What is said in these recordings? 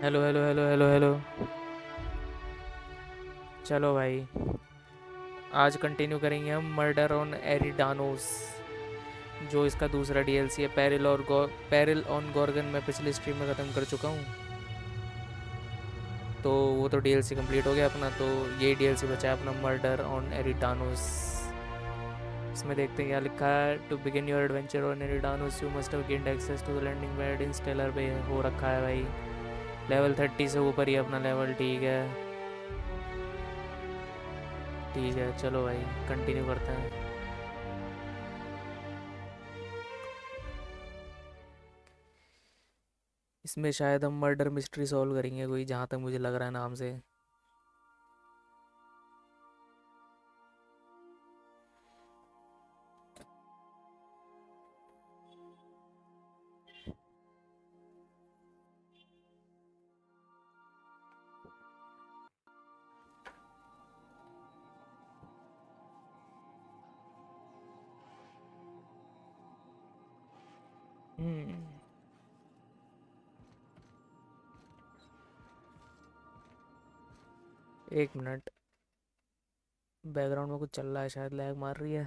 Hello hello hello hello hello. चलो भाई, आज कंटिन्यू करेंगे हम मर्डर ऑन एरिडानोस, जो इसका दूसरा डीएलसी है। पेरिल ऑन गॉर्गन मैं पिछले स्ट्रीम में ख़त्म कर चुका हूँ, तो वो तो डीएलसी कंप्लीट हो गया अपना। तो ये डीएलसी बचा है अपना, मर्डर ऑन एरिडानोस। इसमें देखते हैं क्या लिखा है। To begin your adventure on Eridanos you must have gained access to the landing pad in Stellar पे हो रखा है भाई। लेवल 30 से ऊपर ही अपना लेवल। ठीक है ठीक है, चलो भाई कंटिन्यू करते हैं। इसमें शायद हम मर्डर मिस्ट्री सॉल्व करेंगे कोई, जहाँ तक मुझे लग रहा है नाम से। हम्म, एक मिनट, बैकग्राउंड में कुछ चल रहा है, शायद लैग मार रही है।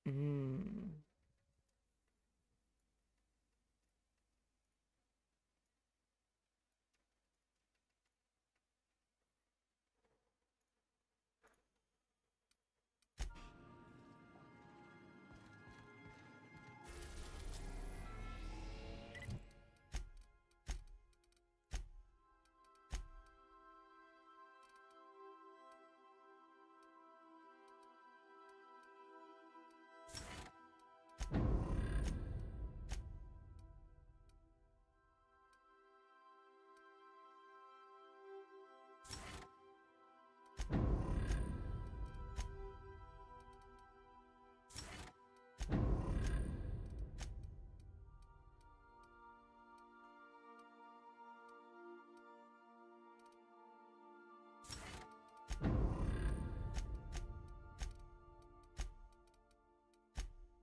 हम्म,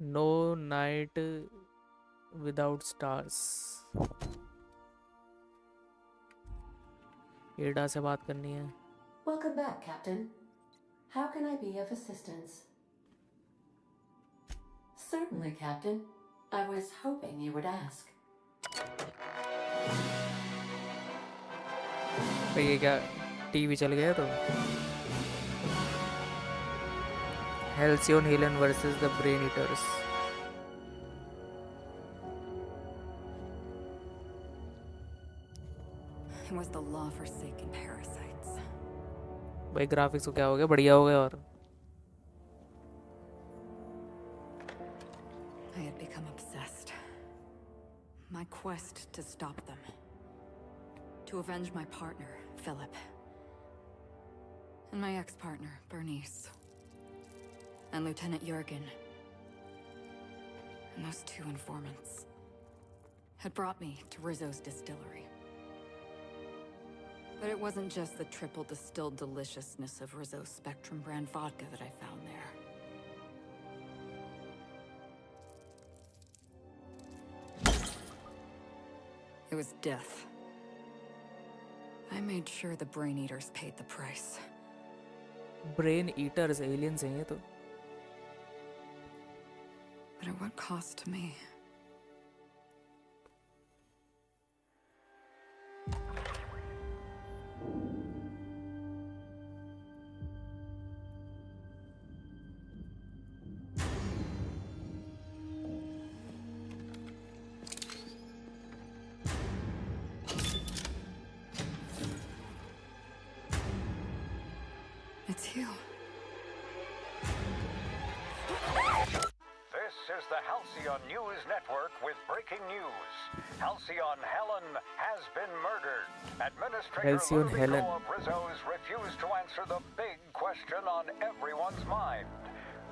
नो नाइट विदाउट स्टार्स। एडा से बात करनी है। Welcome back, Captain. How can I be of assistance? Certainly, Captain. I was hoping you would ask. भाई ये क्या टीवी चल गया? तो Halcyon Helen versus the brain eaters. It was the law-forsaken parasites. भाई ग्राफिक्स को क्या हो गया? बढ़िया हो गया। और I had become obsessed. My quest to stop them. To avenge my partner, Philip. And my ex-partner, Bernice. And Lieutenant Jurgen. And those two informants had brought me to Rizzo's distillery. But it wasn't just the triple distilled deliciousness of Rizzo's Spectrum brand vodka that I found there. It was death. I made sure the Brain Eaters paid the price. Brain eaters aliens हैं ये तो। But at what cost to me? It's you. This is the Halcyon News Network with breaking news. Halcyon Helen has been murdered. Administrator Halcyon Helen. Ludovico of Rizzo's refused to answer the big question on everyone's mind.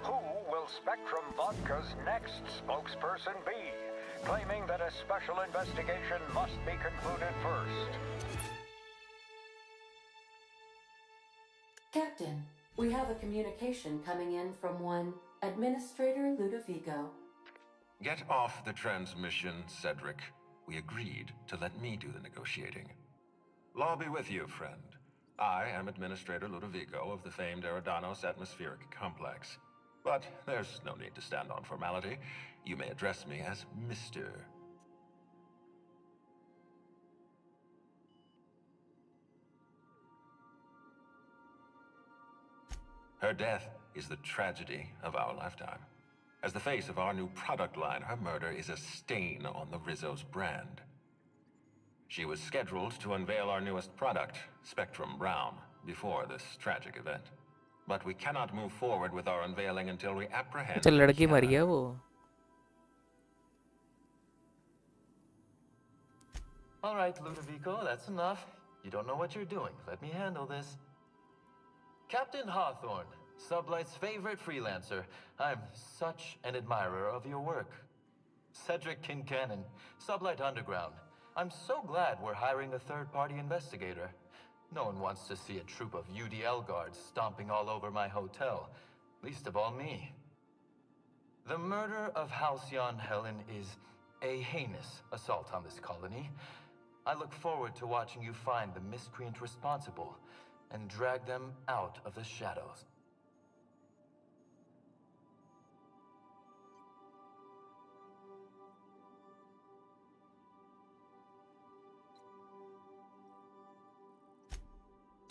Who will Spectrum Vodka's next spokesperson be? Claiming that a special investigation must be concluded first. Captain, we have a communication coming in from one Administrator Ludovico. Get off the transmission, Cedric. We agreed to let me do the negotiating. Law be with you, friend. I am Administrator Ludovico of the famed Eridanos atmospheric complex. But there's no need to stand on formality. You may address me as Mr. Her death is the tragedy of our lifetime. As the face of our new product line, her murder is a stain on the Rizzo's brand. She was scheduled to unveil our newest product, Spectrum Brown, before this tragic event. But we cannot move forward with our unveiling until we apprehend अच्छा लड़की मरी Kiana. है वो. All right, Ludovico, that's enough. You don't know what you're doing. Let me handle this. Captain Hawthorne, Sublight's favorite freelancer. I'm such an admirer of your work. Cedric Kincannon, Sublight Underground. I'm so glad we're hiring a third-party investigator. No one wants to see a troop of UDL guards stomping all over my hotel, least of all me. The murder of Halcyon Helen is a heinous assault on this colony. I look forward to watching you find the miscreant responsible and drag them out of the shadows.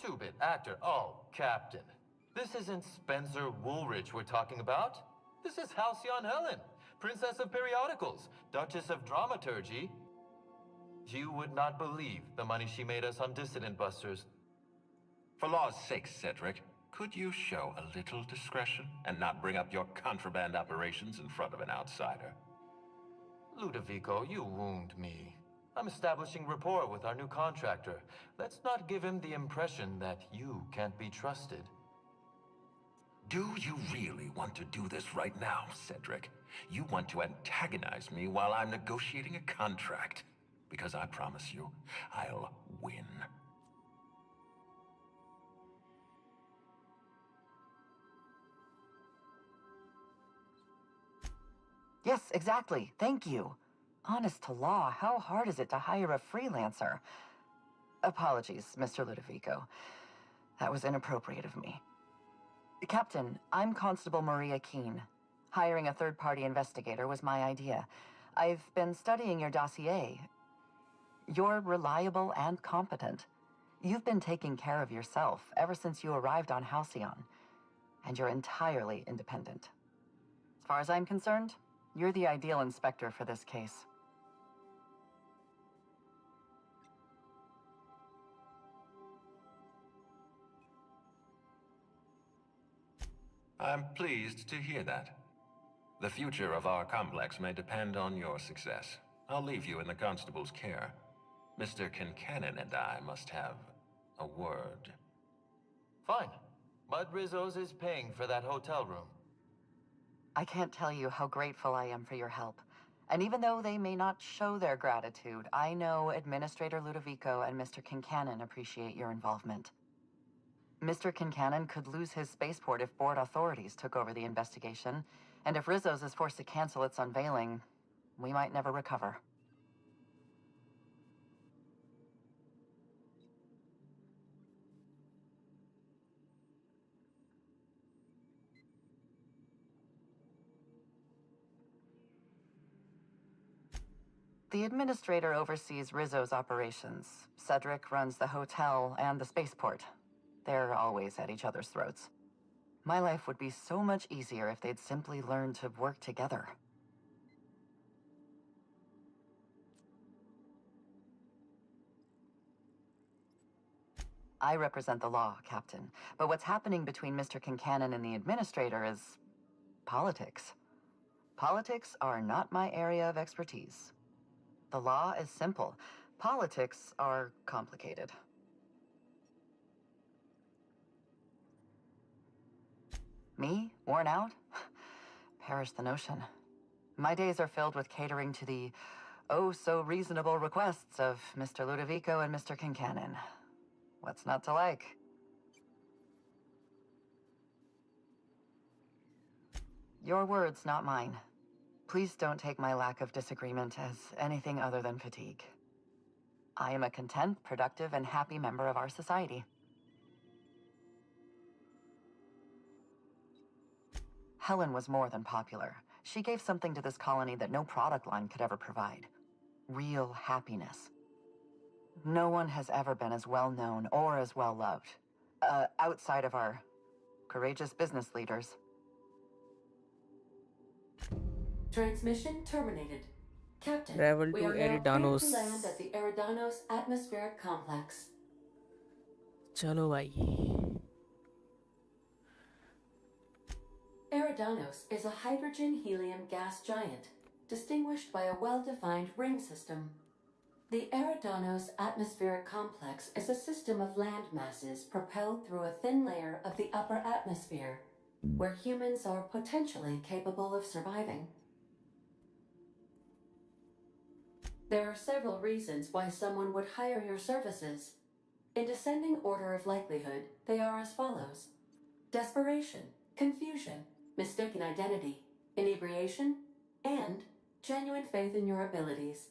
Two-bit actor. Oh, Captain. This isn't Spencer Woolrich we're talking about. This is Halcyon Helen, Princess of Periodicals, Duchess of Dramaturgy. You would not believe the money she made us on Dissident Busters. For law's sake, Cedric, could you show a little discretion and not bring up your contraband operations in front of an outsider? Ludovico, you wound me. I'm establishing rapport with our new contractor. Let's not give him the impression that you can't be trusted. Do you really want to do this right now, Cedric? You want to antagonize me while I'm negotiating a contract. Because I promise you, I'll win. Yes, exactly. Thank you. Honest to law, how hard is it to hire a freelancer? Apologies, Mr. Ludovico. That was inappropriate of me. Captain, I'm Constable Maria Keene. Hiring a third-party investigator was my idea. I've been studying your dossier. You're reliable and competent. You've been taking care of yourself ever since you arrived on Halcyon. And you're entirely independent. As far as I'm concerned, you're the ideal inspector for this case. I'm pleased to hear that. The future of our complex may depend on your success. I'll leave you in the constable's care. Mr. Kincannon and I must have a word. Fine. But Rizzo's is paying for that hotel room. I can't tell you how grateful I am for your help. And even though they may not show their gratitude, I know Administrator Ludovico and Mr. Kincannon appreciate your involvement. Mr. Kincannon could lose his spaceport if board authorities took over the investigation, and if Rizzo's is forced to cancel its unveiling, we might never recover. The administrator oversees Rizzo's operations. Cedric runs the hotel and the spaceport. They're always at each other's throats. My life would be so much easier if they'd simply learn to work together. I represent the law, Captain. But what's happening between Mr. Kincannon and the administrator is politics. Politics are not my area of expertise. The law is simple. Politics are complicated. Me? Worn out? Perish the notion. My days are filled with catering to the oh-so-reasonable requests of Mr. Ludovico and Mr. Kincannon. What's not to like? Your words, not mine. Please don't take my lack of disagreement as anything other than fatigue. I am a content, productive, and happy member of our society. Helen was more than popular. She gave something to this colony that no product line could ever provide. Real happiness. No one has ever been as well known or as well loved. Outside of our courageous business leaders. Transmission terminated. Captain, Travel we to are now cleared Eridanos. to land at the Eridanos atmospheric complex. चलो भाई. Eridanos is a hydrogen-helium gas giant, distinguished by a well-defined ring system. The Eridanos atmospheric complex is a system of land masses propelled through a thin layer of the upper atmosphere, where humans are potentially capable of surviving. There are several reasons why someone would hire your services. In descending order of likelihood, they are as follows: desperation, confusion, mistaken identity, inebriation, and genuine faith in your abilities.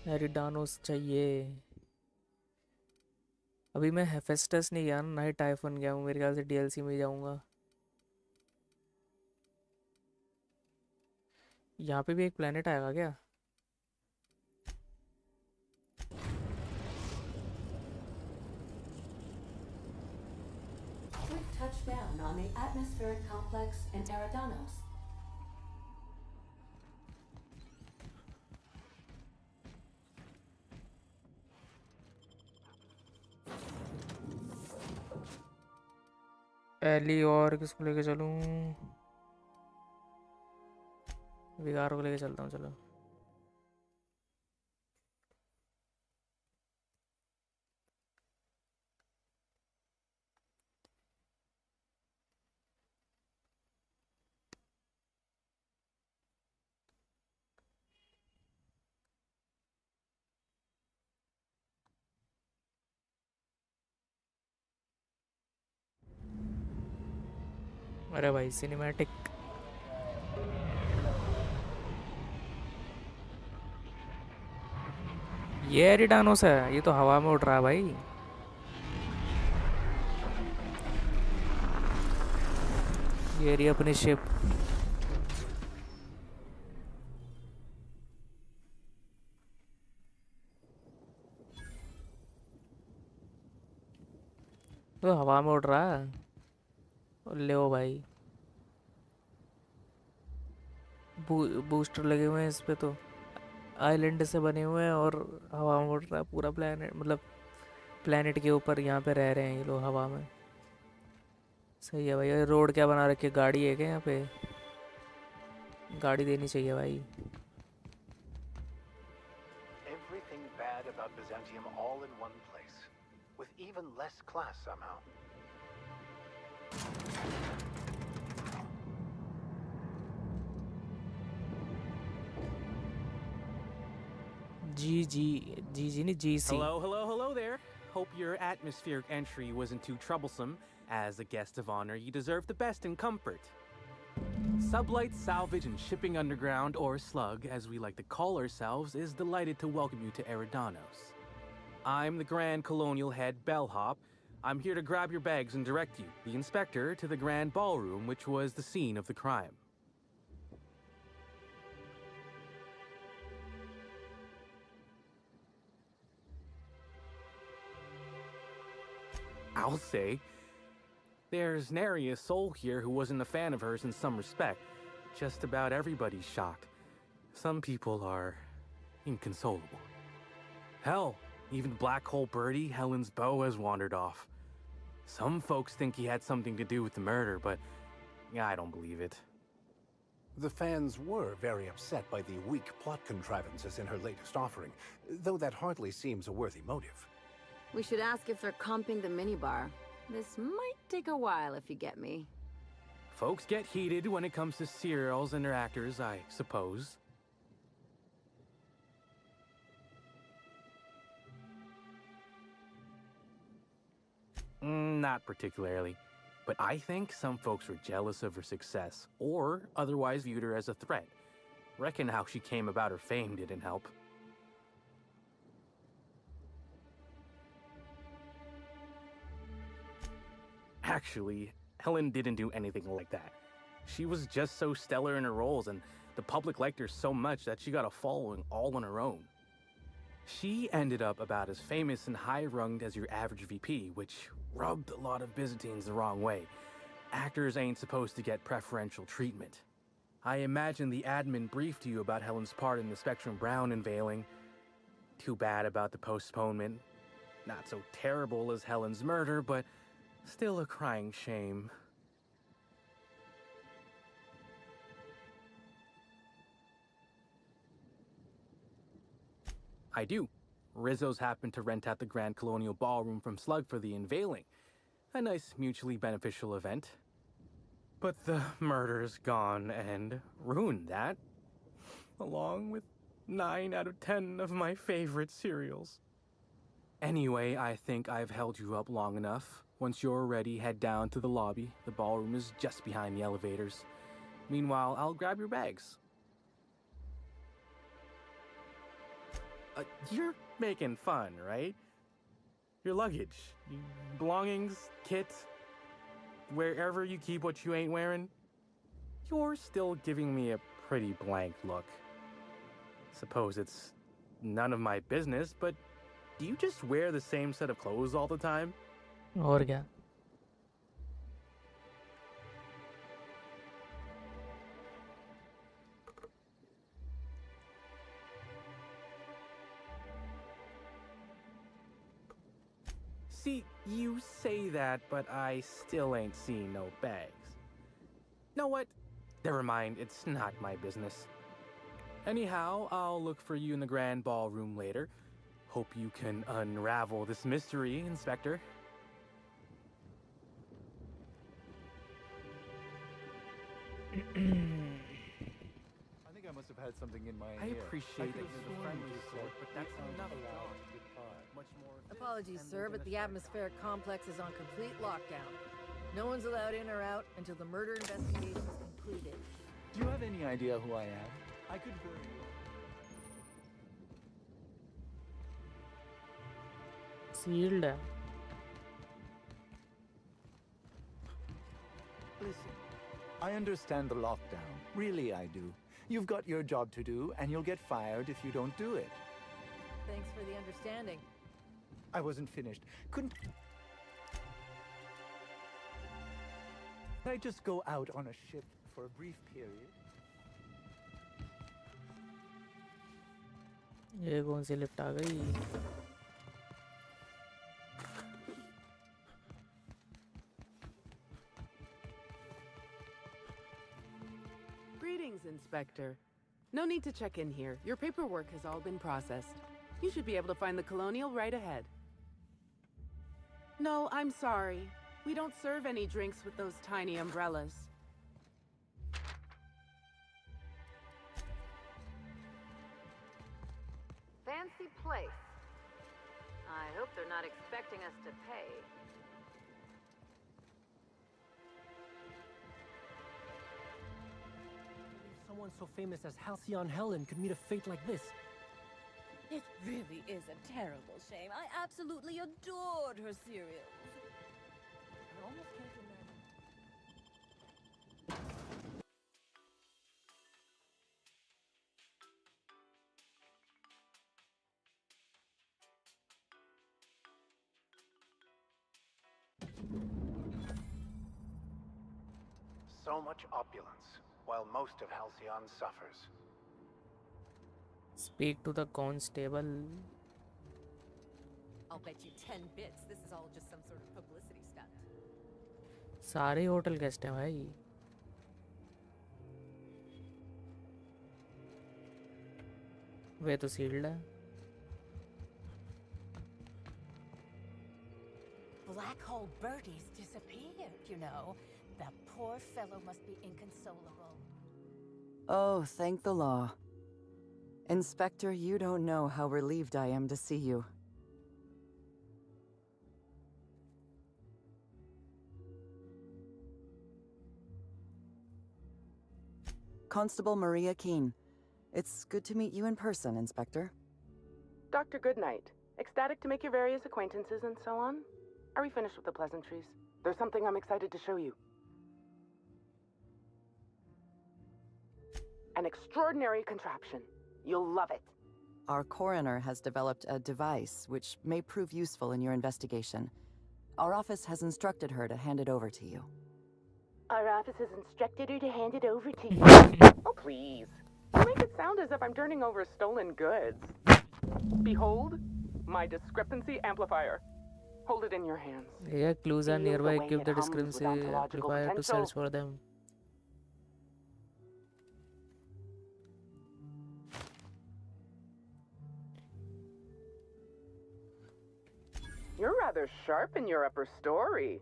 एरिडानोस चाहिए. अभी मैं Hephaestus नहीं गया ना ही typhoon गया हूँ. मेरे ख्याल से डीएलसी में ही जाऊँगा. यहाँ पे भी एक प्लेनेट आएगा क्या? We've touched down on the atmospheric complex in Eridanos. Ellie और किसको लेके चलूं? विगार को लेके चलता हूँ. चलो. अरे भाई सिनेमैटिक. ये एरिडानोस है. ये तो हवा में उड़ रहा है भाई. ये रही अपनी शिप. तो हवा में उड़ रहा है. ले ओ भाई. बूस्टर लगे हुए हैं इस पे तो. आइलैंड से बने हुए हैं और हवा में उड़ रहा है पूरा प्लेनेट. मतलब प्लेनेट के ऊपर यहाँ पे रह रहे हैं ये लोग हवा में. सही है भाई. ये रोड क्या बना रखी है? गाड़ी है क्या यहाँ पे? गाड़ी देनी चाहिए भाई. Everything bad about Byzantium all in one place, with even less class somehow. GC. Hello there. Hope your atmospheric entry wasn't too troublesome. As a guest of honor, you deserve the best in comfort. Sublight Salvage and Shipping Underground, or Slug, as we like to call ourselves, is delighted to welcome you to Eridanos. I'm the Grand Colonial Head Bellhop. I'm here to grab your bags and direct you, the Inspector, to the Grand Ballroom, which was the scene of the crime. I'll say. There's nary a soul here who wasn't a fan of hers in some respect. Just about everybody's shocked. Some people are inconsolable. Hell, even Black Hole Birdie, Helen's beau, has wandered off. Some folks think he had something to do with the murder, but I don't believe it. The fans were very upset by the weak plot contrivances in her latest offering, though that hardly seems a worthy motive. We should ask if they're comping the minibar. This might take a while, if you get me. Folks get heated when it comes to serials and their actors, I suppose. Not particularly. But I think some folks were jealous of her success, or otherwise viewed her as a threat. Reckon how she came about her fame didn't help. Actually, Helen didn't do anything like that. She was just so stellar in her roles, and the public liked her so much that she got a following all on her own. She ended up about as famous and high-runged as your average VP, which rubbed a lot of Byzantines the wrong way. Actors ain't supposed to get preferential treatment. I imagine the admin briefed you about Helen's part in the Spectrum Brown unveiling. Too bad about the postponement. Not so terrible as Helen's murder, but still a crying shame. I do. Rizzo's happened to rent out the Grand Colonial Ballroom from Slug for the unveiling. A nice mutually beneficial event. But the murder's gone and ruined that. Along with 9 out of 10 of my favorite cereals. Anyway, I think I've held you up long enough. Once you're ready, head down to the lobby. The ballroom is just behind the elevators. Meanwhile, I'll grab your bags. You're making fun, right? Your luggage, belongings, kit, wherever you keep what you ain't wearing. You're still giving me a pretty blank look. Suppose it's none of my business, but do you just wear the same set of clothes all the time? और क्या? See, you say that, but I still ain't seen no bags. Know what? Never mind, it's not my business. Anyhow, I'll look for you in the grand ballroom later. Hope you can unravel this mystery, Inspector. I think I must have had something in my I ear. appreciate that you're the friendly sort, but that's enough. Much more. Apologies, sir, but the atmospheric complex is on complete lockdown. No one's allowed in or out until the murder investigation is concluded. Do you have any idea who I am? I could very well. Sealed है. Listen, I understand the lockdown. Really, I do. You've got your job to do, and you'll get fired if you don't do it. Thanks for the understanding. I wasn't finished. Couldn't I just go out on a ship for a brief period? ये कौन सी lift आ गई? Greetings, Inspector. No need to check in here. Your paperwork has all been processed. You should be able to find the Colonial right ahead. No, I'm sorry. We don't serve any drinks with those tiny umbrellas. Fancy place. I hope they're not expecting us to pay. Someone so famous as Halcyon Helen could meet a fate like this. It really is a terrible shame. I absolutely adored her cereals. I almost can't imagine. So much opulence, while most of Halcyon suffers. Speak to the constable. I'll bet you 10 bits this is all just some sort of publicity stunt. सारे hotel guest हैं भाई. वे तो sealed है. Black Hole Birdie's disappeared, you know. The poor fellow must be inconsolable. Oh, thank the law. Inspector, you don't know how relieved I am to see you. Constable Maria Keene. It's good to meet you in person, Inspector. Dr. Goodnight. Ecstatic to make your various acquaintances and so on. Are we finished with the pleasantries? There's something I'm excited to show you. An extraordinary contraption. You'll love it. Our coroner has developed a device which may prove useful in your investigation. Our office has instructed her to hand it over to you. Our office has instructed her to hand it over to you. Oh, please. You make it sound as if I'm turning over stolen goods. Behold, my discrepancy amplifier. Hold it in your hands. Yeah, clues are Feel the nearby. way Equip it the hums discrepancy with ontological amplifier to potential. search for them. You're rather sharp in your upper story.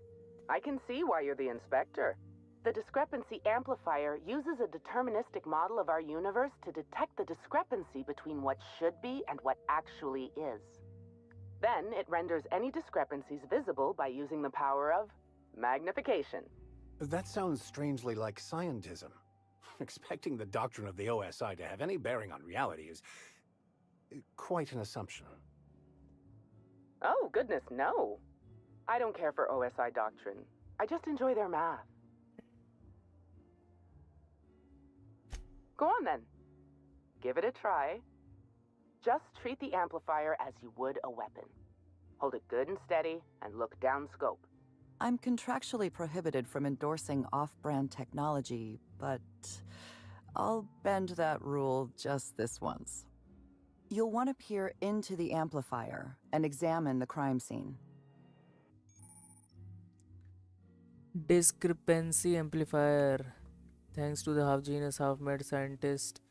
I can see why you're the inspector. The discrepancy amplifier uses a deterministic model of our universe to detect the discrepancy between what should be and what actually is. Then it renders any discrepancies visible by using the power of magnification. That sounds strangely like scientism. Expecting the doctrine of the OSI to have any bearing on reality is quite an assumption. Oh, goodness, no. I don't care for OSI doctrine. I just enjoy their math. Go on then. Give it a try. Just treat the amplifier as you would a weapon. Hold it good and steady and look down scope. I'm contractually prohibited from endorsing off-brand technology, but I'll bend that rule just this once. You'll want to peer into the amplifier and examine the crime scene. Discrepancy amplifier. Thanks to the half-genius, half-mad scientist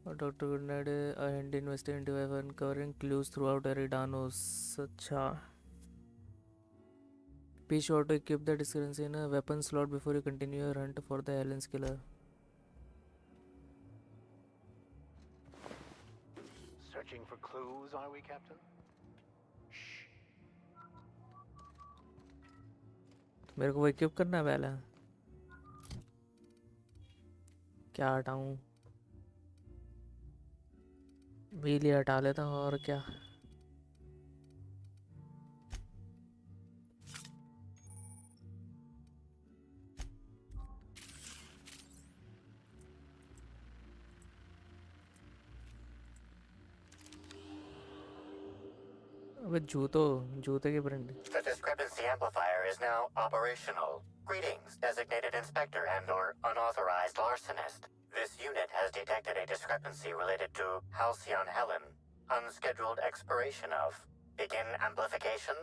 Dr. Goodnight, a hand investigating device uncovering clues throughout Eridanos. Acha. Be sure to equip the discrepancy in a weapon slot before you continue your hunt for the Helen's killer. Searching for clues, are we, Captain? मेरे को वो equip करना है पहले. क्या हटाऊं? Wheel ही हटा लेता हूँ और क्या. अबे जूते की brand. The discrepancy amplifier is now operational. Greetings, designated inspector and/or unauthorized larcenist. This unit has detected a discrepancy related to Halcyon Helen. Unscheduled expiration of. Begin amplification.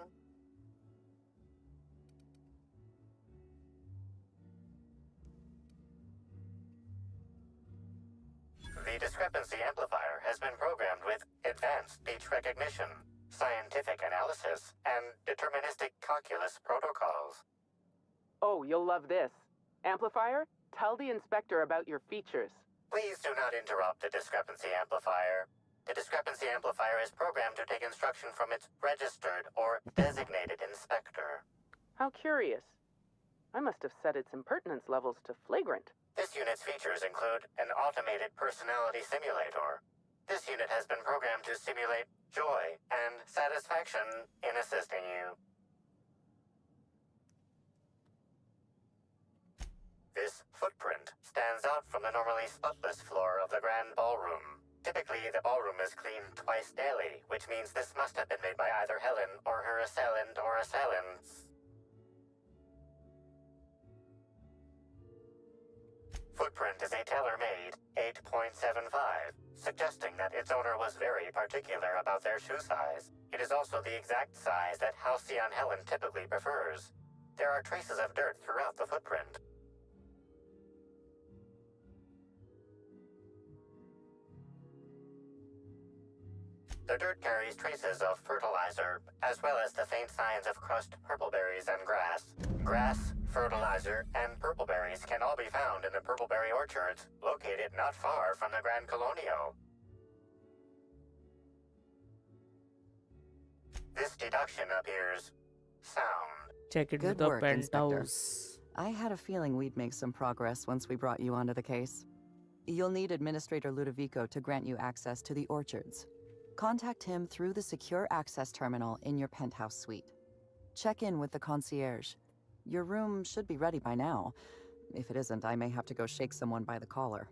The discrepancy amplifier has been programmed with advanced speech recognition, scientific analysis, and deterministic calculus protocols. Oh, you'll love this. Amplifier, tell the inspector about your features. Please do not interrupt the discrepancy amplifier. The discrepancy amplifier is programmed to take instruction from its registered or designated inspector. How curious. I must have set its impertinence levels to flagrant. This unit's features include an automated personality simulator. This unit has been programmed to simulate joy and satisfaction in assisting you. This footprint stands out from the normally spotless floor of the grand ballroom. Typically, the ballroom is cleaned twice daily, which means this must have been made by either Helen or her assailant or assailants. Footprint is a tailor-made 8.75, suggesting that its owner was very particular about their shoe size. It is also the exact size that Halcyon Helen typically prefers. There are traces of dirt throughout the footprint. The dirt carries traces of fertilizer, as well as the faint signs of crushed purpleberries and grass. Grass, fertilizer, and purpleberries can all be found in the purpleberry orchards, located not far from the Grand Colonio. This deduction appears sound. Check it with Good the work, Inspector. penthouse. I had a feeling we'd make some progress once we brought you onto the case. You'll need Administrator Ludovico to grant you access to the orchards. Contact him through the secure access terminal in your penthouse suite. Check in with the concierge. Your room should be ready by now. If it isn't, I may have to go shake someone by the collar.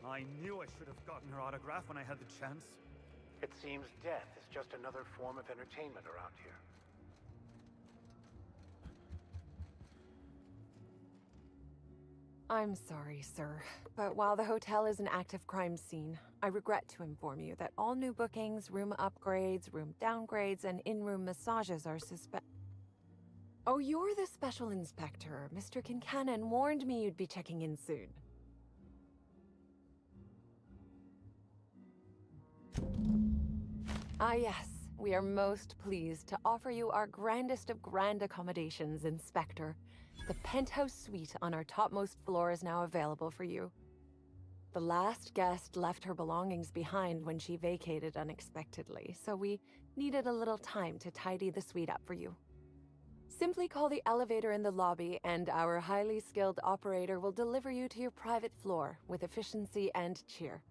I knew I should have gotten her autograph when I had the chance. It seems death is just another form of entertainment around here. I'm sorry, sir, but while the hotel is an active crime scene, I regret to inform you that all new bookings, room upgrades, room downgrades, and in-room massages are Oh, you're the special inspector. Mr. Kincannon warned me you'd be checking in soon. Ah, yes. We are most pleased to offer you our grandest of grand accommodations, Inspector. The penthouse suite on our topmost floor is now available for you. The last guest left her belongings behind when she vacated unexpectedly, so we needed a little time to tidy the suite up for you. Simply call the elevator in the lobby, and our highly skilled operator will deliver you to your private floor with efficiency and cheer.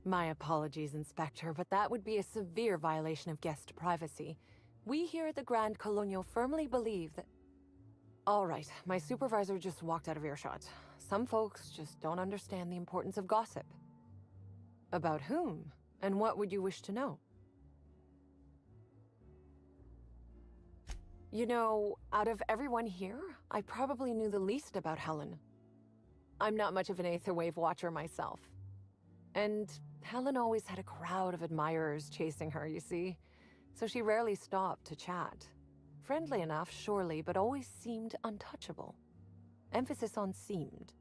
My apologies, Inspector, but that would be a severe violation of guest privacy. We here at the Grand Colonial firmly believe that... All right, my supervisor just walked out of earshot. Some folks just don't understand the importance of gossip. About whom? And what would you wish to know? You know, out of everyone here, I probably knew the least about Helen. I'm not much of an Aetherwave watcher myself. And Helen always had a crowd of admirers chasing her, you see, so she rarely stopped to chat. Friendly enough, surely, but always seemed untouchable. Emphasis on seemed.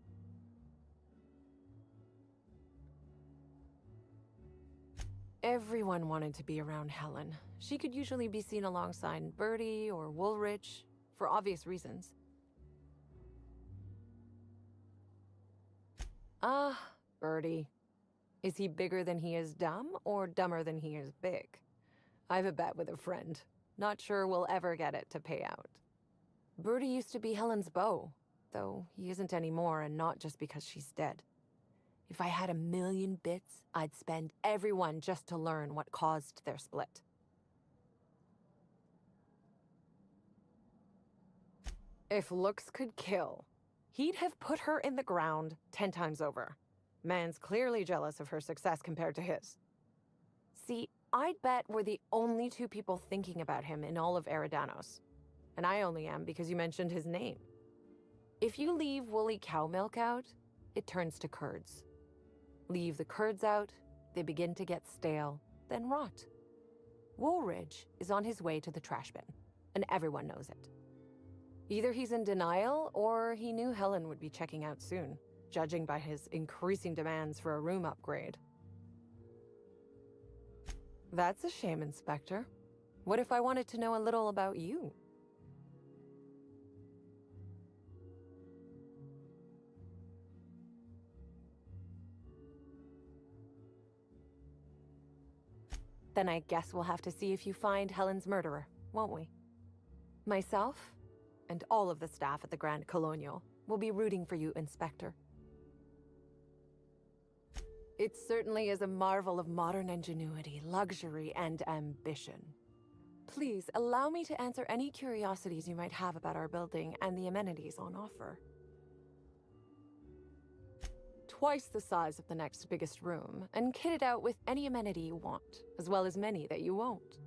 Everyone wanted to be around Helen. She could usually be seen alongside Bertie or Woolrich, for obvious reasons. Ah, Bertie. Is he bigger than he is dumb, or dumber than he is big? I've a bet with a friend. Not sure we'll ever get it to pay out. Bertie used to be Helen's beau, though he isn't anymore, and not just because she's dead. If I had 1,000,000 bits, I'd spend every one just to learn what caused their split. If looks could kill, he'd have put her in the ground 10 times over. Man's clearly jealous of her success compared to his. See, I'd bet we're the only two people thinking about him in all of Eridanos. And I only am because you mentioned his name. If you leave woolly cow milk out, it turns to curds. Leave the curds out, they begin to get stale, then rot. Woolridge is on his way to the trash bin, and everyone knows it. Either he's in denial, or he knew Helen would be checking out soon, judging by his increasing demands for a room upgrade. That's a shame, Inspector. What if I wanted to know a little about you? Then I guess we'll have to see if you find Helen's murderer, won't we? Myself, and all of the staff at the Grand Colonial, will be rooting for you, Inspector. It certainly is a marvel of modern ingenuity, luxury, and ambition. Please, allow me to answer any curiosities you might have about our building and the amenities on offer. twice the size of the next biggest room, and kitted out with any amenity you want, as well as many that you won't.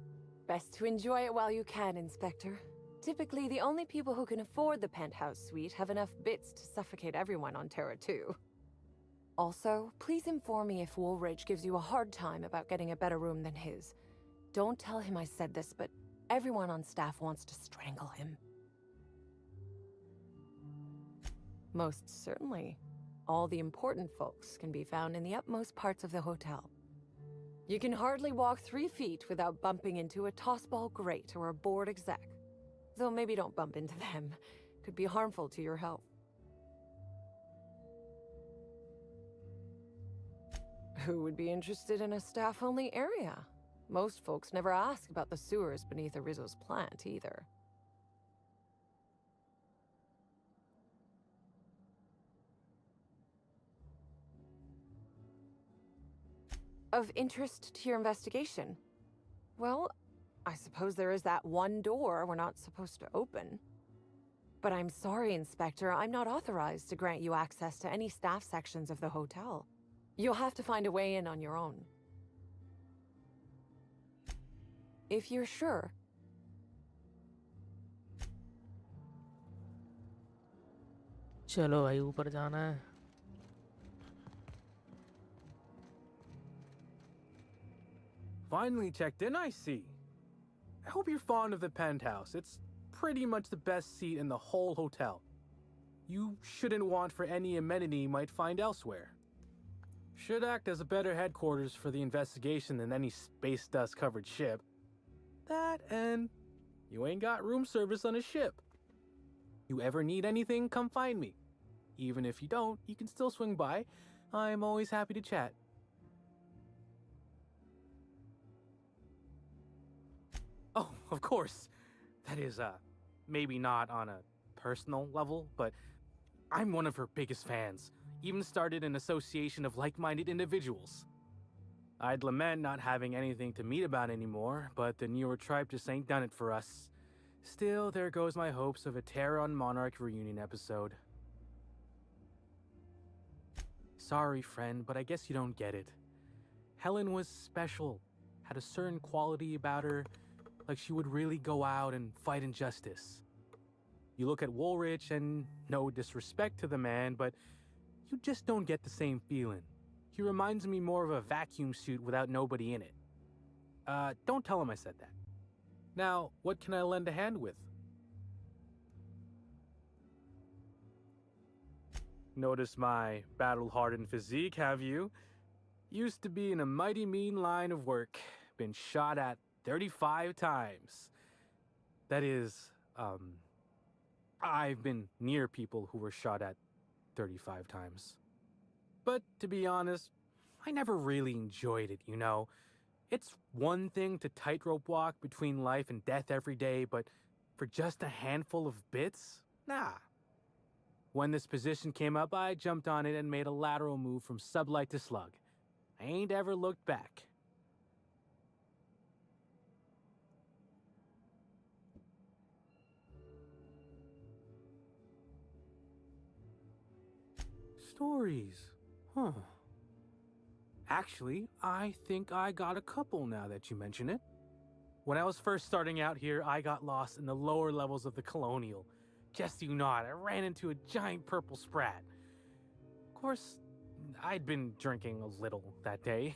Best to enjoy it while you can, Inspector. Typically, the only people who can afford the penthouse suite have enough bits to suffocate everyone on Terra 2. Also, please inform me if Woolridge gives you a hard time about getting a better room than his. Don't tell him I said this, but everyone on staff wants to strangle him. Most certainly. All the important folks can be found in the utmost parts of the hotel. You can hardly walk 3 feet without bumping into a tossball grate or a bored exec. Though maybe don't bump into them. Could be harmful to your health. Who would be interested in a staff-only area? Most folks never ask about the sewers beneath Rizzo's plant, either. Of interest to your investigation? Well, I suppose there is that one door we're not supposed to open. But I'm sorry, Inspector, I'm not authorized to grant you access to any staff sections of the hotel. You'll have to find a way in on your own. If you're sure. चलो भाई ऊपर जाना है. Finally checked in, I see. I hope you're fond of the penthouse. It's pretty much the best seat in the whole hotel. You shouldn't want for any amenity you might find elsewhere. Should act as a better headquarters for the investigation than any space dust covered ship. That and you ain't got room service on a ship. You ever need anything, come find me. Even if you don't, you can still swing by. I'm always happy to chat. Oh, of course. That is, maybe not on a personal level, but I'm one of her biggest fans. Even started an association of like-minded individuals. I'd lament not having anything to meet about anymore, but the newer tribe just ain't done it for us. Still, there goes my hopes of a Terran Monarch reunion episode. Sorry, friend, but I guess you don't get it. Helen was special, had a certain quality about her, like she would really go out and fight injustice. You look at Woolridge and no disrespect to the man, but you just don't get the same feeling. He reminds me more of a vacuum suit without nobody in it. Don't tell him I said that. Now, what can I lend a hand with? Notice my battle-hardened physique, have you? Used to be in a mighty mean line of work. Been shot at 35 times. That is, I've been near people who were shot at 35 times. But to be honest, I never really enjoyed it, you know? It's one thing to tightrope walk between life and death every day, but for just a handful of bits? Nah. When this position came up, I jumped on it and made a lateral move from sublight to slug. I ain't ever looked back. Stories. Huh. Actually, I think I got a couple now that you mention it. When I was first starting out here, I got lost in the lower levels of the Colonial. Just so you know, I ran into a giant purple sprat. Of course, I'd been drinking a little that day.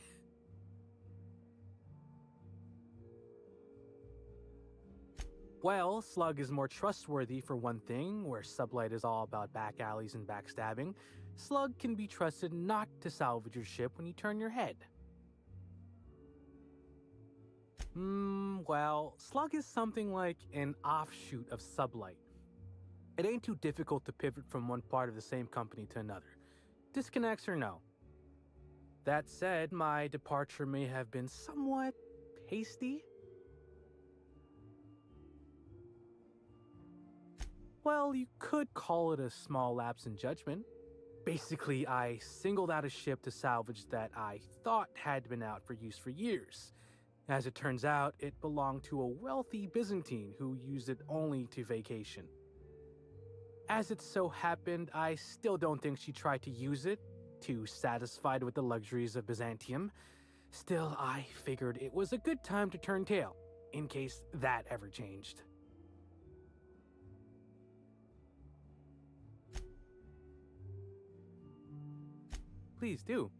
Well, Slug is more trustworthy for one thing, where Sublight is all about back alleys and backstabbing. Slug can be trusted not to salvage your ship when you turn your head. Well, Slug is something like an offshoot of Sublight. It ain't too difficult to pivot from one part of the same company to another. Disconnects or no. That said, my departure may have been somewhat hasty. Well, you could call it a small lapse in judgment. Basically, I singled out a ship to salvage that I thought had been out for use for years. As it turns out, it belonged to a wealthy Byzantine who used it only to vacation. As it so happened, I still don't think she tried to use it. too satisfied with the luxuries of Byzantium. Still, I figured it was a good time to turn tail, in case that ever changed. Please do.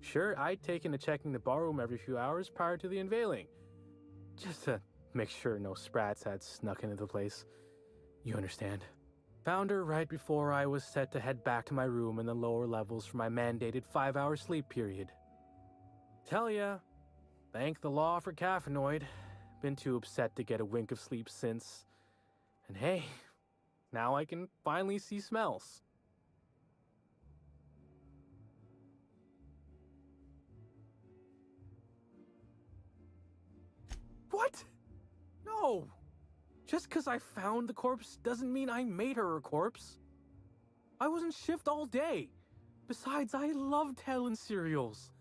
Sure, I'd taken to checking the ballroom every few hours prior to the unveiling, just to make sure no sprats had snuck into the place. You understand. Found her right before I was set to head back to my room in the lower levels for my mandated 5-hour sleep period. Tell ya, thank the law for caffeinoid. Been too upset to get a wink of sleep since. And hey, now I can finally see smells. What? No! Just because I found the corpse doesn't mean I made her a corpse. I was in shift all day. Besides, I loved Helen serials.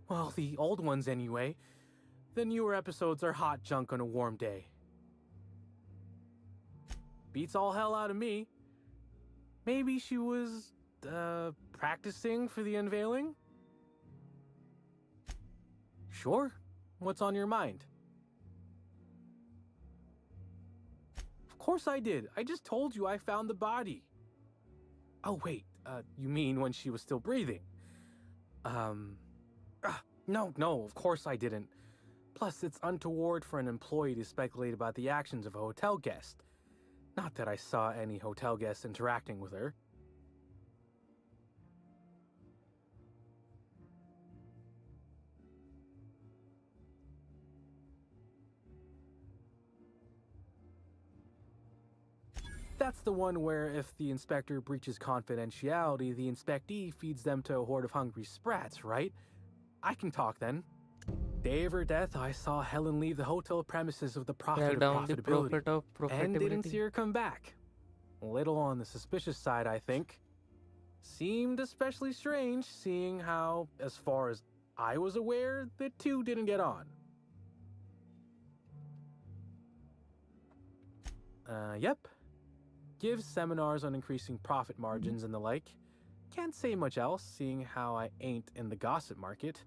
Well, the old ones anyway. The newer episodes are hot junk on a warm day. Beats all hell out of me. Maybe she was, practicing for the unveiling? Sure. What's on your mind? Of course I did. I just told you I found the body. Oh, wait. You mean when she was still breathing? No, of course I didn't. Plus, it's untoward for an employee to speculate about the actions of a hotel guest. Not that I saw any hotel guests interacting with her. That's the one where if the inspector breaches confidentiality, the inspectee feeds them to a horde of hungry sprats, right? I can talk then. Day of her death, I saw Helen leave the hotel premises with the profit of profitability, and didn't see her come back. A little on the suspicious side, I think. Seemed especially strange, seeing how, as far as I was aware, the two didn't get on. Yep. Gives seminars on increasing profit margins and the like. Can't say much else, seeing how I ain't in the gossip market.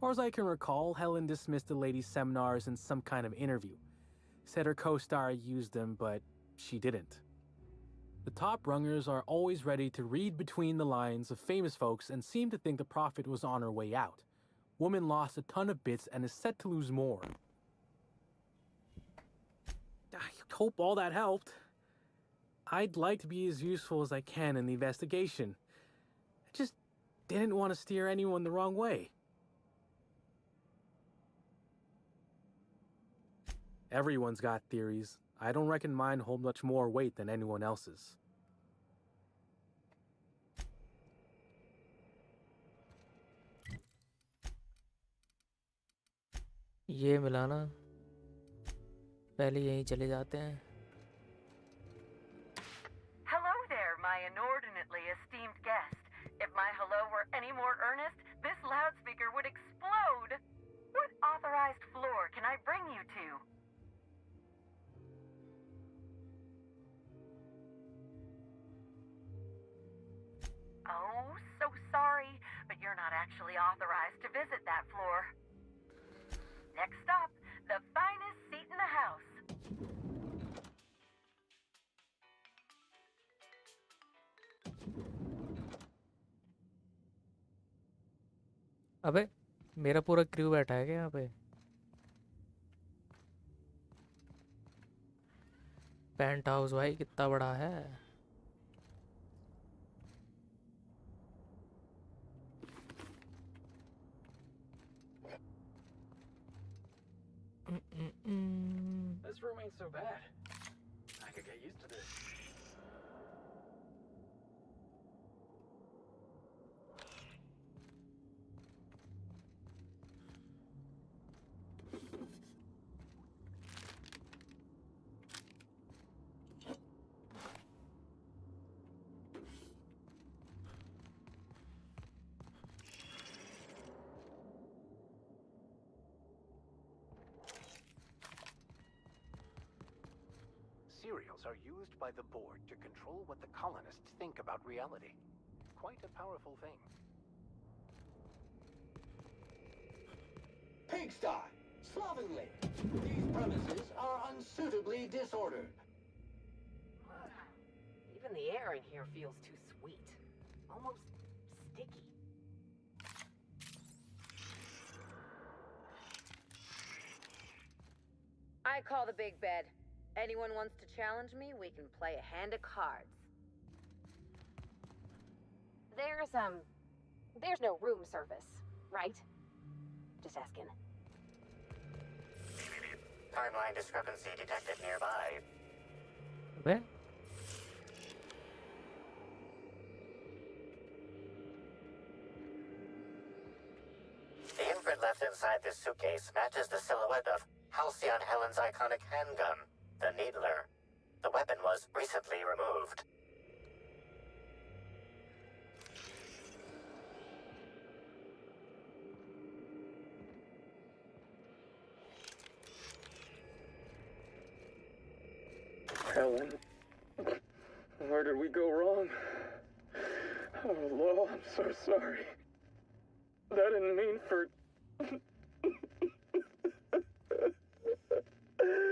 Or as I can recall, Helen dismissed the lady's seminars in some kind of interview. Said her co-star used them, but she didn't. The top rungers are always ready to read between the lines of famous folks and seem to think the profit was on her way out. Woman lost a ton of bits and is set to lose more. I hope all that helped. I'd like to be as useful as I can in the investigation. I just didn't want to steer anyone the wrong way. Everyone's got theories. I don't reckon mine hold much more weight than anyone else's. ये मिलाना पहले यहीं चले जाते हैं. Hello there, my inordinately esteemed guest. If my hello were any more earnest, this loudspeaker would explode. What authorized floor can I bring you to? Oh, so sorry, but you're not actually authorized to visit that floor. Next up, the finest seat in the house. अबे मेरा पूरा crew बैठा है क्या यहाँ पे? Paint house भाई कितना बड़ा है. This room ain't so bad. I could get used to this. serials are used by the board to control what the colonists think about reality. Quite a powerful thing. Pigsty! Slovenly! These premises are unsuitably disordered. Even the air in here feels too sweet. Almost sticky. I call the big bed. Anyone wants to challenge me, we can play a hand of cards. There's no room service, right? Just asking. Timeline discrepancy detected nearby. Where? The imprint left inside this suitcase matches the silhouette of Halcyon Helen's iconic handgun, the Needler. The weapon was recently removed. Helen, where did we go wrong? Oh, Lo, I'm so sorry. That didn't mean for...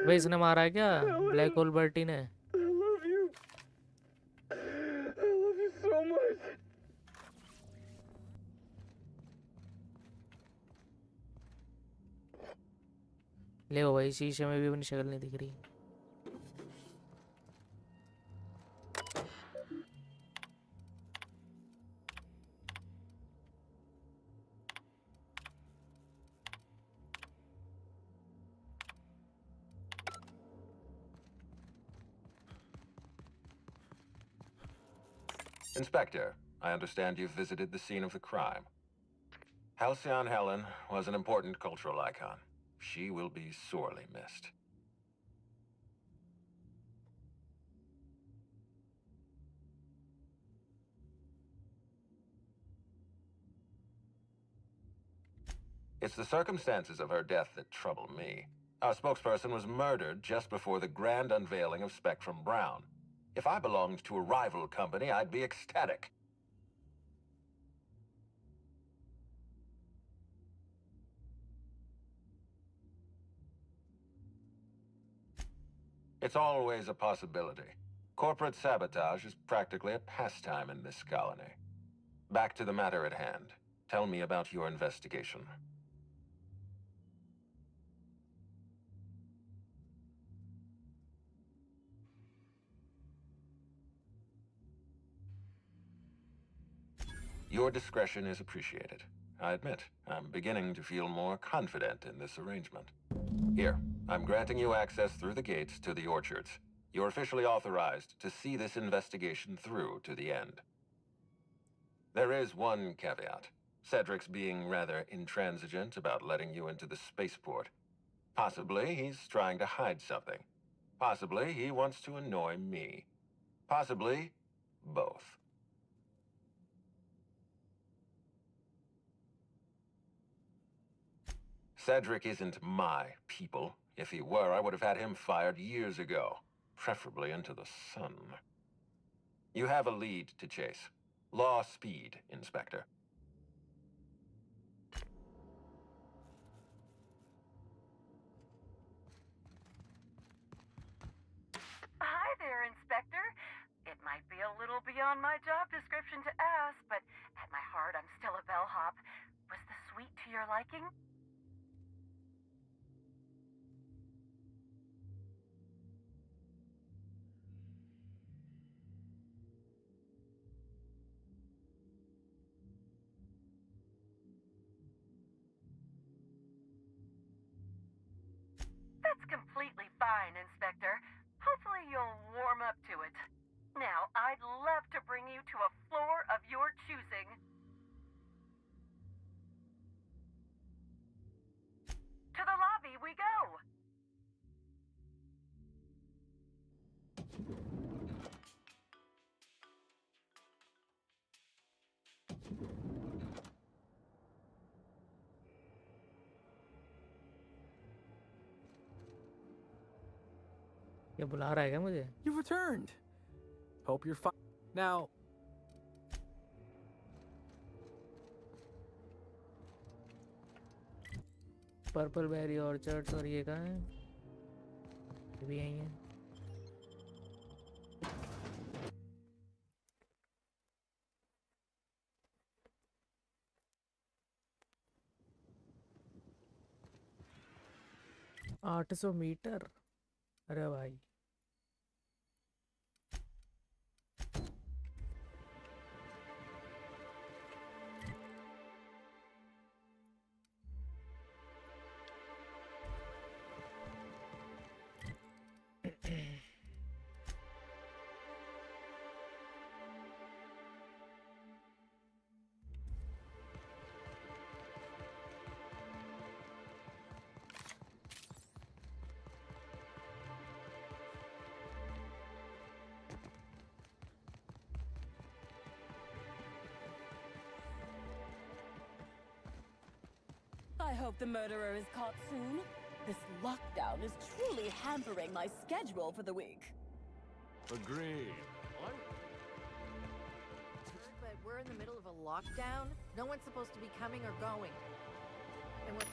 भाई इसने मारा है क्या black hole Bertie ने? I love you. I love you so much. ले वो भाई शीशे में भी अपनी शक्ल नहीं दिख रही. Inspector, I understand you've visited the scene of the crime. Halcyon Helen was an important cultural icon. She will be sorely missed. It's the circumstances of her death that trouble me. Our spokesperson was murdered just before the grand unveiling of Spectrum Brown. If I belonged to a rival company, I'd be ecstatic. It's always a possibility. Corporate sabotage is practically a pastime in this colony. Back to the matter at hand. Tell me about your investigation. Your discretion is appreciated. I admit, I'm beginning to feel more confident in this arrangement. Here, I'm granting you access through the gates to the orchards. You're officially authorized to see this investigation through to the end. There is one caveat. Cedric's being rather intransigent about letting you into the spaceport. Possibly he's trying to hide something. Possibly he wants to annoy me. Possibly both. Cedric isn't my people. If he were, I would have had him fired years ago, preferably into the sun. You have a lead to chase. Law speed, Inspector. Hi there, Inspector. It might be a little beyond my job description to ask, but at my heart, I'm still a bellhop. Was the suite to your liking? That's completely fine, Inspector. Hopefully you'll warm up to it. Now, I'd love to bring you to a floor of your choosing. To the lobby we go! ये बुला रहा है क्या मुझे? You've returned. Hope you're fine. Now, purple berry orchards और ये कहाँ है? ये भी यहीं है. $800 अरे भाई. I hope the murderer is caught soon. This lockdown is truly hampering my schedule for the week. Agreed. But we're in the middle of a lockdown. No one's supposed to be coming or going. And we're...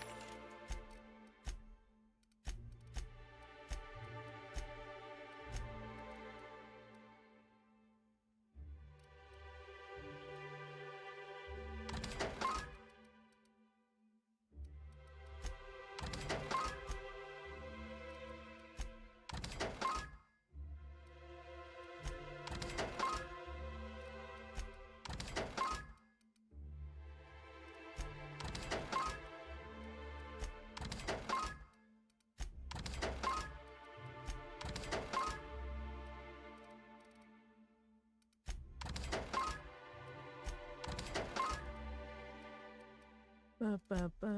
Ba-ba-ba.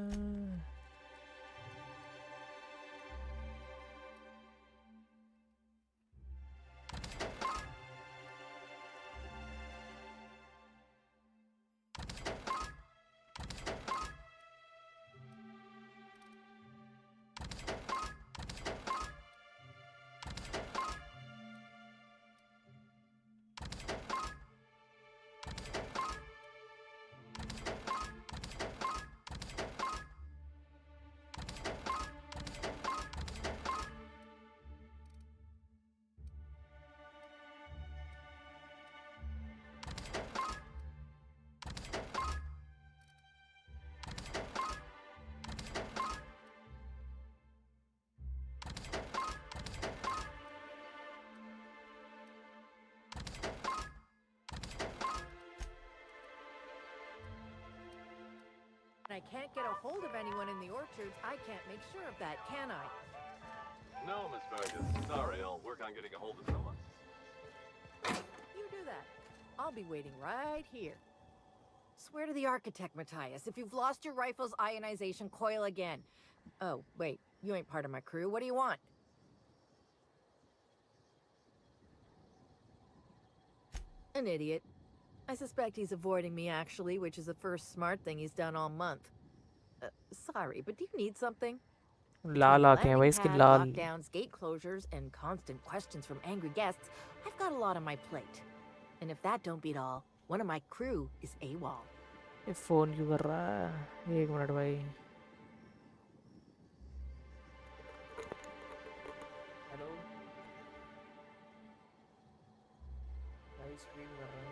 I can't get a hold of anyone in the orchards. I can't make sure of that, can I? No, Miss Vargas. Sorry, I'll work on getting a hold of someone. You do that. I'll be waiting right here. Swear to the architect, Matthias, if you've lost your rifle's ionization coil again. Oh, wait, you ain't part of my crew. What do you want? An idiot. I suspect he's avoiding me, actually, which is the first smart thing he's done all month. Sorry, but do you need something? लाल आंखें हैं भाई इसकी लाल. Lockdowns, gate closures, and constant questions from angry guests, I've got a lot on my plate. And if that don't beat all, one of my crew is AWOL. ये phone क्यों कर रहा है? 1 minute भाई. हेलो भाई, stream कर रहा हूँ.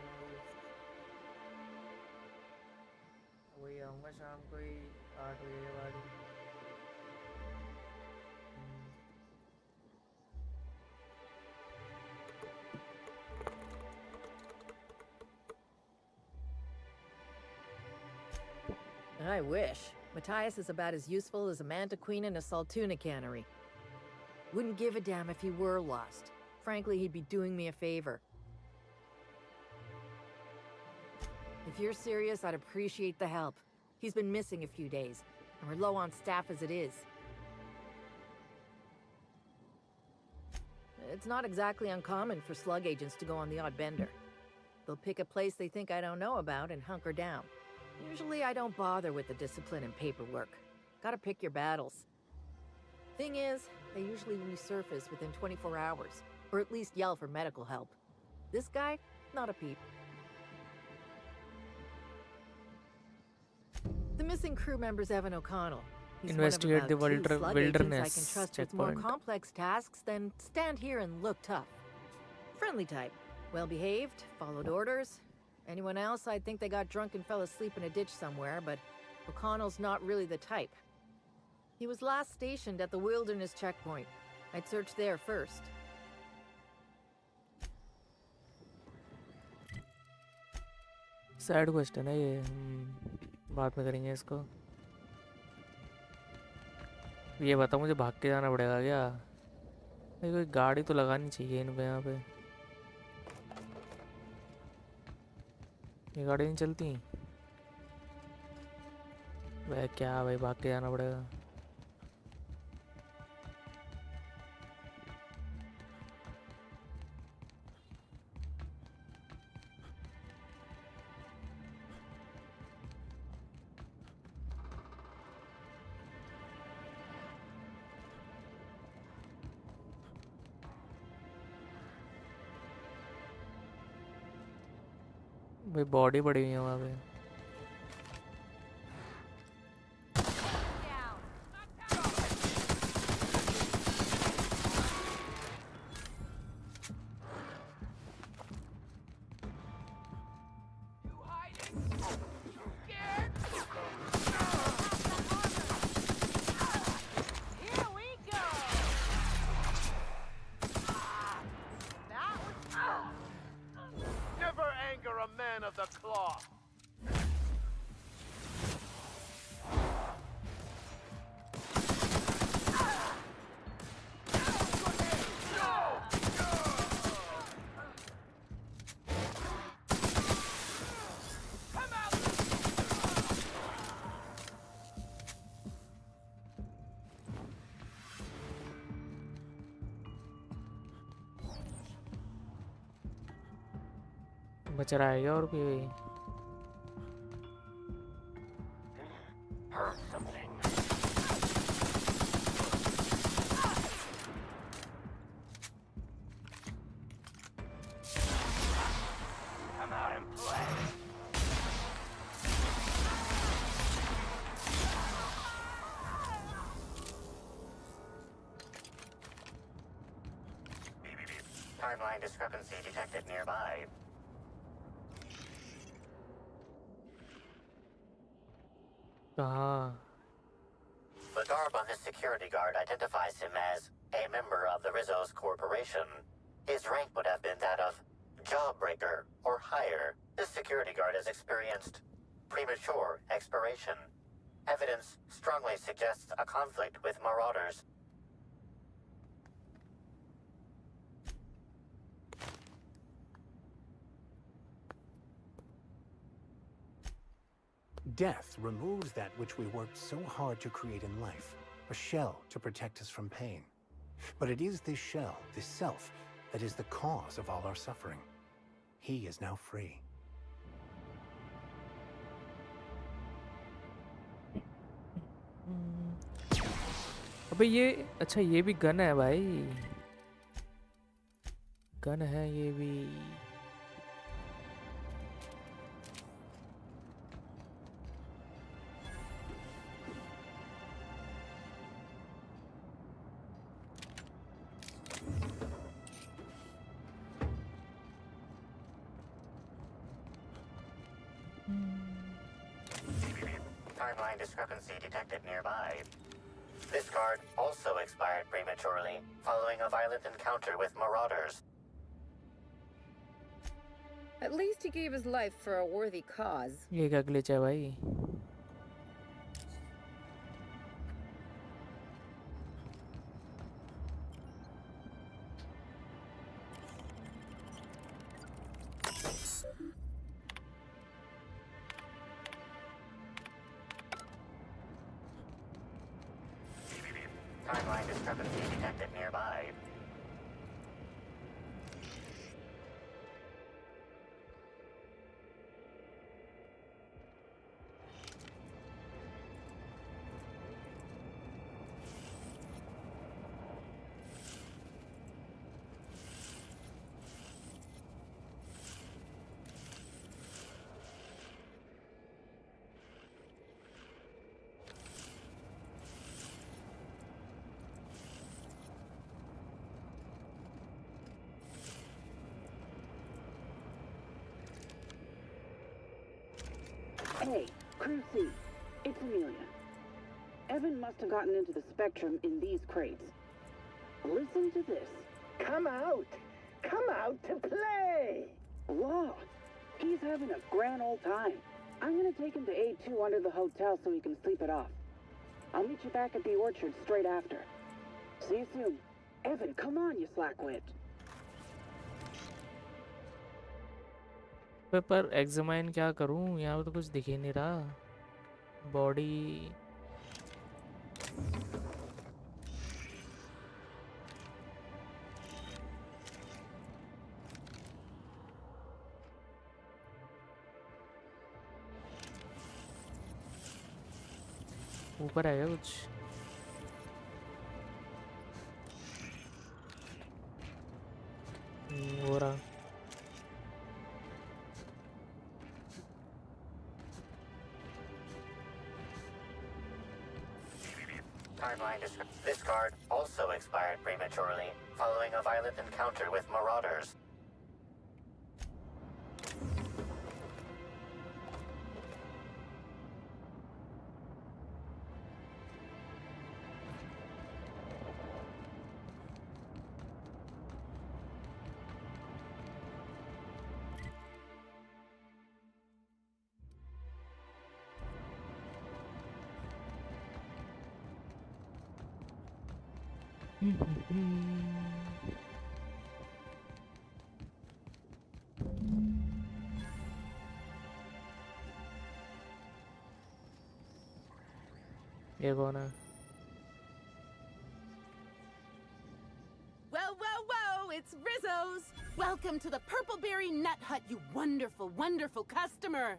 वही आऊँगा शाम को ही 8 बजे के बाद ही. I wish. Matthias is about as useful as a manta queen in a saltuna cannery. Wouldn't give a damn if he were lost. Frankly, he'd be doing me a favor. If you're serious, I'd appreciate the help. He's been missing a few days, and we're low on staff as it is. It's not exactly uncommon for slug agents to go on the odd bender. They'll pick a place they think I don't know about and hunker down. Usually I don't bother with the discipline and paperwork. Gotta pick your battles. Thing is, they usually resurface within 24 hours, or at least yell for medical help. This guy, not a peep. The missing crew member's Evan O'Connell. He's Investigate one the of about two slug agents I can wilderness trust with more checkpoint. complex tasks than stand here and look tough. Friendly type, well-behaved, followed orders. Anyone else, I'd think they got drunk and fell asleep in a ditch somewhere, but O'Connell's not really the type. He was last stationed at the wilderness checkpoint. I'd search there first. Sad question है ये, बाद में करेंगे इसको। ये बता, मुझे भाग के जाना पड़ेगा क्या? नहीं, कोई गाड़ी तो लगानी चाहिए इन पे, यहाँ पे। ये गाड़ी नहीं चलती। वह क्या भाई, भाग के जाना पड़ेगा। भाई बॉडी पड़ी हुई है वहाँ पे। बच रहा है क्या और कोई? Timeline discrepancy detected nearby. The garb on this security guard identifies him as a member of the Rizzo's corporation. His rank would have been that of jawbreaker or higher. This security guard has experienced premature expiration. Evidence strongly suggests a conflict with marauders. Death removes that which we worked so hard to create in life, a shell to protect us from pain. But it is this shell, this self, that is the cause of all our suffering. He is now free. अबे ये अच्छा, ये भी gun है भाई, gun है ये भी। Timeline discrepancy detected nearby. This guard also expired prematurely, following a violent encounter with marauders. At least he gave his life for a worthy cause. ये क्या ग्लिच है भाई? Timeline discrepancy detected nearby. Hey, Crew C. It's Amelia. Evan must have gotten into the Spectrum in these crates. Listen to this. Come out! Come out to play! Law, he's having a grand old time. I'm gonna take him to A2 under the hotel so he can sleep it off. I'll meet you back at the orchard straight after. See you soon. Evan, come on, you slackwit. पर examine क्या करूं? यहाँ पे तो कुछ दिख ही नहीं रहा. बॉडी ऊपर है क्या कुछ? हो रहा. Timeline description. This card also expired prematurely following a violent encounter with marauders. ये कौन है? Whoa, whoa, whoa! It's Rizzo's! Welcome to the Purpleberry Nut Hut, you wonderful, wonderful customer!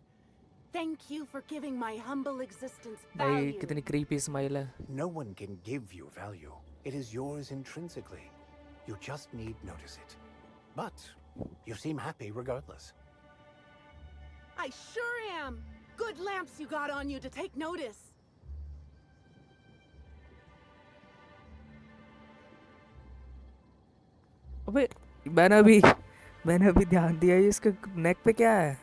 Thank you for giving my humble existence भाई value. कितनी creepy smile है. No one can give you value. It is yours intrinsically. You just need notice it. But you seem happy regardless. I sure am! Good lamps you got on you to take notice. अबे मैंने अभी ध्यान दिया इसके नेक पे क्या है?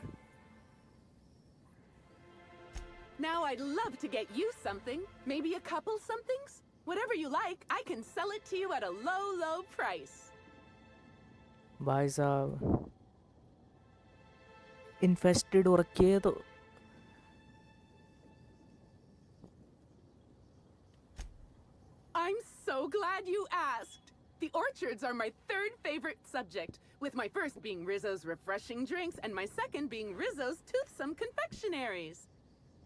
Now I'd love to get you something. Maybe a couple somethings? Whatever you like, I can sell it to you at a low, low price. भाई साहब इन्फेस्टेड हो रखी है तो I'm so glad you asked. The orchards are my third favorite subject, with my first being Rizzo's refreshing drinks and my second being Rizzo's toothsome confectionaries.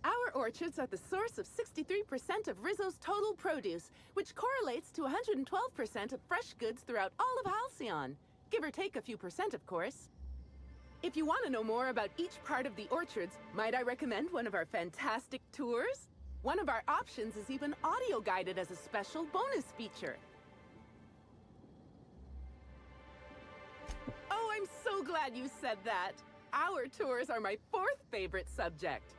Our orchards are the source of 63% of Rizzo's total produce, which correlates to 112% of fresh goods throughout all of Halcyon. Give or take a few percent, of course. If you want to know more about each part of the orchards, might I recommend one of our fantastic tours? One of our options is even audio-guided as a special bonus feature. Oh, I'm so glad you said that. Our tours are my fourth favorite subject.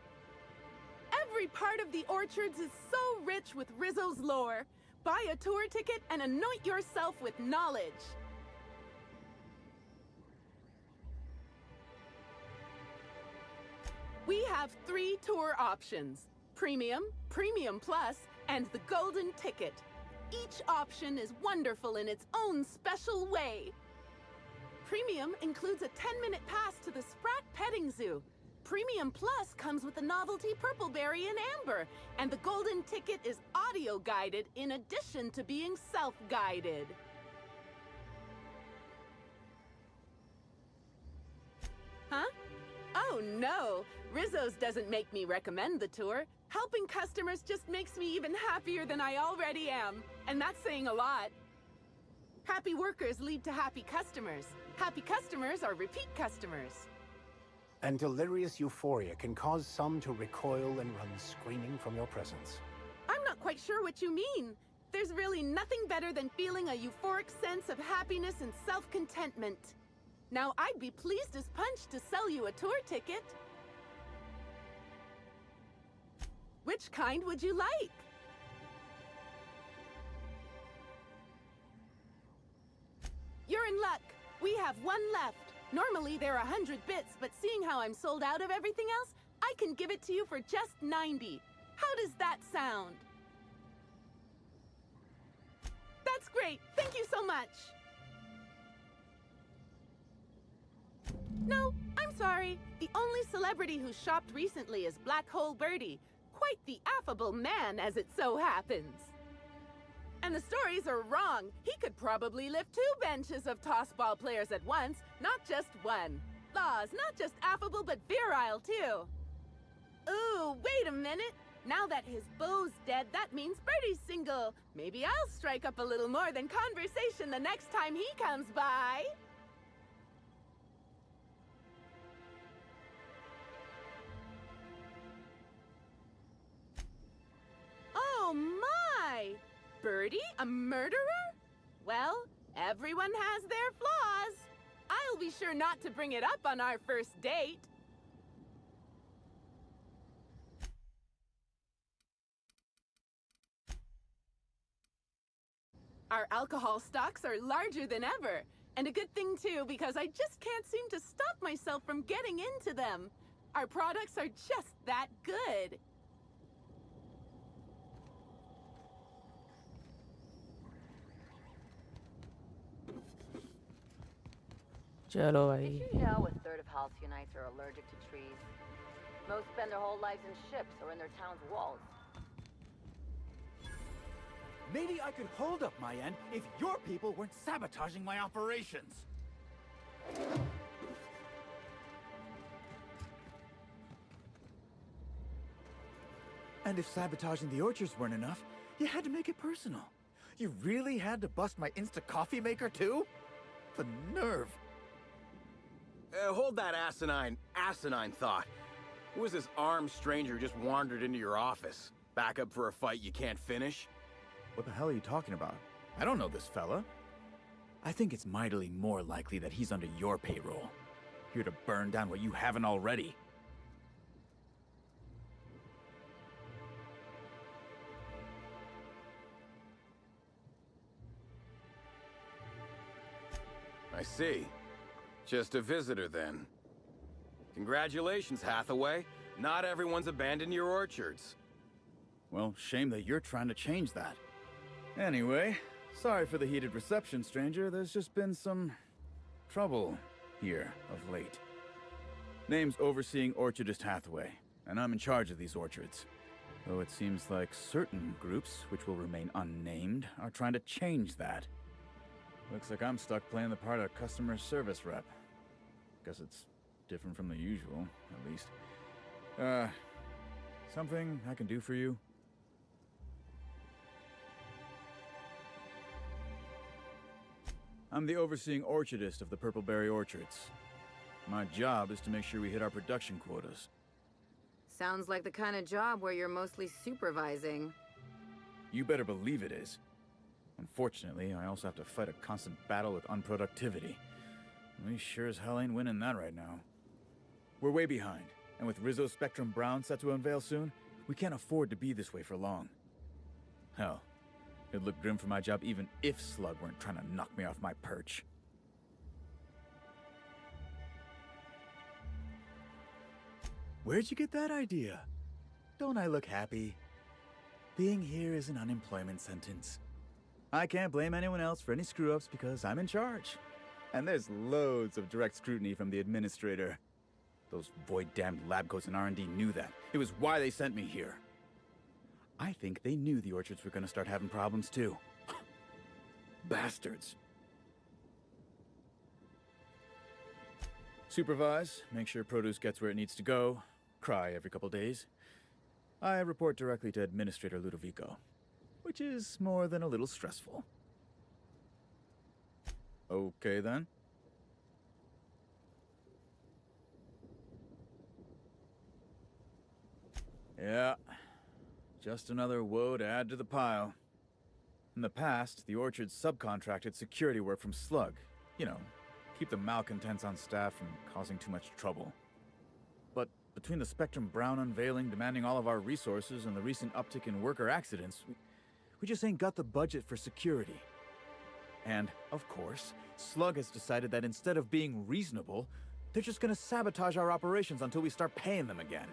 Every part of the orchards is so rich with Rizzo's lore. Buy a tour ticket and anoint yourself with knowledge. We have 3 tour options: Premium, Premium Plus, and the Golden Ticket. Each option is wonderful in its own special way. Premium includes a 10-minute pass to the Sprat Petting Zoo. Premium Plus comes with the novelty Purpleberry and Amber, and the Golden Ticket is audio-guided in addition to being self-guided. Huh? Oh no! Rizzo's doesn't make me recommend the tour. Helping customers just makes me even happier than I already am. And that's saying a lot. Happy workers lead to happy customers. Happy customers are repeat customers. And delirious euphoria can cause some to recoil and run screaming from your presence. I'm not quite sure what you mean. There's really nothing better than feeling a euphoric sense of happiness and self-contentment. Now, I'd be pleased as punch to sell you a tour ticket. Which kind would you like? You're in luck. We have one left. Normally, they're 100 bits, but seeing how I'm sold out of everything else, I can give it to you for just 90. How does that sound? That's great. Thank you so much. No, I'm sorry. The only celebrity who shopped recently is Black Hole Birdie. Quite the affable man, as it so happens. And the stories are wrong. He could probably lift 2 benches of tossball players at once, not just one. Laws, not just affable, but virile, too. Ooh, wait a minute. Now that his beau's dead, that means Birdie's single. Maybe I'll strike up a little more than conversation the next time he comes by. Oh my! Birdie, a murderer? Well, everyone has their flaws. I'll be sure not to bring it up on our first date. Our alcohol stocks are larger than ever. And a good thing, too, because I just can't seem to stop myself from getting into them. Our products are just that good. चलो भाई. Did you know a third of halcyonites are allergic to trees? Most spend their whole lives in ships or in their town's walls. Maybe I could hold up my end if your people weren't sabotaging my operations. And if sabotaging the orchards weren't enough, you had to make it personal. You really had to bust my Insta coffee maker too? The nerve. Hold that asinine thought. Who was this armed stranger who just wandered into your office? Back up for a fight you can't finish? What the hell are you talking about? I don't know this fella. I think it's mightily more likely that he's under your payroll. Here to burn down what you haven't already. I see. Just a visitor, then. Congratulations, Hathaway. Not everyone's abandoned your orchards. Well, shame that you're trying to change that. Anyway, sorry for the heated reception, stranger. There's just been some trouble here of late. Name's Overseeing Orchardist Hathaway, and I'm in charge of these orchards. Though it seems like certain groups, which will remain unnamed, are trying to change that. Looks like I'm stuck playing the part of customer service rep. Guess it's different from the usual, at least. Something I can do for you? I'm the Overseeing Orchardist of the Purpleberry Orchards. My job is to make sure we hit our production quotas. Sounds like the kind of job where you're mostly supervising. You better believe it is. Unfortunately, I also have to fight a constant battle with unproductivity. We sure as hell ain't winning that right now. We're way behind, and with Rizzo Spectrum Brown set to unveil soon, we can't afford to be this way for long. Hell, it'd look grim for my job even if Slug weren't trying to knock me off my perch. Where'd you get that idea? Don't I look happy? Being here is an unemployment sentence. I can't blame anyone else for any screw-ups because I'm in charge. And there's loads of direct scrutiny from the administrator. Those void-damned lab coats in R&D knew that. It was why they sent me here. I think they knew the orchards were gonna start having problems too. Bastards. Supervise, make sure produce gets where it needs to go, cry every couple days. I report directly to Administrator Ludovico, which is more than a little stressful. Okay then. Yeah, just another woe to add to the pile. In the past, the orchard subcontracted security work from Slug. You know, keep the malcontents on staff from causing too much trouble. But between the Spectrum Brown unveiling demanding all of our resources and the recent uptick in worker accidents, we just ain't got the budget for security. And, of course, Slug has decided that instead of being reasonable, they're just gonna sabotage our operations until we start paying them again.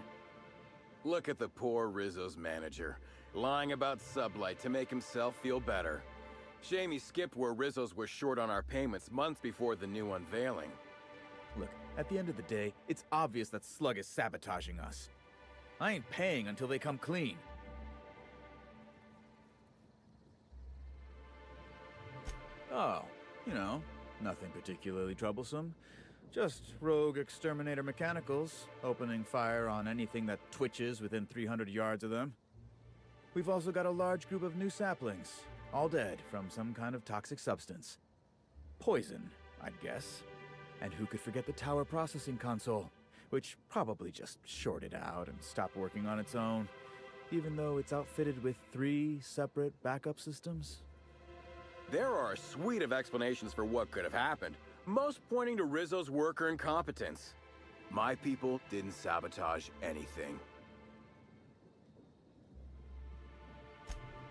Look at the poor Rizzo's manager, lying about Sublight to make himself feel better. Shame he skipped where Rizzo's was short on our payments months before the new unveiling. Look, at the end of the day, it's obvious that Slug is sabotaging us. I ain't paying until they come clean. Oh, you know, nothing particularly troublesome. Just rogue exterminator mechanicals, opening fire on anything that twitches within 300 yards of them. We've also got a large group of new saplings, all dead from some kind of toxic substance. Poison, I'd guess. And who could forget the tower processing console, which probably just shorted out and stopped working on its own, even though it's outfitted with 3 separate backup systems? There are a suite of explanations for what could have happened, most pointing to Rizzo's worker incompetence. My people didn't sabotage anything.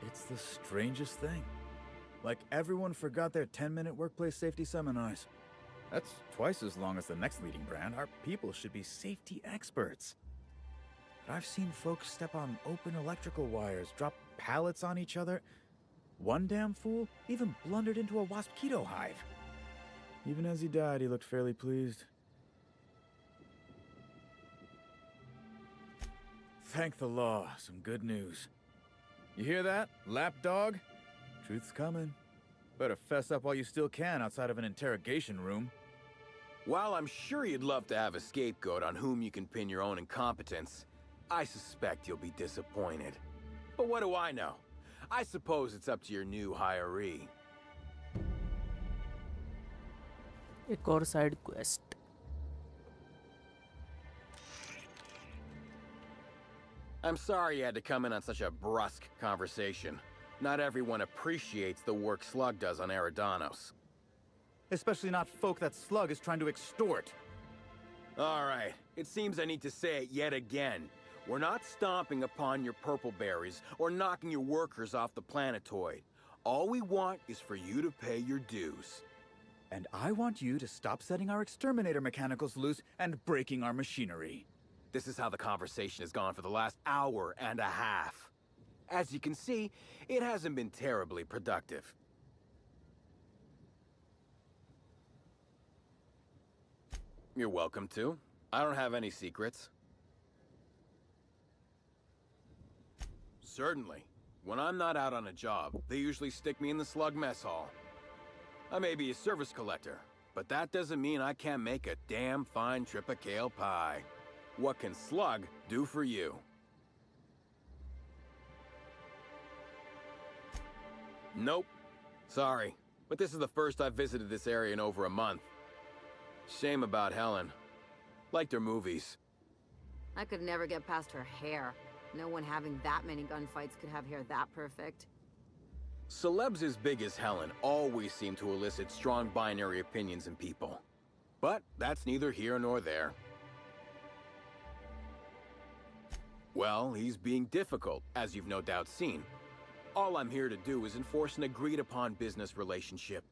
It's the strangest thing. Like everyone forgot their 10-minute workplace safety seminars. That's twice as long as the next leading brand. Our people should be safety experts. But I've seen folks step on open electrical wires, drop pallets on each other. One damn fool even blundered into a wasp-keto hive. Even as he died, he looked fairly pleased. Thank the law, some good news. You hear that, lapdog? Truth's coming. Better fess up while you still can outside of an interrogation room. While I'm sure you'd love to have a scapegoat on whom you can pin your own incompetence, I suspect you'll be disappointed. But what do I know? I suppose it's up to your new hiree. एक और side quest. I'm sorry you had to come in on such a brusque conversation. Not everyone appreciates the work Slug does on Eridanos. Especially not folk that Slug is trying to extort. All right, it seems I need to say it yet again. We're not stomping upon your purple berries or knocking your workers off the planetoid. All we want is for you to pay your dues. And I want you to stop setting our exterminator mechanicals loose and breaking our machinery. This is how the conversation has gone for the last hour and a half. As you can see, it hasn't been terribly productive. You're welcome to. I don't have any secrets. Certainly. When I'm not out on a job, they usually stick me in the Slug mess hall. I may be a service collector, but that doesn't mean I can't make a damn fine trip of kale pie. What can Slug do for you? Nope. Sorry, but this is the first I've visited this area in over a month. Shame about Helen. Liked her movies. I could never get past her hair. No one having that many gunfights could have hair that perfect. Celebs as big as Helen always seem to elicit strong binary opinions in people. But that's neither here nor there. Well, he's being difficult, as you've no doubt seen. All I'm here to do is enforce an agreed-upon business relationship.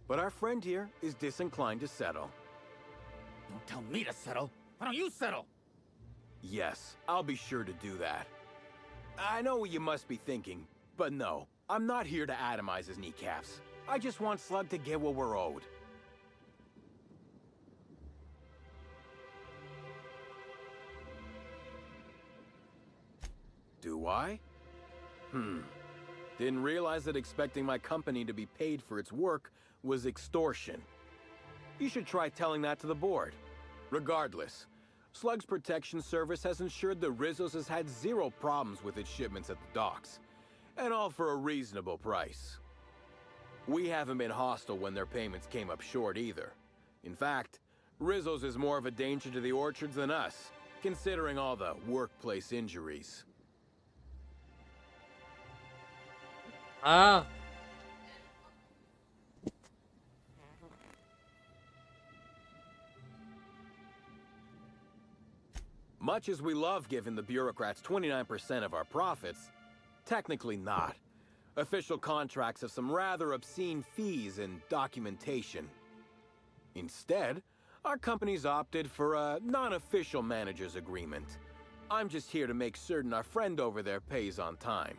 But our friend here is disinclined to settle. Don't tell me to settle. Why don't you settle? Yes, I'll be sure to do that. I know what you must be thinking, but no. I'm not here to atomize his kneecaps. I just want Slug to get what we're owed. Do I? Didn't realize that expecting my company to be paid for its work was extortion. You should try telling that to the board. Regardless, Slug's protection service has ensured that Rizzo's has had 0 problems with its shipments at the docks. And all for a reasonable price. We haven't been hostile when their payments came up short either. In fact, Rizzo's is more of a danger to the orchards than us, considering all the workplace injuries. Ah. Much as we love giving the bureaucrats 29% of our profits, technically not. Official contracts have some rather obscene fees and documentation. Instead, our company's opted for a non-official manager's agreement. I'm just here to make certain our friend over there pays on time.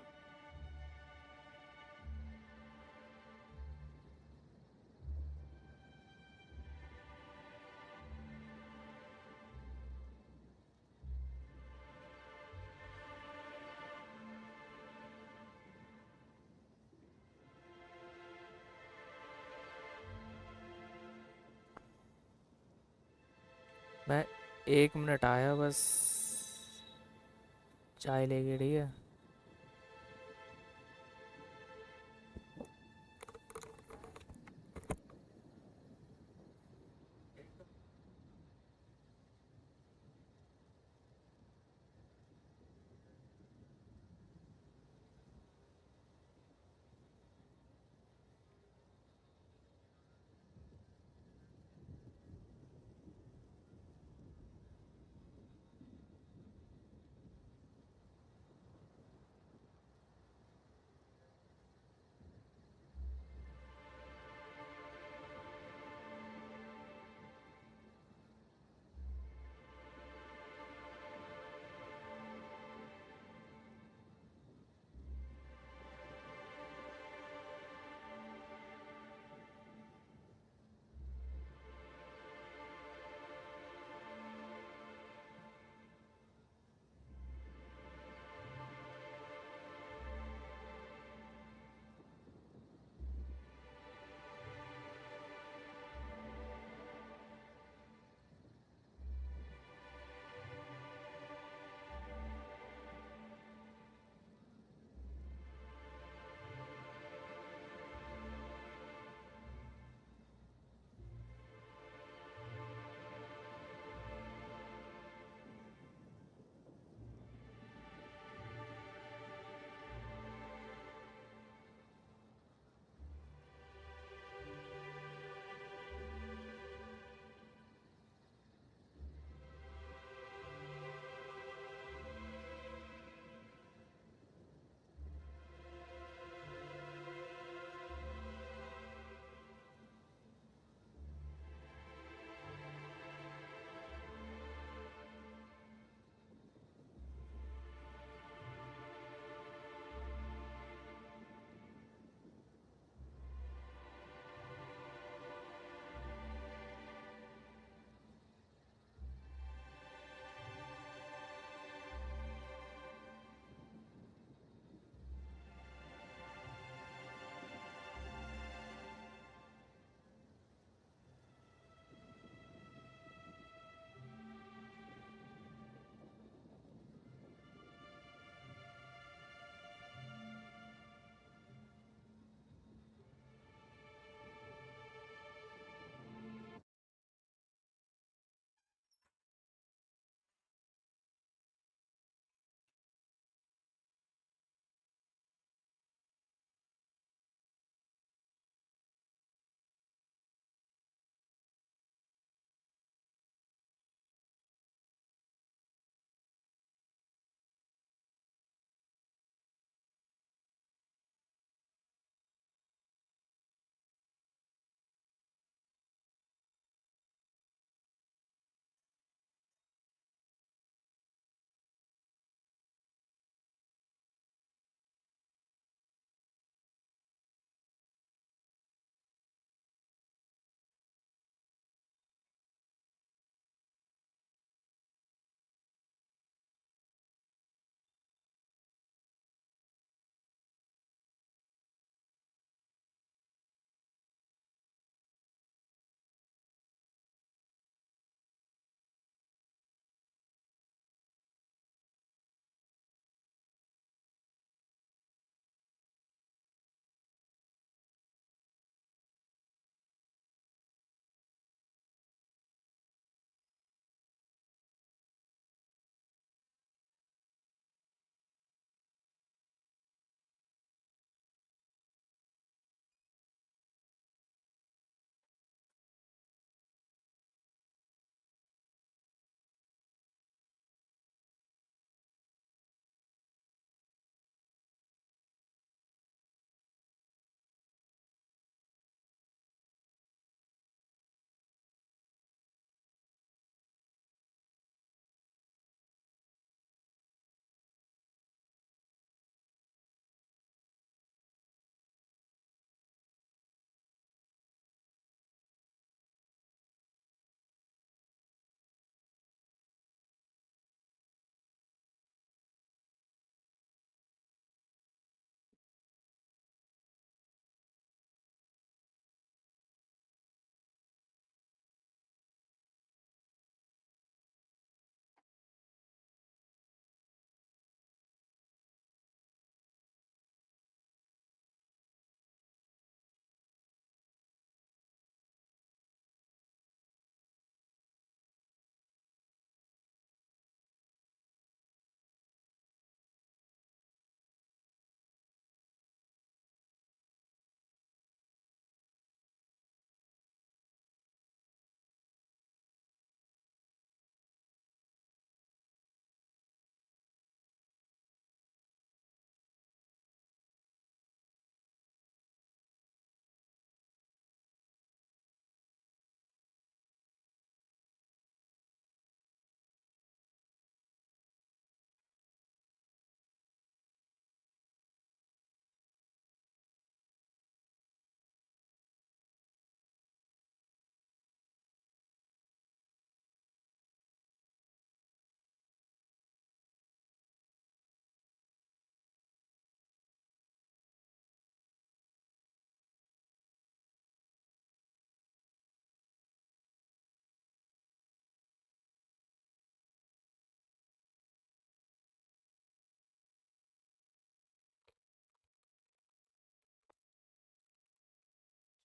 मैं 1 minute आया बस, चाय लेके, ठीक है।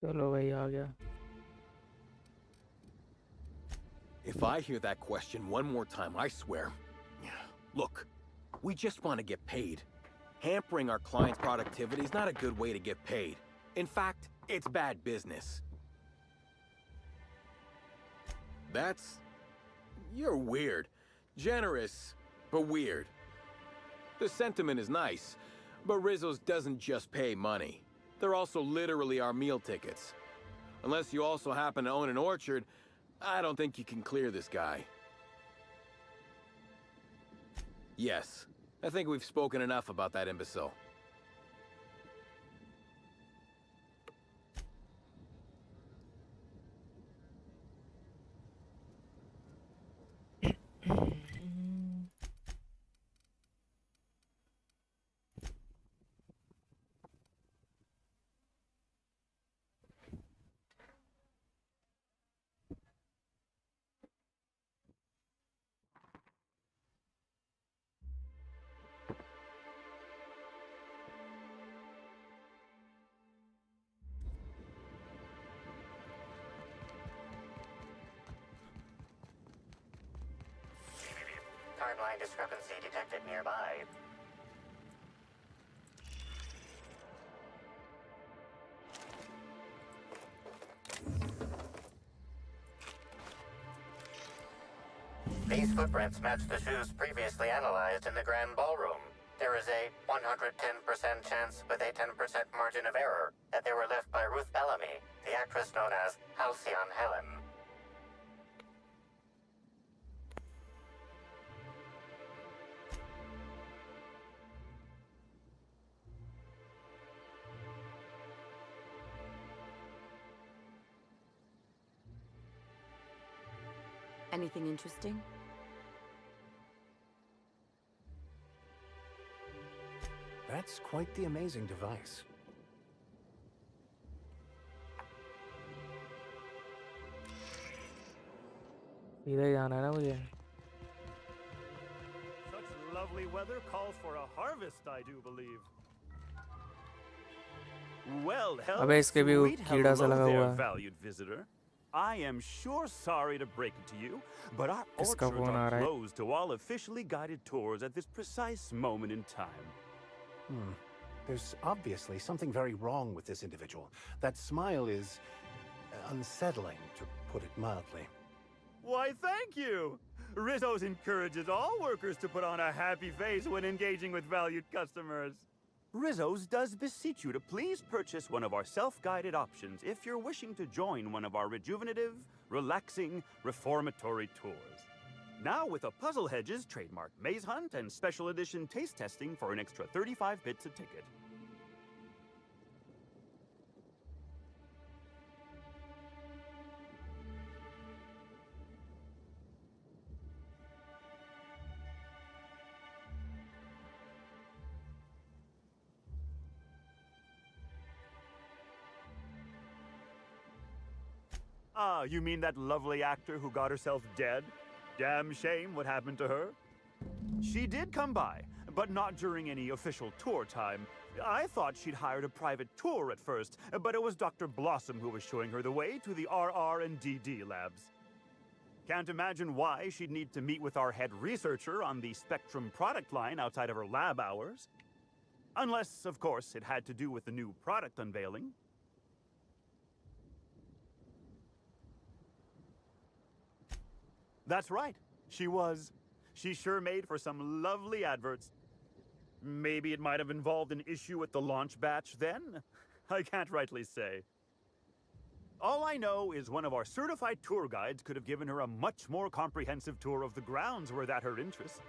चलो भाई आ गया. If I hear that question one more time, I swear. Look, we just want to get paid. Hampering our clients' productivity is not a good way to get paid. In fact, it's bad business. You're weird. Generous, but weird. The sentiment is nice, but Rizzo's doesn't just pay money. They're also literally our meal tickets. Unless you also happen to own an orchard, I don't think you can clear this guy. Yes, I think we've spoken enough about that imbecile. Timeline discrepancy detected nearby. These footprints match the shoes previously analyzed in the Grand Ballroom. There is a 110% chance with a 10% margin of error that they were left by Ruth Bellamy, the actress known as Halcyon Helen. Anything interesting? That's quite the amazing device. सीधे ही जाना है ना मुझे. Such lovely weather calls for a harvest, I do believe. Well, अबे इसके भी sweet कीड़ा सा hello लगा there, हुआ है. valued visitor. I am sure sorry to break it to you, but our किसका orchards फोन आ are रहा है? closed to all officially guided tours at this precise moment in time. There's obviously something very wrong with this individual. That smile is unsettling, to put it mildly. Why, thank you! Rizzo's encourages all workers to put on a happy face when engaging with valued customers. Rizzo's does beseech you to please purchase one of our self-guided options if you're wishing to join one of our rejuvenative, relaxing, reformatory tours. Now with a Puzzle Hedges trademark maze hunt and special edition taste testing for an extra 35 bits a ticket. Ah, you mean that lovely actor who got herself dead? Damn shame what happened to her. She did come by, but not during any official tour time. I thought she'd hired a private tour at first, but it was Dr. Blossom who was showing her the way to the RR and DD labs. Can't imagine why she'd need to meet with our head researcher on the Spectrum product line outside of her lab hours. Unless, of course, it had to do with the new product unveiling. That's right. She sure made for some lovely adverts. Maybe it might have involved an issue with the launch batch then? I can't rightly say. All I know is one of our certified tour guides could have given her a much more comprehensive tour of the grounds were that her interest.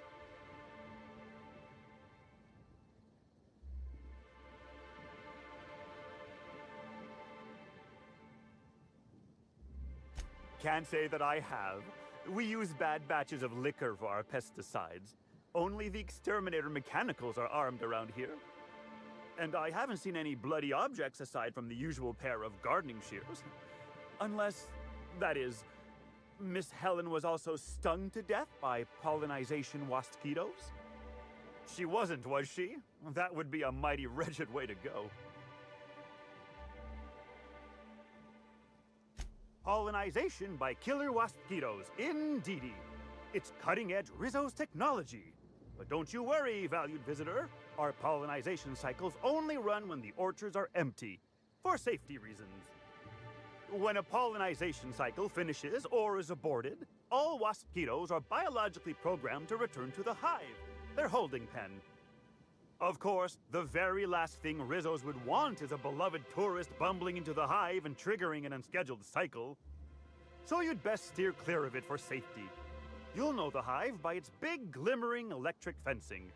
Can't say that I have. We use bad batches of liquor for our pesticides. Only the exterminator mechanicals are armed around here. And I haven't seen any bloody objects aside from the usual pair of gardening shears. Unless, that is, Miss Helen was also stung to death by pollinization mosquitoes? She wasn't, was she? That would be a mighty wretched way to go. Pollinization by killer mosquitoes, indeedy. It's cutting-edge Rizzo's technology. But don't you worry, valued visitor. Our pollinization cycles only run when the orchards are empty, for safety reasons. When a pollinization cycle finishes or is aborted, all mosquitoes are biologically programmed to return to the hive, their holding pen. Of course, the very last thing Rizzos would want is a beloved tourist bumbling into the hive and triggering an unscheduled cycle. So you'd best steer clear of it for safety. You'll know the hive by its big, glimmering electric fencing.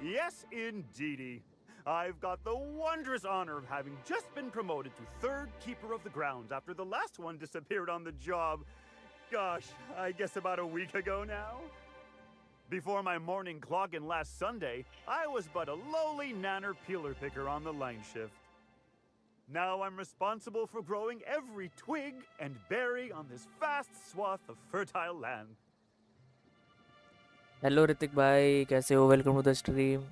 Yes, indeedy. I've got the wondrous honor of having just been promoted to 3rd Keeper of the Grounds after the last one disappeared on the job. Gosh, I guess about a week ago now. Before my morning clock-in last Sunday, I was but a lowly nanner peeler picker on the line shift. Now I'm responsible for growing every twig and berry on this vast swath of fertile land. Hello Hrithik भाई, कैसे हो? Welcome to the stream.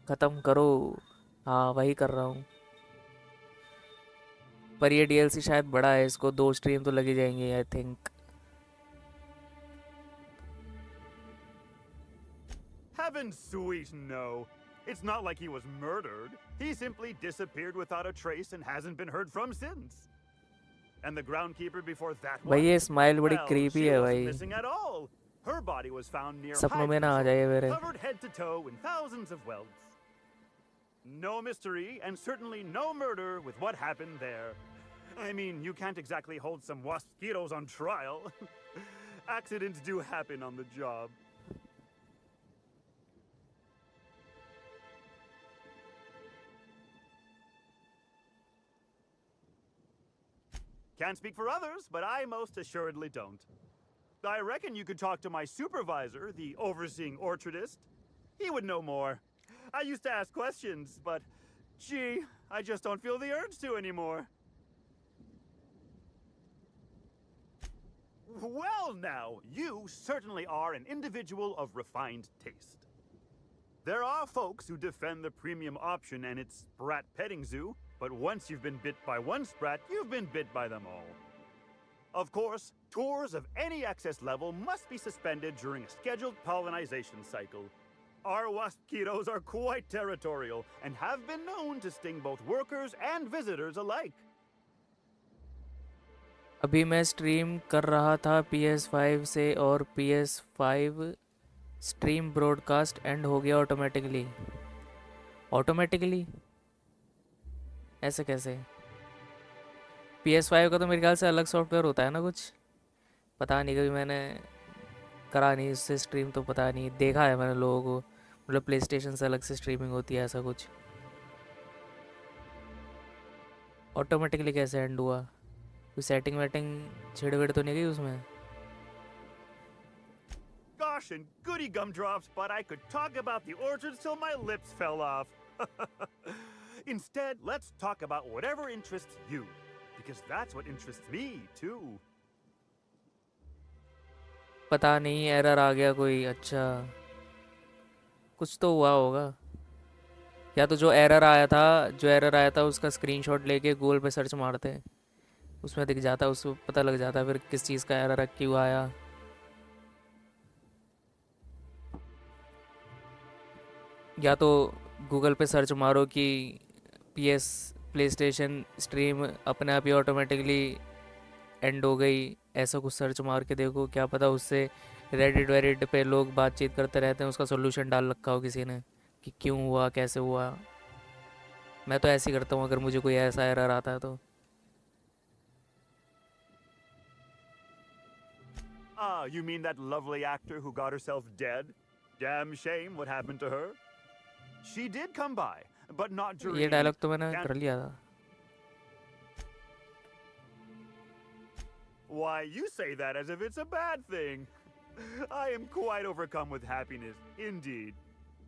ख़त्म करो. हाँ, वही कर रहा हूँ. पर ये DLC शायद बड़ा है, इसको 2 स्ट्रीम तो लगी जाएंगे I think. Heaven sweet, no. It's not like he was murdered. He simply disappeared without a trace and hasn't been heard from since. And the groundkeeper before that one? भाई ये smile बड़ी creepy she है wasn't भाई. missing at all. Her body was found near सपनों में ना आ Hyde, जाए मेरे. covered head to toe in thousands of welts. No mystery, and certainly no murder with what happened there. I mean, you can't exactly hold some mosquitoes on trial. Accidents do happen on the job. Can't speak for others, but I most assuredly don't. I reckon you could talk to my supervisor, the overseeing orchardist. He would know more. I used to ask questions, but gee, I just don't feel the urge to anymore. Well now, you certainly are an individual of refined taste. There are folks who defend the premium option and its sprat petting zoo, but once you've been bit by one sprat, you've been bit by them all. Of course, tours of any excess level must be suspended during a scheduled pollinization cycle. Our mosquitoes are quite territorial and have been known to sting both workers and visitors alike. अभी मैं stream कर रहा था PS5 से और PS5 stream broadcast and हो गया automatically. Automatically ऐसे कैसे? PS5 का तो मेरे ख्याल से अलग सॉफ्टवेयर होता है ना कुछ. पता नहीं, कभी मैंने करा नहीं उससे स्ट्रीम, तो पता नहीं. देखा है मैंने लोगों को, मतलब प्ले स्टेशन से अलग से स्ट्रीमिंग होती है ऐसा कुछ. ऑटोमेटिकली कैसे एंड हुआ? कोई सेटिंग वेटिंग छेड़ तो नहीं गई उसमें? Gosh and goody gumdrops, but I could talk about the orchards till my lips fell off. Instead, let's talk about whatever interests you, because that's what interests me, too. पता नहीं, error आ गया कोई. अच्छा, कुछ तो हुआ होगा. या तो जो एरर आया था उसका स्क्रीनशॉट लेके गूगल पे सर्च मारते, उसमें दिख जाता, उसको पता लग जाता फिर किस चीज़ का एरर क्यों आया. या तो गूगल पे सर्च मारो कि प्ले स्टेशन स्ट्रीम अपने आप ही ऑटोमेटिकली एंड हो गई, ऐसा कुछ सर्च मार के देखो. क्या पता उससे रेडिट पे लोग बातचीत करते रहते हैं, उसका सोल्यूशन डाल रखा हो किसी ने कि क्यों हुआ, कैसे हुआ. मैं तो ऐसे ही करता हूँ अगर मुझे कोई ऐसा एरर आता है तो. Ah, you mean that lovely actor who got herself dead? Damn shame what happened to her. She did come by, but not during... ये डायलॉग तो मैंने कर लिया था. Why, you say that as if it's a bad thing. I am quite overcome with happiness, indeed.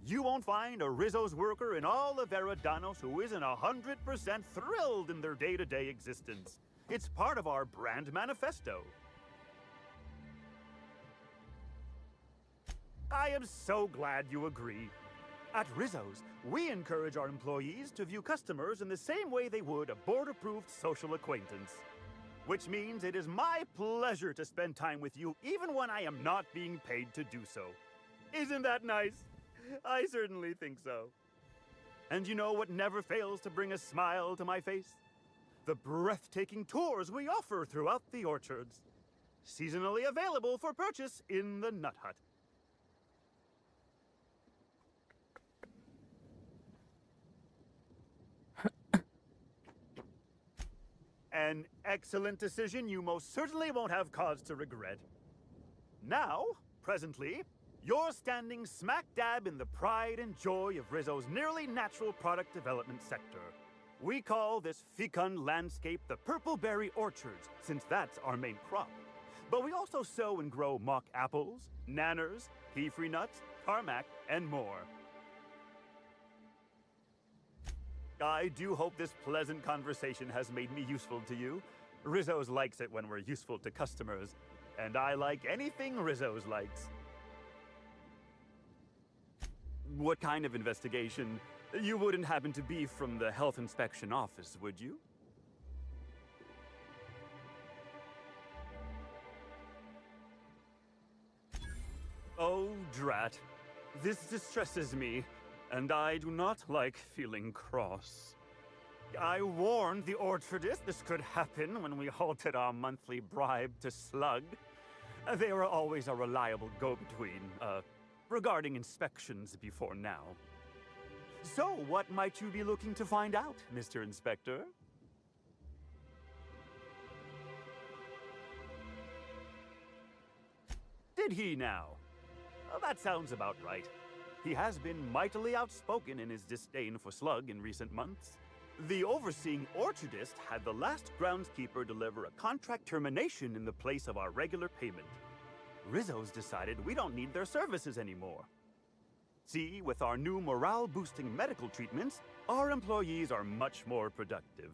You won't find a Rizzo's worker in all of Eridanos who isn't 100% thrilled in their day-to-day existence. It's part of our brand manifesto. I am so glad you agree. At Rizzo's, we encourage our employees to view customers in the same way they would a board-approved social acquaintance. Which means it is my pleasure to spend time with you even when I am not being paid to do so. Isn't that nice? I certainly think so. And you know what never fails to bring a smile to my face? The breathtaking tours we offer throughout the orchards. Seasonally available for purchase in the Nut Hut. An excellent decision you most certainly won't have cause to regret. Now, presently, you're standing smack dab in the pride and joy of Rizzo's nearly natural product development sector. We call this fecund landscape the Purple Berry Orchards, since that's our main crop. But we also sow and grow mock apples, nanners, pea-free nuts, tarmac, and more. I do hope this pleasant conversation has made me useful to you. Rizzo's likes it when we're useful to customers, and I like anything Rizzo's likes. What kind of investigation? You wouldn't happen to be from the health inspection office, would you? Oh, drat. This distresses me. And I do not like feeling cross. I warned the orchardist this could happen when we halted our monthly bribe to Slug. They were always a reliable go-between, regarding inspections before now. So, what might you be looking to find out, Mr. Inspector? Did he now? Well, that sounds about right. He has been mightily outspoken in his disdain for Slug in recent months. The overseeing orchardist had the last groundskeeper deliver a contract termination in the place of our regular payment. Rizzo's decided we don't need their services anymore. See, with our new morale-boosting medical treatments, our employees are much more productive.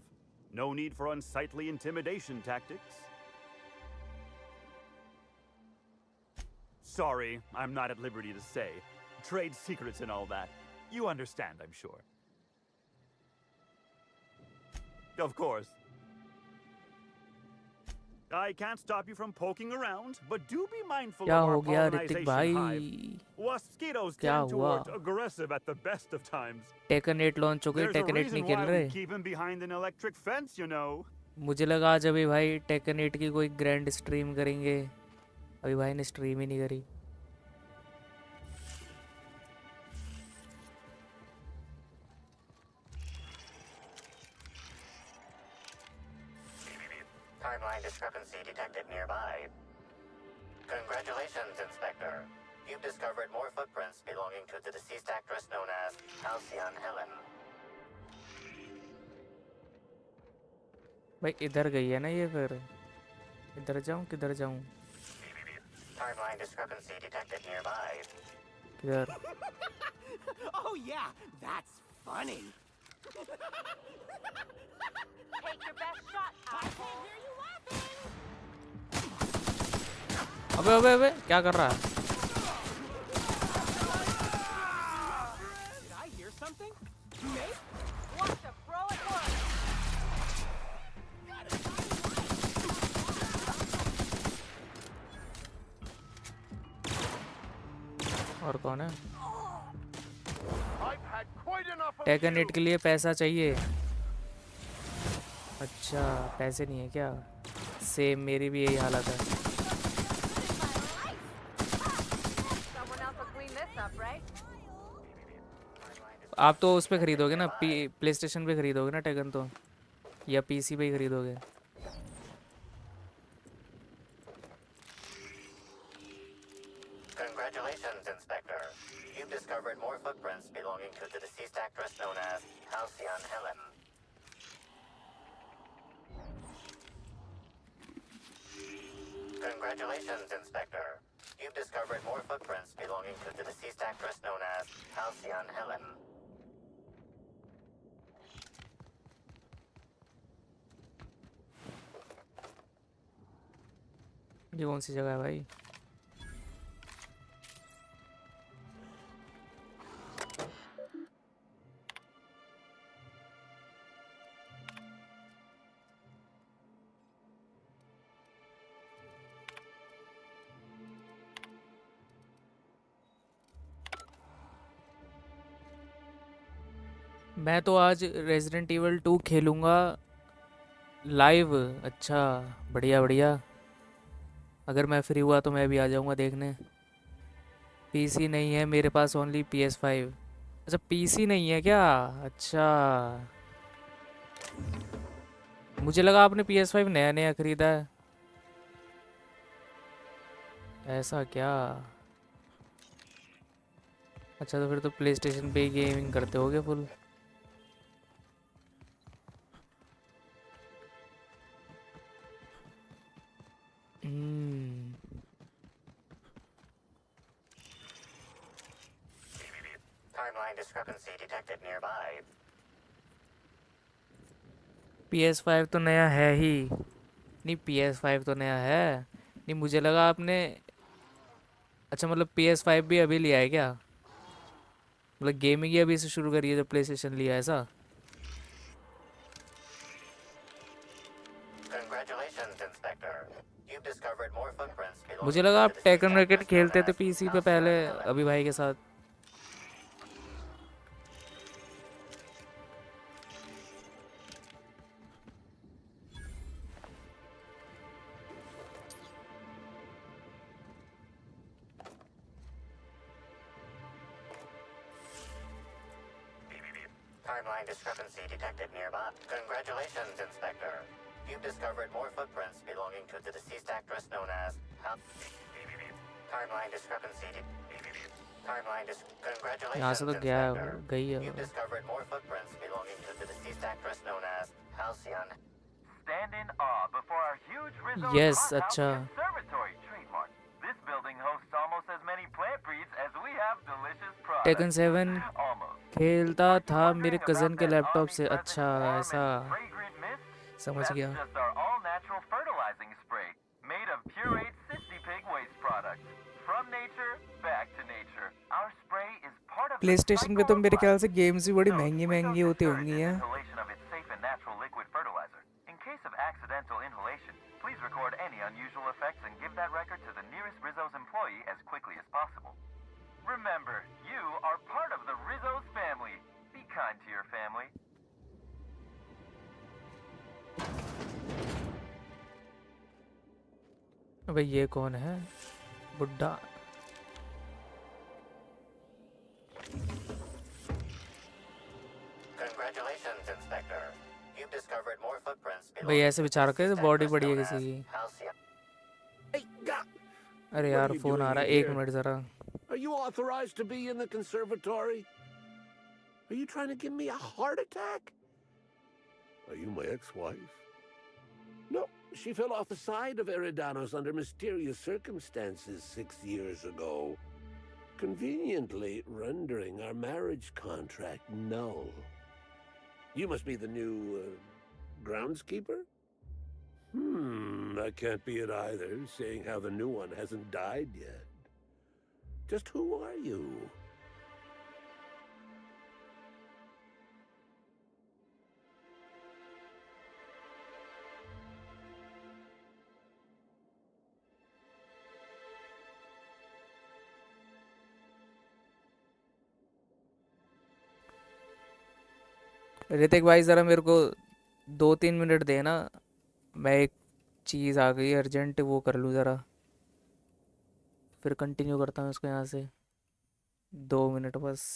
No need for unsightly intimidation tactics. Sorry, I'm not at liberty to say. Trade secrets and all that. You understand, I'm sure. Of course. I can't stop you from poking around, but do be mindful of our pollinization hive. Mosquitoes tend to work aggressive at the best of times. TechNet launch हो गई, टेकनेट नहीं खेल रहे. Keep him behind an electric fence, you know. मुझे लगा आज अभी भाई टेकनेट की कोई ग्रैंड स्ट्रीम करेंगे. अभी भाई ने स्ट्रीम ही नहीं करी. Timeline discrepancy detected nearby. Congratulations, Inspector. You've discovered more footprints belonging to the deceased actress known as Halcyon Helen. भाई इधर गई है ना ये फिर. इधर जाऊं किधर जाऊं? Timeline discrepancy detected nearby. किधर? Oh yeah, that's funny. Take your best shot, asshole. अबे अबे अबे क्या कर रहा है? Did I hear something? Mate? Watch a pro at work. और कौन है? टेकनेट के लिए पैसा चाहिए. अच्छा पैसे नहीं है क्या? सेम मेरी भी यही हालत है. आप तो उस पे खरीदोगे ना, प्ले स्टेशन पे खरीदोगे ना टेकन तो, या पीसी पे ही खरीदोगे? Congratulations, Inspector. You've discovered more footprints belonging to the deceased actress known as Halcyon Helen. Congratulations, Inspector. You've discovered more footprints belonging to the deceased actress known as Halcyon Helen. ये कौन सी जगह है भाई? मैं तो आज रेजिडेंट इवल 2 खेलूँगा लाइव। अच्छा, बढ़िया बढ़िया। अगर मैं फ्री हुआ तो मैं भी आ जाऊँगा देखने। पीसी नहीं है मेरे पास, ओनली PS5। अच्छा, पीसी नहीं है क्या? अच्छा, मुझे लगा आपने PS5 नया नया खरीदा है। ऐसा क्या? अच्छा, तो फिर तो प्ले स्टेशन पे ही गेमिंग करते होगे full. Timeline discrepancy detected nearby. PS5 तो नया है ही नहीं। PS5 तो नया है नहीं, मुझे लगा आपने। अच्छा, मतलब PS5 भी अभी लिया है क्या? मतलब गेमिंग ही अभी से शुरू करी है जब प्ले स्टेशन लिया है, ऐसा? Congratulations, Inspector. You've discovered more footprints मुझे belonging लगा to आप the taken deceased racket actress known खेलते थे as पीसी पे पहले, Halcyon Helen. अभी भाई के साथ। Timeline discrepancy detected nearby. Congratulations, Inspector. You've discovered more footprints belonging to the deceased actress known as Timeline discrepancy. यहाँ से Congratulations, तो गया Inspector. गई है You've वो। discovered more footprints belonging to the deceased actress known as Halcyon. Stand in awe before our huge Rizzo's Yes, hothouse अच्छा। conservatory trademark. This building hosts almost as many plant breeds as we have delicious products. Taken 7 Almost. खेलता था मेरे cousin के laptop से। Omnipresent अच्छा, warm ऐसा and fragrant mist? समझ That's गया। just our all-natural fertilizing spray, made of pureed sissy pig waste products. From nature, back to nature. Our spray is part of play the station पे cycle तो of मेरे life. ख्याल से games भी बड़ी Note, महंगी we महंगी don't होती discourage होंगी हैं। inhalation of its safe and natural liquid fertilizer. In case of accidental inhalation, please record any unusual effects and give that record to the nearest Rizzo's employee as quickly as possible. Remember, you are part of the Rizzo's family. Be kind to your family. अबे ये कौन है? बुड्ढा। Congratulations, Inspector. You've discovered more footprints भाई belonging ऐसे to the विचार करे तो deceased बॉडी actress बढ़ी है known किसी as की। Halcyon. अरे What are यार, you फोन आ doing रहा है, in एक here? मिनट ज़रा। Are you authorized to be in the conservatory? Are you trying to give me a heart attack? Are you my ex-wife? No, she fell off the side of Eridanos under mysterious circumstances 6 years ago, conveniently rendering our marriage contract null. You must be the new groundskeeper? That can't be it either, seeing how the new one hasn't died yet. Just who are you? Hrithik भाई ज़रा मेरे को 2-3 minute देना, मैं एक चीज़ आ गई urgent, वो कर लूँ ज़रा, फिर कंटिन्यू करता हूँ इसको यहाँ से। 2 मिनट बस।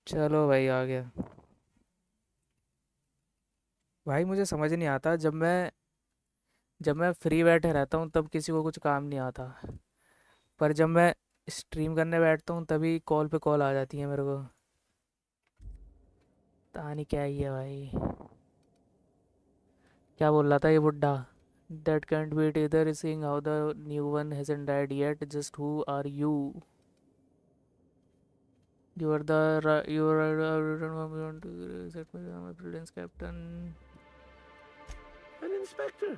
चलो भाई आ गया। भाई मुझे समझ नहीं आता, जब मैं फ्री बैठे रहता हूँ तब किसी को कुछ काम नहीं आता, पर जब मैं स्ट्रीम करने बैठता हूँ तभी कॉल पे कॉल आ जाती है मेरे को। पता नहीं क्या ही है भाई। क्या बोल रहा था ये बुड्ढा? That can't be it either, seeing how the new one hasn't died yet. Just who are you? You are you are want to set me my brilliance captain. An inspector?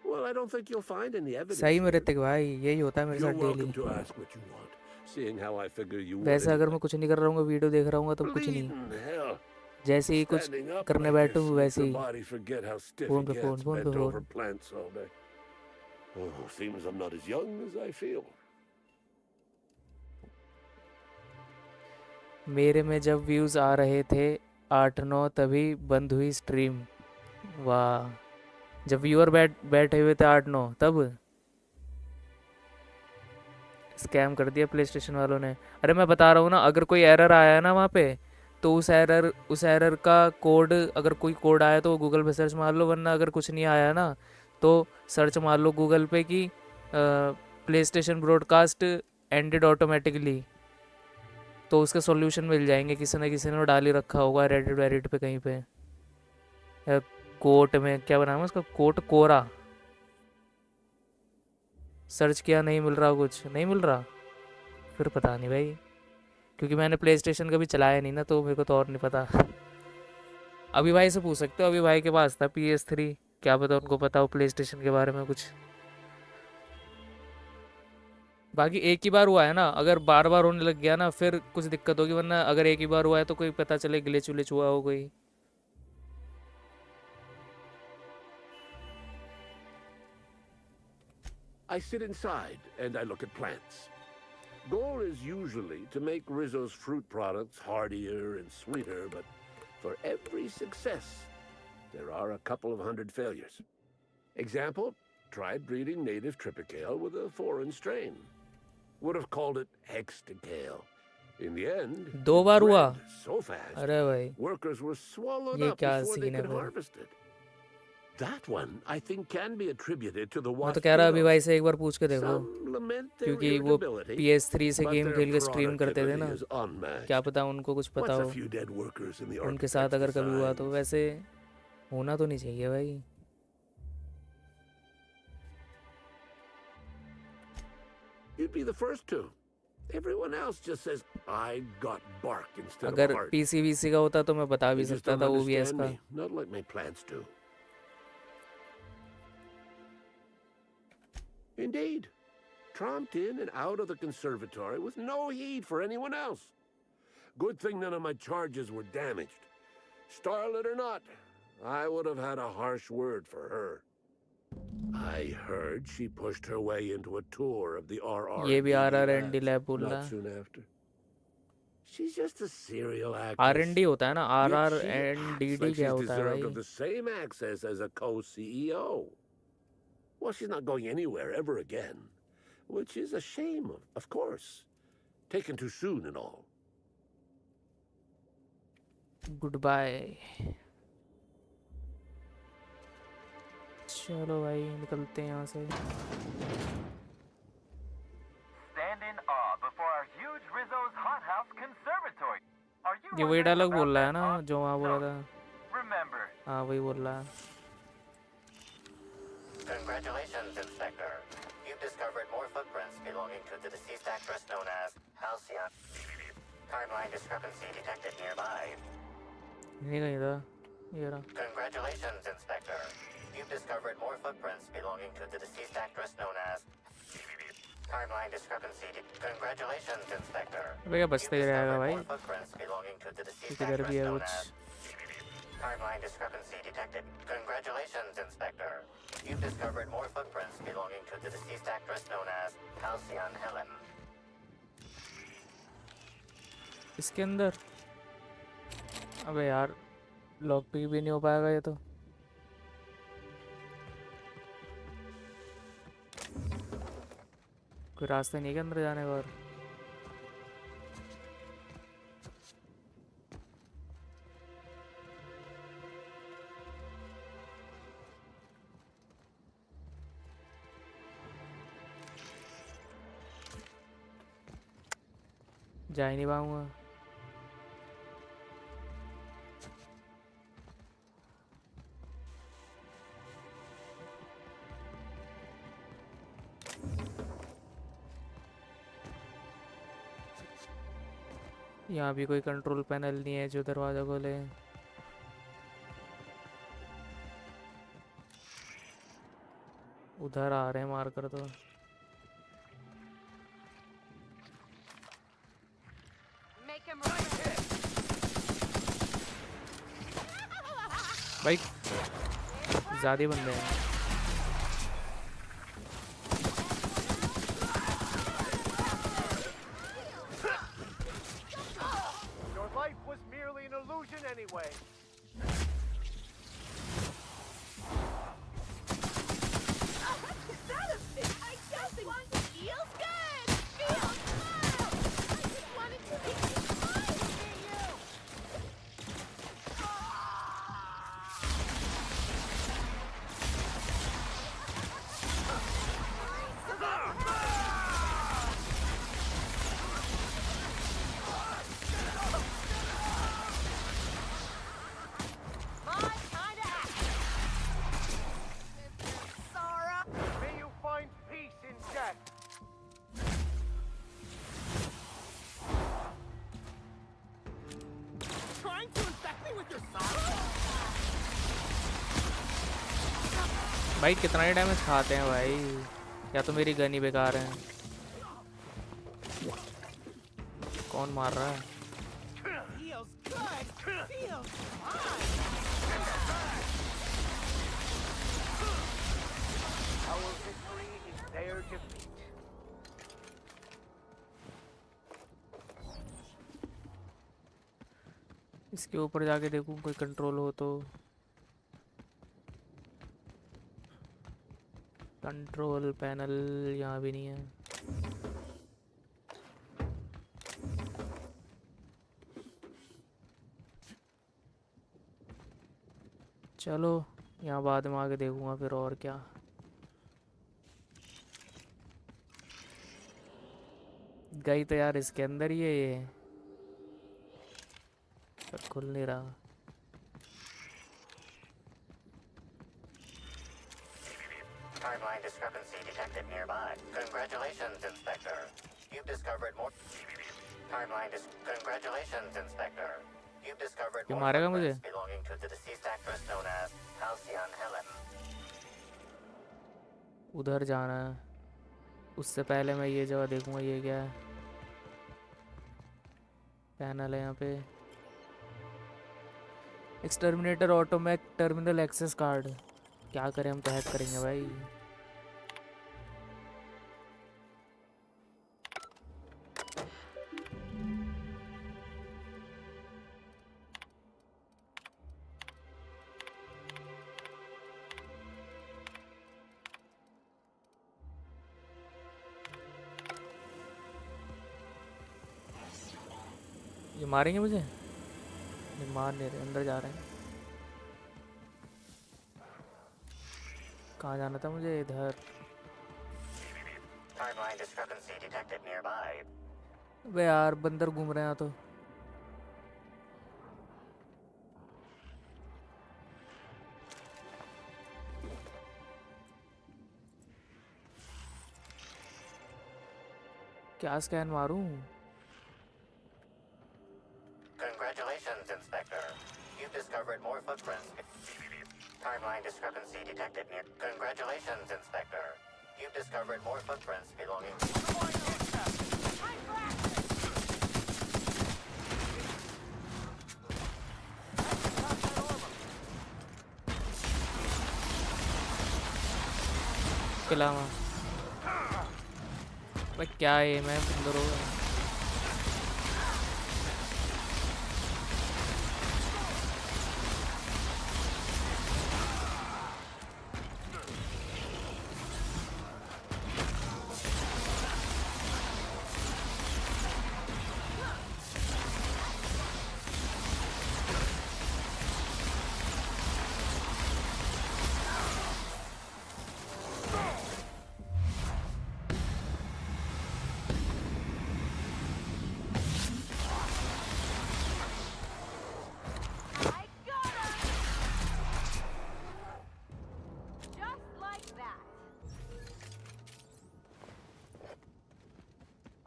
Well, I don't think you'll find any evidence सही में here. Hrithik भाई, यही होता है मेरे You're साथ daily. welcome to ask what you want, seeing how I figure you would वैसे अगर anyway. मैं कुछ नहीं कर रहा हूँ, वीडियो देख रहा हूँ तब कुछ नहीं, Bleeding hell. जैसे ही कुछ Standing up करने like बैठूँ this makes वैसे your he body forget how stiff phone it पे फोन, gets फोन पे bent over phone. plants all day. Oh, seems I'm not as young as I feel. मेरे में जब views आ रहे थे 8-9 तभी बंद हुई स्ट्रीम। वाह, जब व्यूअर बैठे हुए थे 8-9 तब स्कैम कर दिया प्ले स्टेशन वालों ने। अरे मैं बता रहा हूँ ना, अगर कोई एरर आया है ना वहाँ पे, तो उस एरर का कोड, अगर कोई कोड आया तो गूगल पे सर्च मार लो, वरना अगर कुछ नहीं आया ना तो सर्च मार लो गूगल पे कि play station broadcast ended automatically, तो उसके सॉल्यूशन मिल जाएंगे। किसी न किसी ने डाल ही रखा होगा रेडिट वेडिट पे कहीं पे, या कोट में क्या बनाया उसका, कोट कोरा। सर्च किया, नहीं मिल रहा, कुछ नहीं मिल रहा, फिर पता नहीं भाई, क्योंकि मैंने प्ले स्टेशन कभी चलाया नहीं ना, तो मेरे को तो और नहीं पता। अभी भाई से पूछ सकते हो, अभी भाई के पास था PS3, क्या पता उनको पता हो प्ले स्टेशन के बारे में कुछ। बाकी एक ही बार हुआ है ना, अगर बार बार होने लग गया ना फिर कुछ दिक्कत होगी, वरना अगर एक ही बार हुआ है तो कोई पता चले ग्लिच विलिच हुआ हो कोई। I sit inside and I look at plants. Goal is usually to make Rizzo's fruit products hardier and sweeter, but for every success, there are a couple of hundred failures. Example, tried breeding native Tripicale with a foreign strain. Would have called it Hexticale. In the end, दो बार हुआ? so fast, अरे भाई, workers were swallowed ये up क्या before they scene है could फिर? harvest it. That one, I think, can be attributed to the मैं तो कह रहा अभी Waspinos. भाई से एक बार पूछ के देखो, Some lament their क्योंकि वो irritability, PS3 से but गेम their खेल के स्ट्रीम करते थे ना, productivity is unmatched. क्या पता उनको कुछ पता What's हो a few dead workers in the उनके साथ architect's अगर कभी हुआ तो। designs? वैसे होना तो नहीं चाहिए भाई। You'd be the first to. Everyone else just says, I got bark instead of अगर a heart. PC का होता तो मैं बता भी They just सकता don't था OBS understand का। me, not like my plants do. Indeed. Tromped in and out of the conservatory with no heed for anyone else. Good thing none of my charges were damaged. Starlet or not, I would have had a harsh word for her. I heard she pushed her way into a tour of the RR. ये भी RR&D lab बोल रहा Not है। soon after. She's just a serial actress. R&D होता है ना, Yet she RR&DD acts like क्या she's होता है deserved भाई? of the same access as a co-CEO. Well, she's not going anywhere ever again, which is a shame, of course. Taken too soon and all. Goodbye. चलो भाई निकलते हैं यहाँ से। Stand in awe before our huge Rizzo's hothouse conservatory. Are you ये वही wondering dialogue about बोल रहा है that ना awesome जो वहाँ बोला था। Remember, हाँ वही बोल रहा है। Congratulations, Inspector. You've discovered more footprints belonging to the deceased actress known as Halcyon. Timeline discrepancy detected nearby. नहीं कहीं था, ये रहा। Congratulations, Inspector. You've discovered more footprints belonging to the deceased actress known as... Timeline discrepancy. Congratulations, Inspector. अबे क्या बचता ही रहेगा भाई? More footprints belonging to the deceased इधर actress भी है known कुछ। as... Timeline discrepancy detected. Congratulations, Inspector. You've discovered more footprints belonging to the deceased actress known as Halcyon Helen. इसके अंदर अबे यार लॉक पिक भी नहीं हो पाएगा ये तो। कोई रास्ता नहीं है क्या अंदर जाने का? और जा ही नहीं पाऊंगा। यहाँ भी कोई कंट्रोल पैनल नहीं है जो दरवाजा खोले। उधर आ रहे हैं मार कर तो। भाई ज्यादा बंदे हैं। Your life was merely an illusion anyway. भाई कितना ही डैमेज खाते हैं भाई, या तो मेरी गन ही बेकार है। कौन मार रहा है? Our victory is their defeat. इसके ऊपर जाके देखूं कोई कंट्रोल हो तो। कंट्रोल पैनल यहाँ भी नहीं है। चलो यहाँ बाद में आके देखूंगा फिर और क्या। गई तो यार इसके अंदर ही है ये, पर खुल नहीं रहा। Timeline discrepancy detected nearby. Congratulations, Inspector. You've discovered more. Congratulations, Inspector. You've discovered more footprints belonging to the deceased actress known as Halcyon Helen. उधर जाना है, उससे पहले मैं ये जगह देखूंगा। ये क्या है? पैनल है यहाँ पे। एक्सटर्मिनेटर ऑटोमैक टर्मिनल एक्सेस कार्ड। क्या करें, हम तो हैक करेंगे भाई। ये मारेंगे मुझे? नहीं मार नहीं रहे, अंदर जा रहे हैं। कहाँ जाना था मुझे? इधर। वे यार बंदर घूम रहे हैं तो। क्या स्कैन मारूं? Congratulations, Inspector. You've discovered more footprints. Timeline discrepancy detected near. Congratulations, Inspector. You've discovered more footprints belonging किलावा। भाई क्या है, मैं अंदर हो गया।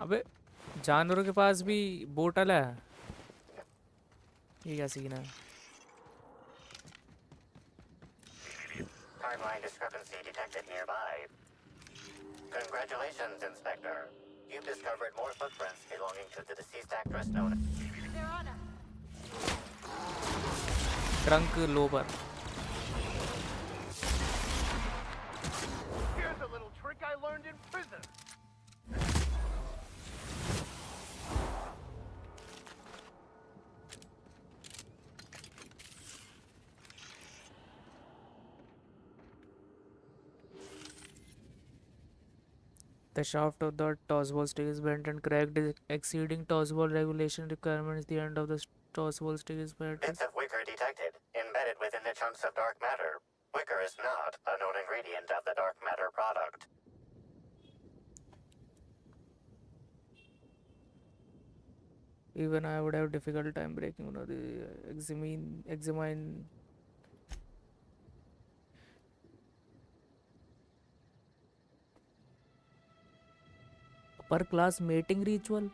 अबे जानवरों के पास भी बोतल है, ये क्या सीन है? Timeline discrepancy detected nearby. Congratulations, Inspector. You've discovered more footprints belonging to the deceased actress known as... trunk lobber. Here's a little trick I learned in prison. The shaft of the tossball stick is bent and cracked, exceeding tossball regulation requirements. The end of the tossball stick is bent. Bits of wicker detected, embedded within the chunks of dark matter. Wicker is not a known ingredient of the dark matter product. Even I would have difficult time breaking the examine. Upper class mating ritual.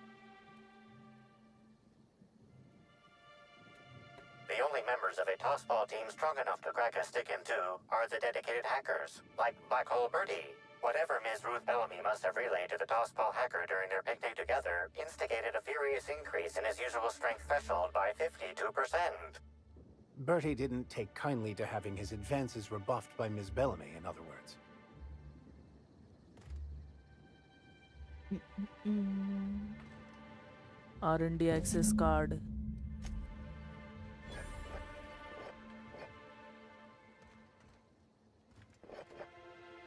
The only members of a tossball team strong enough to crack a stick in two are the dedicated hackers, like Black Hole Birdie. Whatever Ms. Ruth Bellamy must have relayed to the tossball hacker during their picnic together instigated a furious increase in his usual strength threshold by 52%. Bertie didn't take kindly to having his advances rebuffed by Ms. Bellamy, in other words. R&D access card.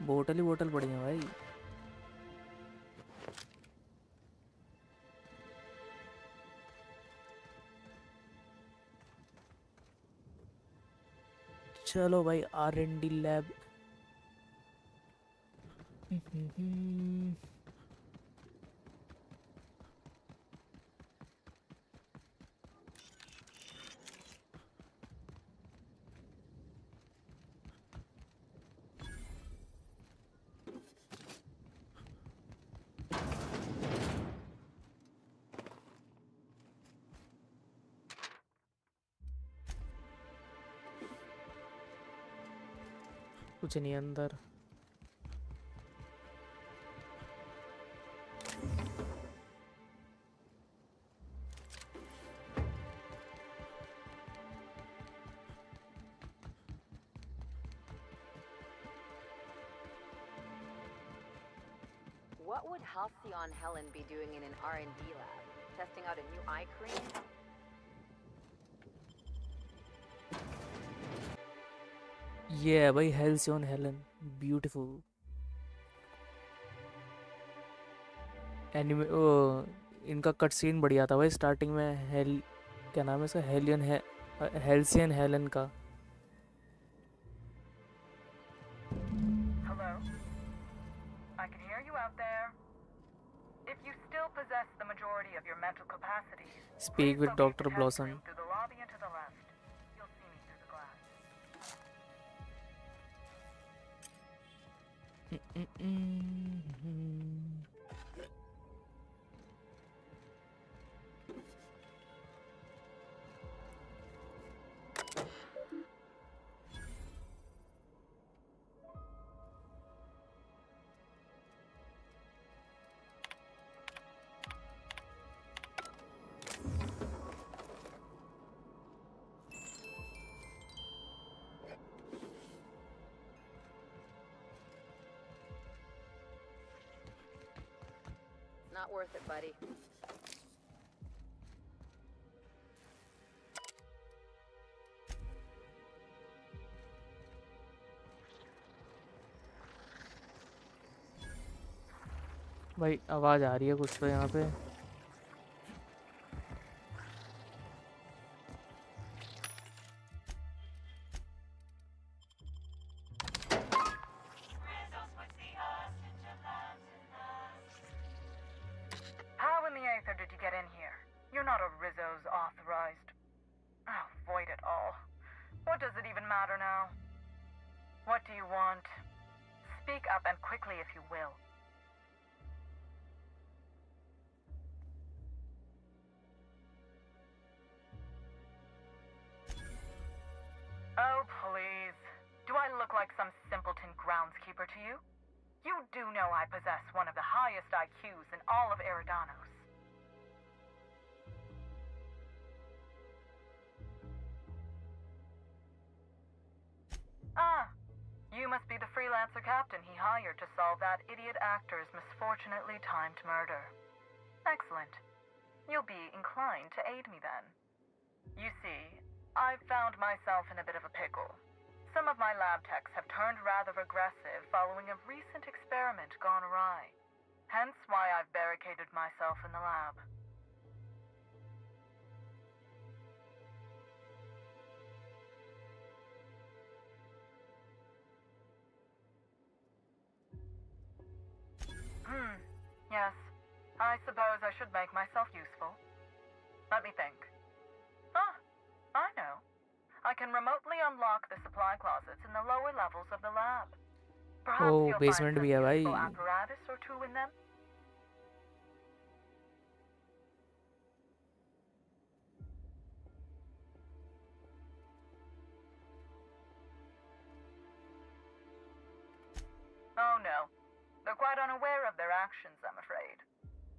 बोतल ही बोतल पड़ी है भाई. चलो भाई R&D lab. कुछ नहीं अंदर. What would Halcyon Helen be doing in an R&D lab? Testing out a new eye cream? Yeah भाई, Halcyon Helen, beautiful. एनिमे इनका कट सीन बढ़िया था भाई स्टार्टिंग में. क्या नाम है इसका? हेल्सियन हेलन का. Hello? I can hear you out there. If you still possess the majority of your mental capacities, Speak with Dr. Blossom. through the lobby and to the left. You'll see me through the glass. Not worth it, buddy. भाई आवाज आ रही है कुछ तो यहाँ पे. How in the Aether did you get in here? You're not a Rizzo's authorized. Oh, void it all. What does it even matter now? What do you want? Speak up and quickly if you will. look like some simpleton groundskeeper to you? You do know I possess one of the highest IQs in all of Eridanos. Ah, you must be the freelancer captain he hired to solve that idiot actor's misfortunately timed murder. Excellent. You'll be inclined to aid me then. You see, I've found myself in a bit of a pickle. Some of my lab techs have turned rather aggressive following a recent experiment gone awry. Hence why I've barricaded myself in the lab. Yes. I suppose I should make myself useful. Let me think. Ah, I know. I can remotely unlock the supply closets in the lower levels of the lab. Perhaps Oh, you'll basement find भी है some भाई. useful apparatus or two in them. Oh no. They're quite unaware of their actions, I'm afraid.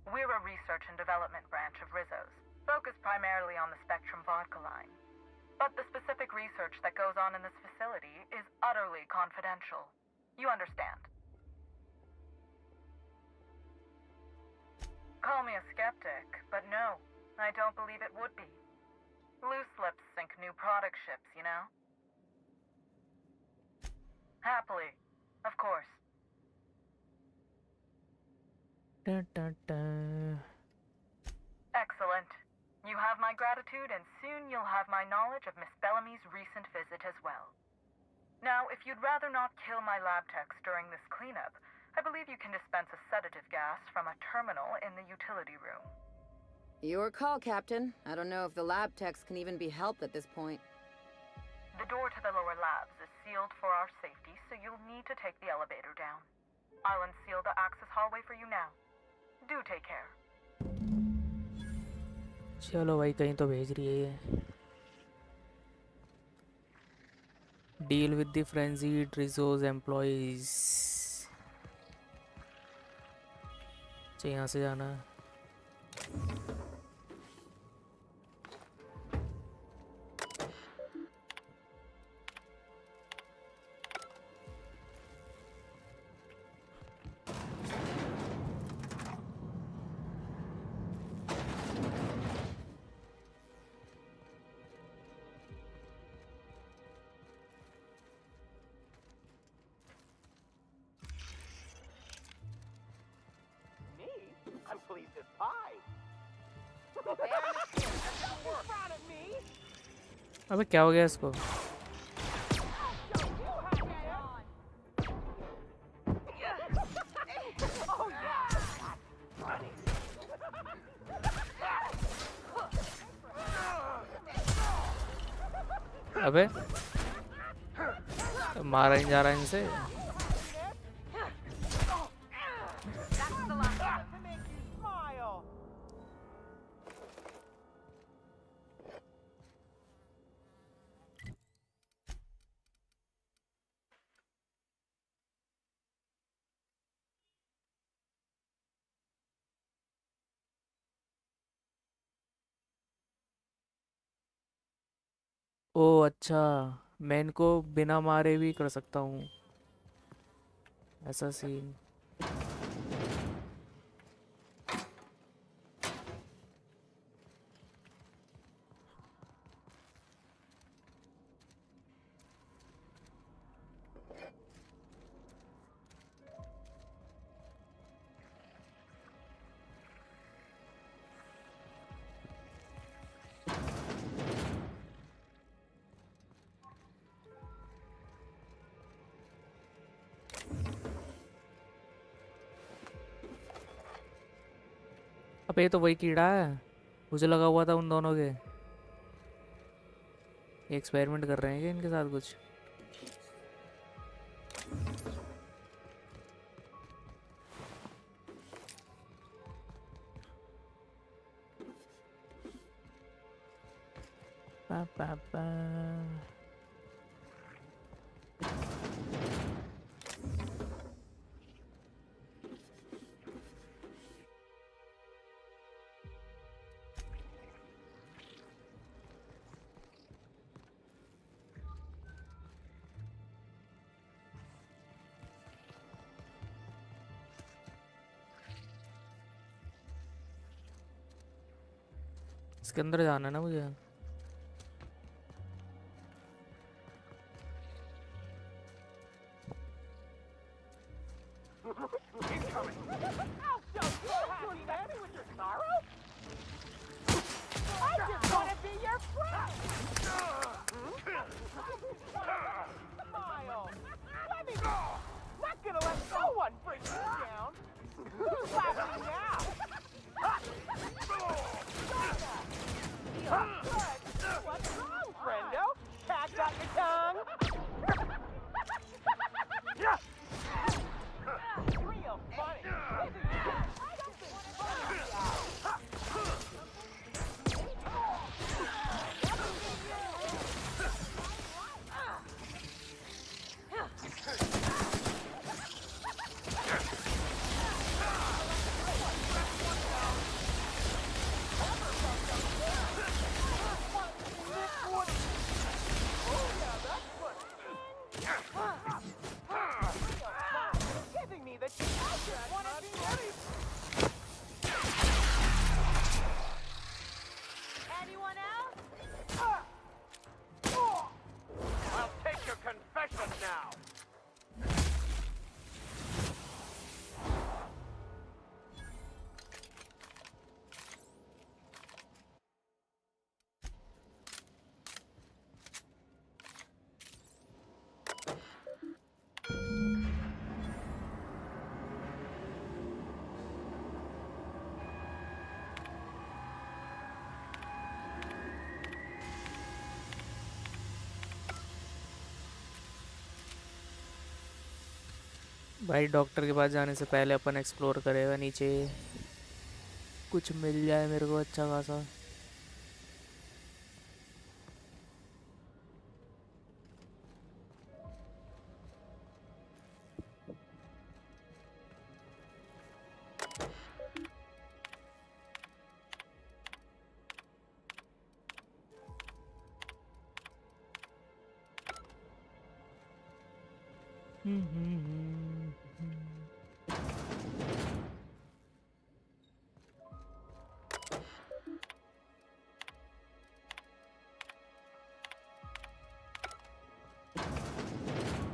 We're a research and development branch of Rizzo's, focused primarily on the Spectrum vodka line. But the specific research that goes on in this facility is utterly confidential. You understand? Call me a skeptic, but no, I don't believe it would be. Loose lips sink new product ships, you know? Happily, of course. Dun, dun, dun. Excellent. You have my gratitude, and soon you'll have my knowledge of Miss Bellamy's recent visit as well. Now, if you'd rather not kill my lab techs during this cleanup, I believe you can dispense a sedative gas from a terminal in the utility room. Your call, Captain. I don't know if the lab techs can even be helped at this point. The door to the lower labs is sealed for our safety, so you'll need to take the elevator down. I'll unseal the access hallway for you now. Do take care. चलो भाई कहीं तो भेज रही है ये. Deal with the frenzied Rizzo's employees. अच्छा यहाँ से जाना है. I'm pleased as pie. अबे क्या हो गया इसको? अबे मारा नहीं जा रहा इनसे. ओह अच्छा, मैं इनको बिना मारे भी कर सकता हूँ, ऐसा सीन. अब ये तो वही कीड़ा है, मुझे लगा हुआ था उन दोनों के. एक्सपेरिमेंट कर रहे हैं क्या इनके साथ कुछ? पा, पा, पा. इसके अंदर जाना है ना मुझे। Incoming! I'll show you happy daddy with your sorrow! I just want to be your friend! Smile! Let me go! Not gonna let no one bring you down! Who's laughing now? What's wrong, friendo? Cat got your tongue? Real funny. I don't think funny giving me the anyone else? I'll take your confession now. भाई doctor के पास जाने से पहले अपन explore करेगा नीचे, कुछ मिल जाए मेरे को अच्छा खासा।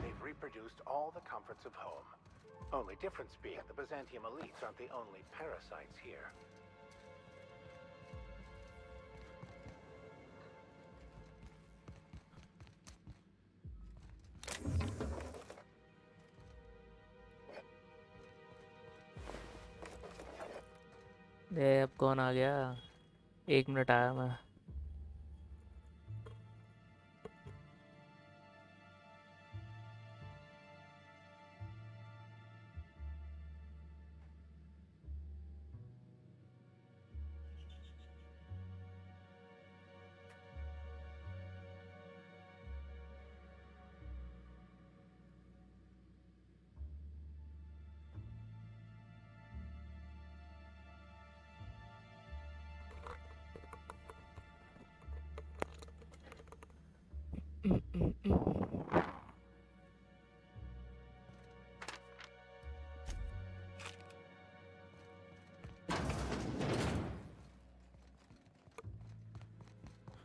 They've reproduced all the comforts of home. Only difference being the Byzantium elites aren't the only parasites here. अब कौन आ गया? 1 मिनट आया मैं।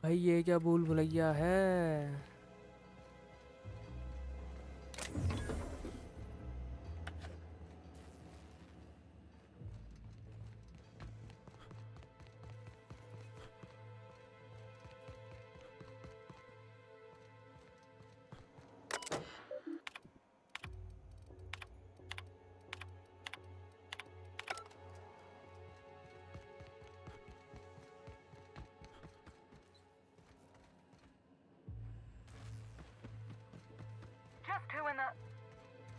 भाई ये क्या भूल भुलैया है? Just who in the...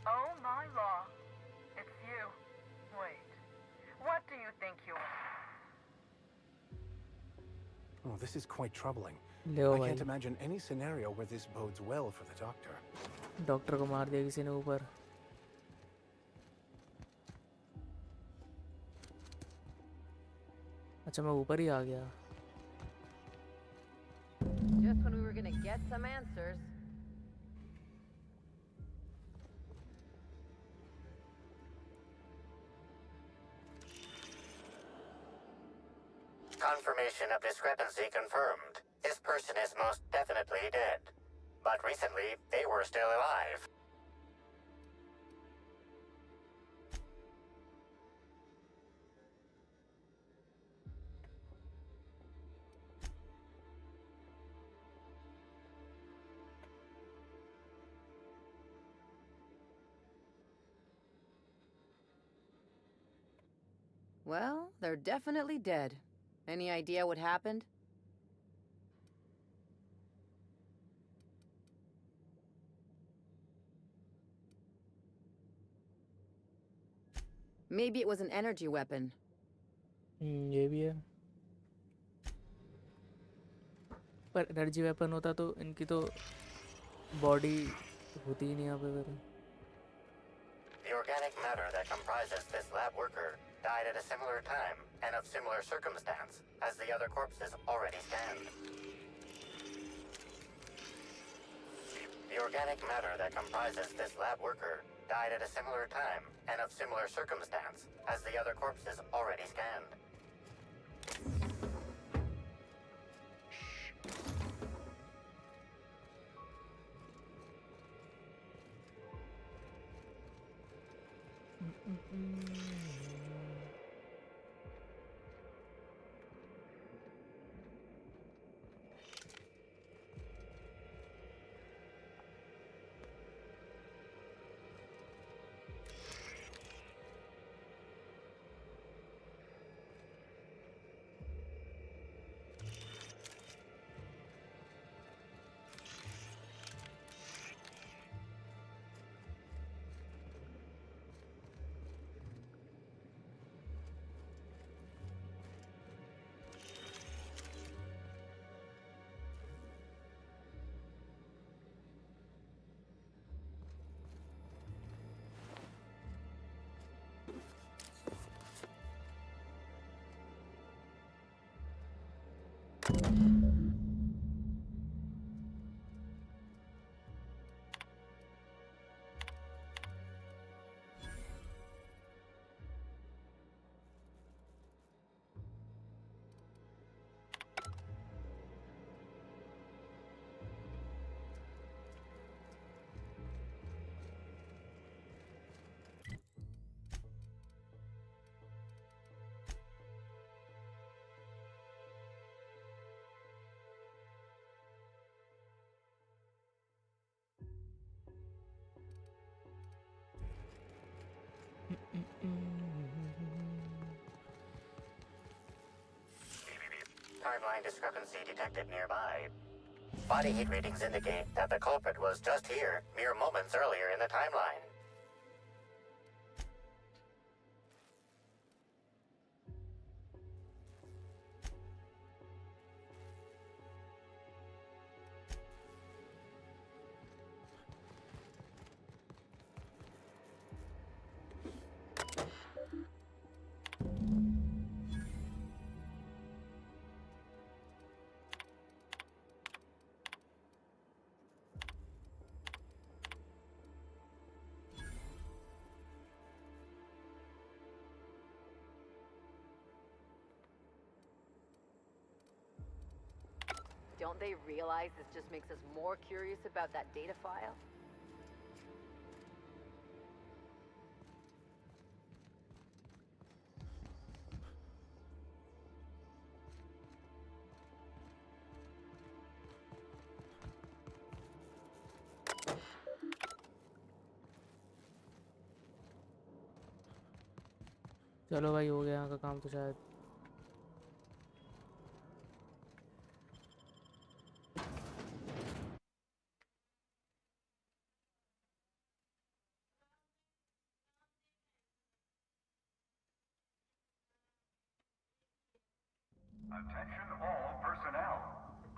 Oh my law. It's you. Wait. What do you think you are? Oh, this is quite troubling. Leo I भाई, can't imagine any scenario where this bodes well for the doctor. Doctor को मार दिया किसी ने ऊपर। अच्छा मैं ऊपर ही आ गया। Just when we were gonna get some answers. Confirmation of discrepancy confirmed. This person is most definitely dead. But recently, they were still alive. Well, they're definitely dead. Any idea what happened? Maybe it was an energy weapon. ये भी है पर energy weapon होता तो इनकी तो body होती ही नहीं यहाँ पे फिर The organic matter that comprises this lab worker died at a similar time and of similar circumstance as the other corpses already stand. The organic matter that comprises this lab worker died at a similar time and of similar circumstance as the other corpses already scanned. Timeline discrepancy detected nearby. Body heat readings indicate that the culprit was just here mere moments earlier in the timeline. Don't they realize this just makes us more curious about that data file? चलो भाई हो गया यहाँ का काम तो शायद Attention all personnel.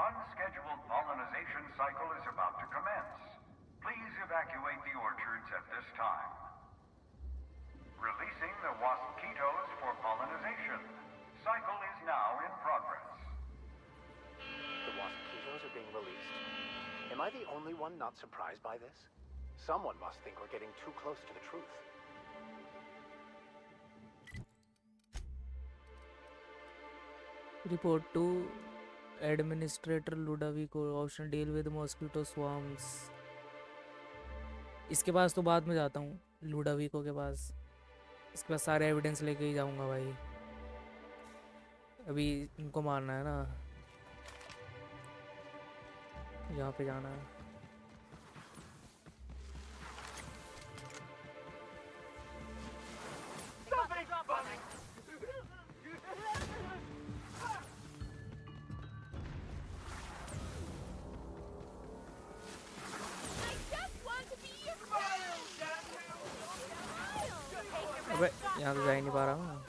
Unscheduled pollinization cycle is about to commence. Please evacuate the orchards at this time. Releasing the wasquitos for pollinization. Cycle is now in progress. The wasquitos are being released. Am I the only one not surprised by this? Someone must think we're getting too close to the truth. Report to Administrator Ludovico. Option deal with mosquito swarms. इसके पास तो बाद में जाता हूँ, लूडाविको के पास। इसके पास सारे evidence लेके ही जाऊँगा भाई। अभी इनको मारना है ना, यहाँ पे जाना है। अबे यहाँ तो जा ही नहीं पा रहा हूँ।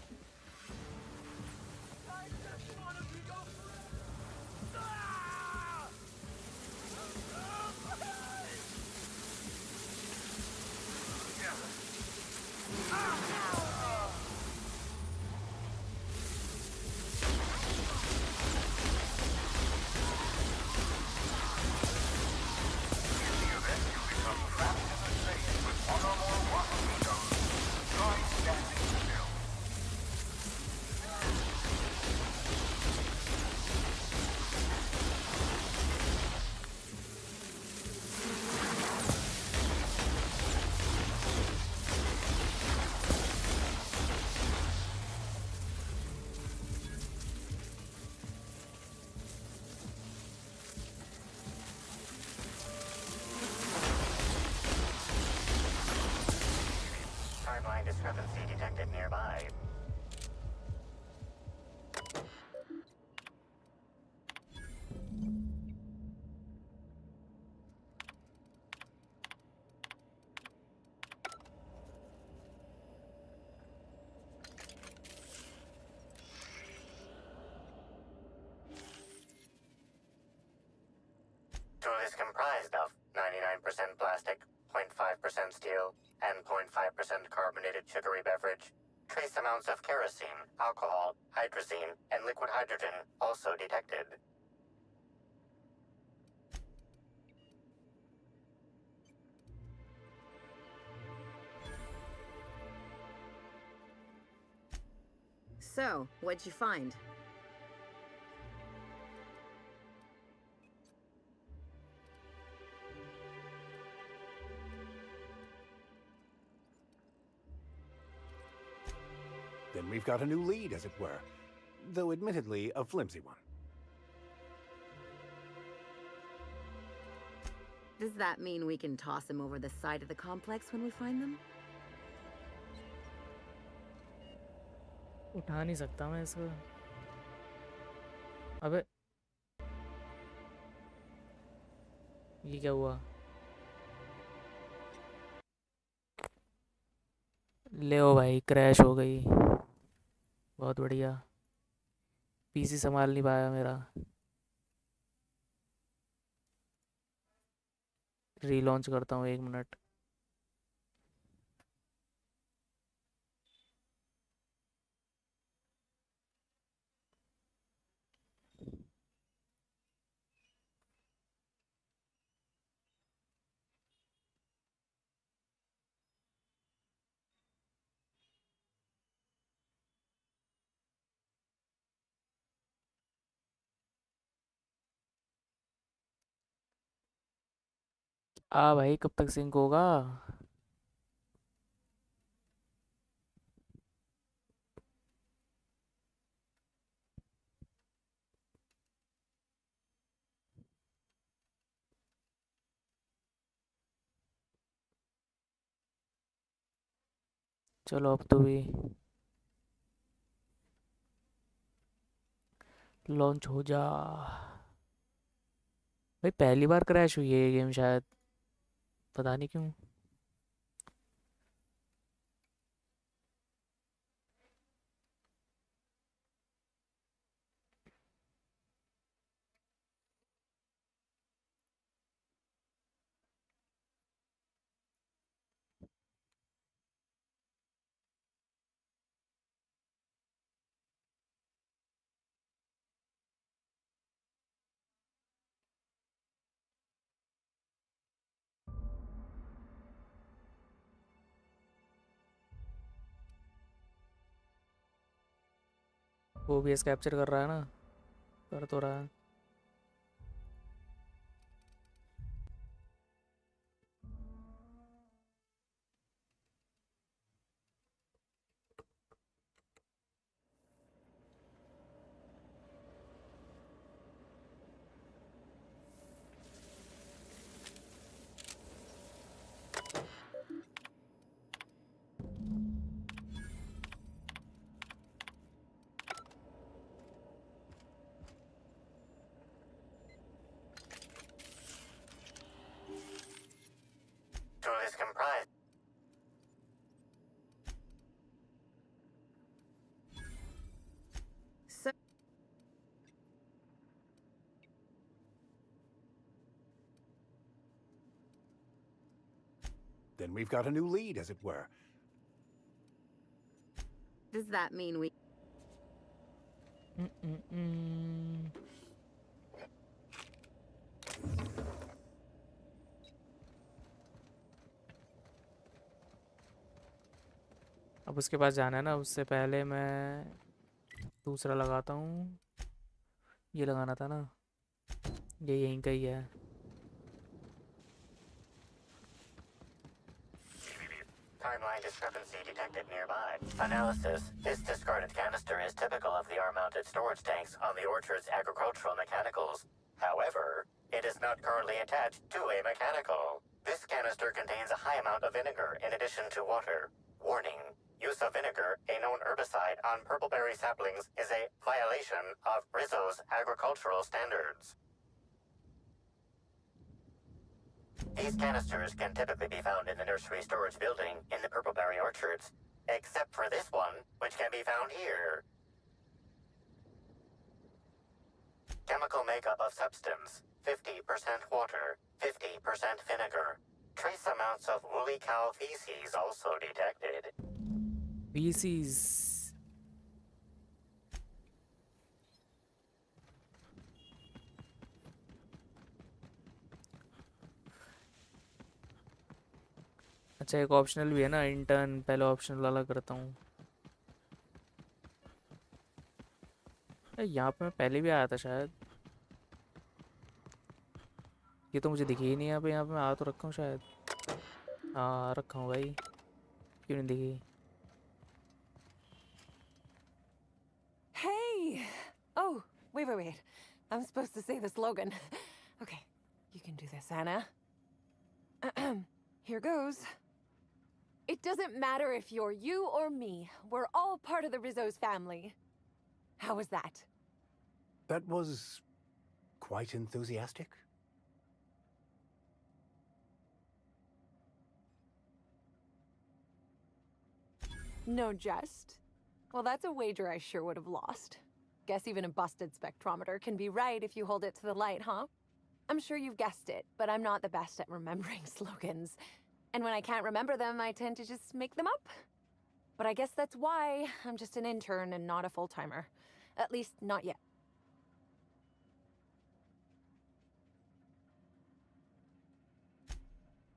Discrepancy detected nearby. Tool is comprised of 99% plastic, 0.5% steel, and 0.5% carbonated sugary beverage. Trace amounts of kerosene, alcohol, hydrazine, and liquid hydrogen also detected. So, what'd you find? Then we've got a new lead, as it were, though admittedly a flimsy one. Does that mean we can toss them over the side of the complex when we find them? उठा नहीं सकता मैं इसको। अबे ये क्या हुआ? ले ओ भाई, क्रैश हो गई। बहुत बढ़िया। पीसी संभाल नहीं पाया मेरा। रीलॉन्च करता हूँ, 1 मिनट। भाई कब तक सिंक होगा? चलो अब तो भी लॉन्च हो जा भाई। पहली बार क्रैश हुई है ये गेम शायद, पता नहीं क्यों। OBS कैप्चर कर रहा है ना। कर तो रहा है। Tool is comprised. So Then we've got a new lead, as it were. Does that mean we... अब उसके पास जाना है ना, उससे पहले मैं दूसरा लगाता हूँ। ये लगाना था ना, ये यहीं का ही है। Timeline discrepancy detected nearby. Analysis. This discarded canister is typical of the R-mounted storage tanks on the Orchard's agricultural mechanicals. However, it is not currently attached to a mechanical. This canister contains a high amount of vinegar in addition to water. Warning. Use of vinegar, a known herbicide, on purpleberry saplings is a violation of Rizzo's agricultural standards. These canisters can typically be found in the nursery storage building in the purpleberry orchards, except for this one, which can be found here. Chemical makeup of substance: 50% water, 50% vinegar. Trace amounts of woolly cow feces also detected. Feces. अच्छा, एक optional भी है ना, intern. पहले optional वाला करता हूँ। यहाँ पे मैं पहले भी आया था शायद। ये तो मुझे दिखी ही नहीं। यहाँ पे मैं आ तो रखा हूँ शायद। हाँ, रखा हूँ भाई, क्यों नहीं दिखी? Hey! Oh, wait. I'm supposed to say the slogan. Okay, you can do this, Anna. Here goes. It doesn't matter if you're you or me. We're all part of the Rizzo's family. How was that? That was quite enthusiastic. No jest? Well, that's a wager I sure would have lost. Guess even a busted spectrometer can be right if you hold it to the light, huh? I'm sure you've guessed it, but I'm not the best at remembering slogans. And when I can't remember them, I tend to just make them up. But I guess that's why I'm just an intern and not a full-timer. At least, not yet.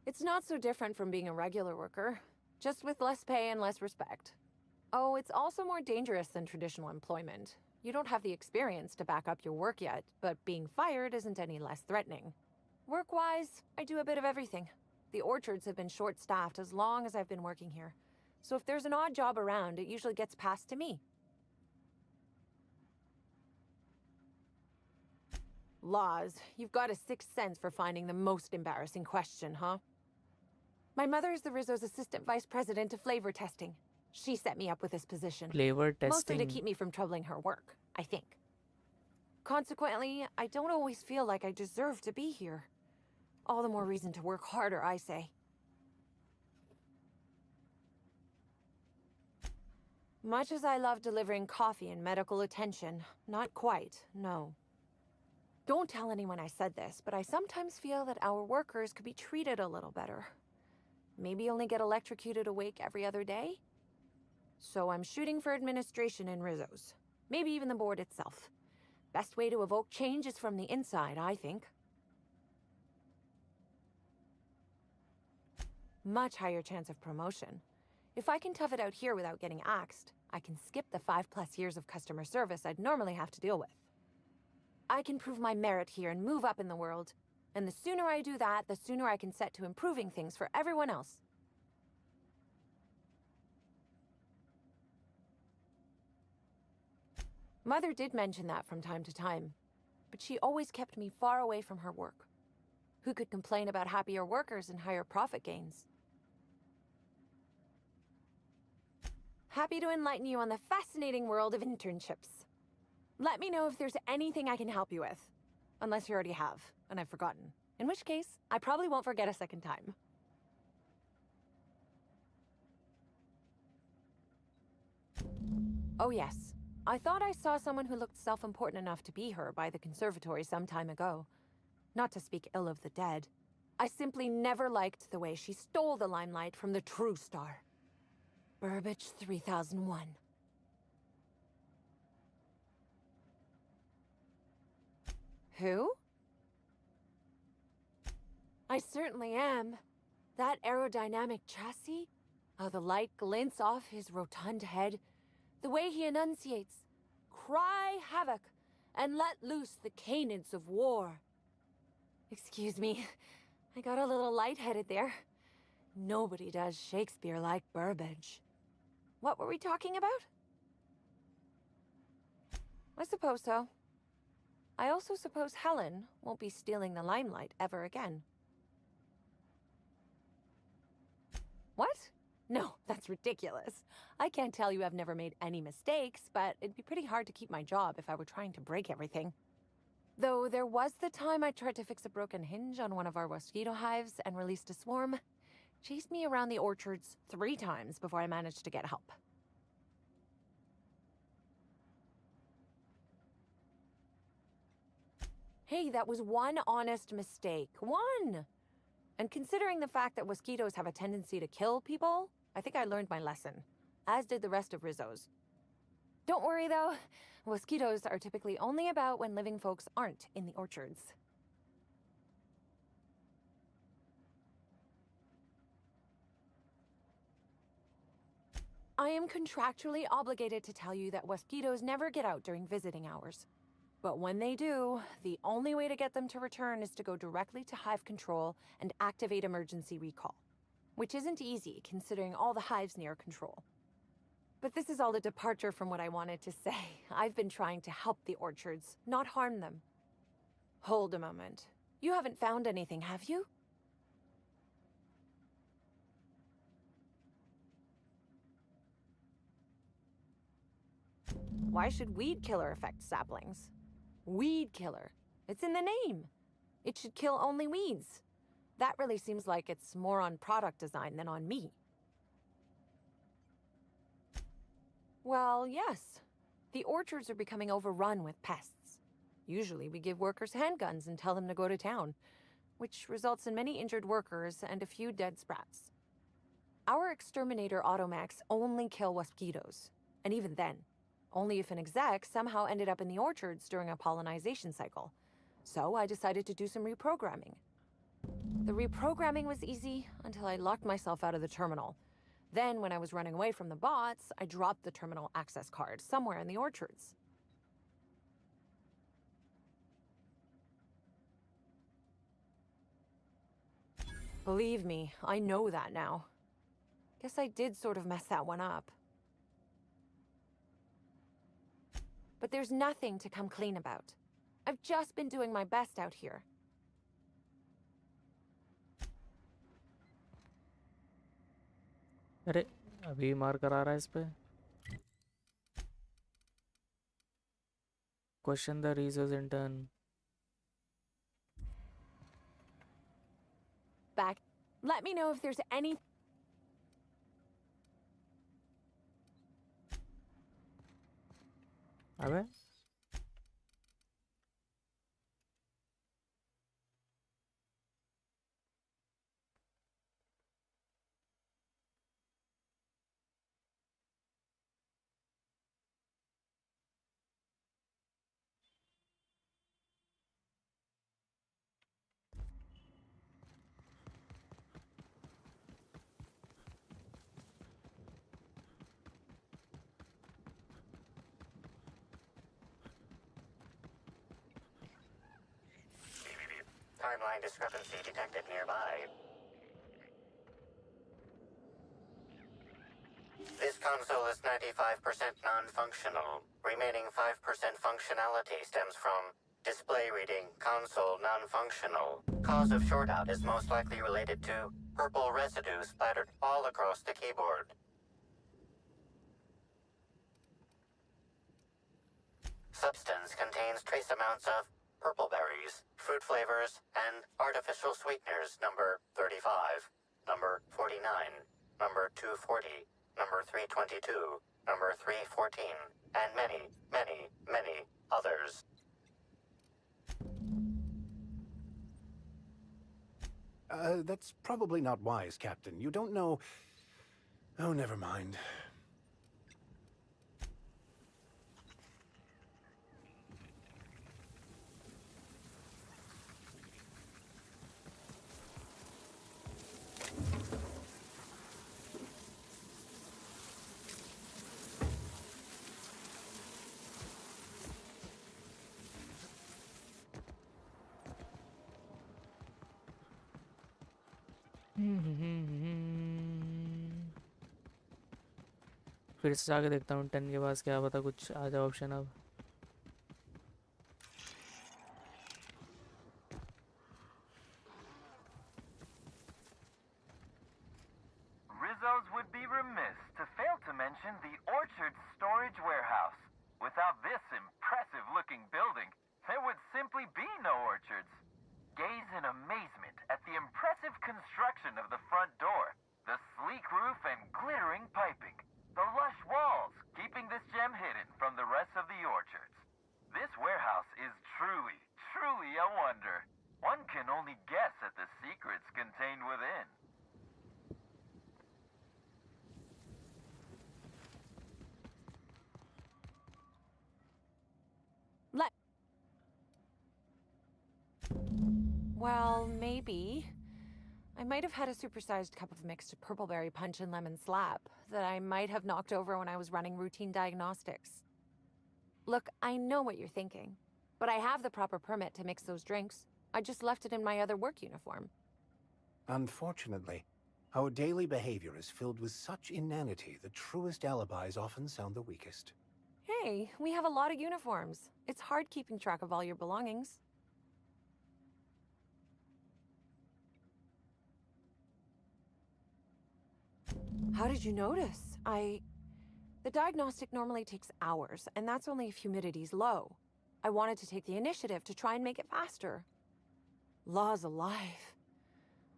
It's not so different from being a regular worker, just with less pay and less respect. Oh, it's also more dangerous than traditional employment. You don't have the experience to back up your work yet, but being fired isn't any less threatening. Work-wise, I do a bit of everything. The orchards have been short-staffed as long as I've been working here. So if there's an odd job around, it usually gets passed to me. Laws, you've got a sixth sense for finding the most embarrassing question, huh? My mother is the Rizzo's assistant vice president of flavor testing. She set me up with this position. Flavor testing. Mostly to keep me from troubling her work, I think. Consequently, I don't always feel like I deserve to be here. All the more reason to work harder, I say. Much as I love delivering coffee and medical attention, not quite, no. Don't tell anyone I said this, but I sometimes feel that our workers could be treated a little better. Maybe only get electrocuted awake every other day? So I'm shooting for administration in Rizzo's. Maybe even the board itself. Best way to evoke change is from the inside, I think. Much higher chance of promotion. If I can tough it out here without getting axed, I can skip the 5+ years of customer service I'd normally have to deal with. I can prove my merit here and move up in the world. And the sooner I do that, the sooner I can set to improving things for everyone else. Mother did mention that from time to time, but she always kept me far away from her work. Who could complain about happier workers and higher profit gains? Happy to enlighten you on the fascinating world of internships. Let me know if there's anything I can help you with. Unless you already have, and I've forgotten. In which case, I probably won't forget a second time. Oh yes, I thought I saw someone who looked self-important enough to be her by the conservatory some time ago. Not to speak ill of the dead. I simply never liked the way she stole the limelight from the true star. Burbage 3001. Who? I certainly am. That aerodynamic chassis, how the light glints off his rotund head, the way he enunciates, cry havoc, and let loose the canids of war. Excuse me, I got a little lightheaded there. Nobody does Shakespeare like Burbage. What were we talking about? I suppose so. I also suppose Helen won't be stealing the limelight ever again. What? No, that's ridiculous. I can't tell you I've never made any mistakes, but it'd be pretty hard to keep my job if I were trying to break everything. Though there was the time I tried to fix a broken hinge on one of our mosquito hives and released a swarm. Chased me around the orchards 3 times before I managed to get help. Hey, that was one honest mistake. One! And considering the fact that mosquitoes have a tendency to kill people, I think I learned my lesson. As did the rest of Rizzo's. Don't worry though, mosquitoes are typically only about when living folks aren't in the orchards. I am contractually obligated to tell you that mosquitoes never get out during visiting hours. But when they do, the only way to get them to return is to go directly to hive control and activate emergency recall. Which isn't easy, considering all the hives near control. But this is all a departure from what I wanted to say. I've been trying to help the orchards, not harm them. Hold a moment. You haven't found anything, have you? Why should weed killer affect saplings? Weed killer. It's in the name. It should kill only weeds. That really seems like it's more on product design than on me. Well, yes. The orchards are becoming overrun with pests. Usually we give workers handguns and tell them to go to town, which results in many injured workers and a few dead sprats. Our exterminator automechs only kill mosquitoes, and even then, only if an exec somehow ended up in the orchards during a pollinization cycle. So I decided to do some reprogramming. The reprogramming was easy until I locked myself out of the terminal. Then, when I was running away from the bots, I dropped the terminal access card somewhere in the orchards. Believe me, I know that now. Guess I did sort of mess that one up. But there's nothing to come clean about. I've just been doing my best out here. अरे अभी मार करा रहा है इस पे. Question the resource intern. Back. Let me know if there's any... अबे find discrepancy detected nearby. This console is 95% non-functional. Remaining 5% functionality stems from display reading console non-functional. Cause of shortout is most likely related to purple residue splattered all across the keyboard. Substance contains trace amounts of purple berries, fruit flavors, and artificial sweeteners number 35, number 49, number 240, number 322, number 314, and many, many, many others. That's probably not wise, Captain. You don't know... Oh, never mind. फिर से जाके देखता हूँ 10 के पास, क्या पता कुछ आ जाए ऑप्शन अब. Rizzo's would be remiss to fail to mention the Orchard Storage Warehouse. Without this impressive-looking building, there would simply be no orchards. Gaze in amazement at the impressive construction of the front door, the sleek roof and glittering piping, the lush walls keeping this gem hidden from the rest of the orchards. This warehouse is truly, truly a wonder. One can only guess at the secrets contained within. Well, maybe. I might have had a supersized cup of mixed purpleberry punch and lemon slap that I might have knocked over when I was running routine diagnostics. Look, I know what you're thinking, but I have the proper permit to mix those drinks. I just left it in my other work uniform. Unfortunately, our daily behavior is filled with such inanity the truest alibis often sound the weakest. Hey, we have a lot of uniforms. It's hard keeping track of all your belongings. How did you notice? The diagnostic normally takes hours, and that's only if humidity's low. I wanted to take the initiative to try and make it faster. Law's alive.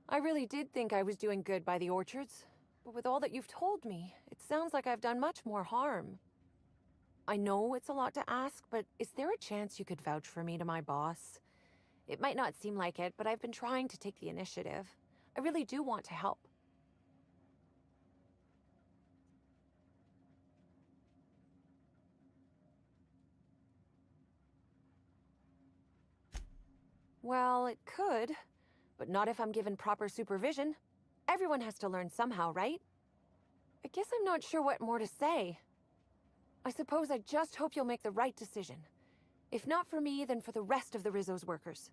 I really did think I was doing good by the orchards, but with all that you've told me, it sounds like I've done much more harm. I know it's a lot to ask, but is there a chance you could vouch for me to my boss? It might not seem like it, but I've been trying to take the initiative. I really do want to help. Well, it could, but not if I'm given proper supervision. Everyone has to learn somehow, right? I guess I'm not sure what more to say. I suppose I just hope you'll make the right decision. If not for me, then for the rest of the Rizzo's workers.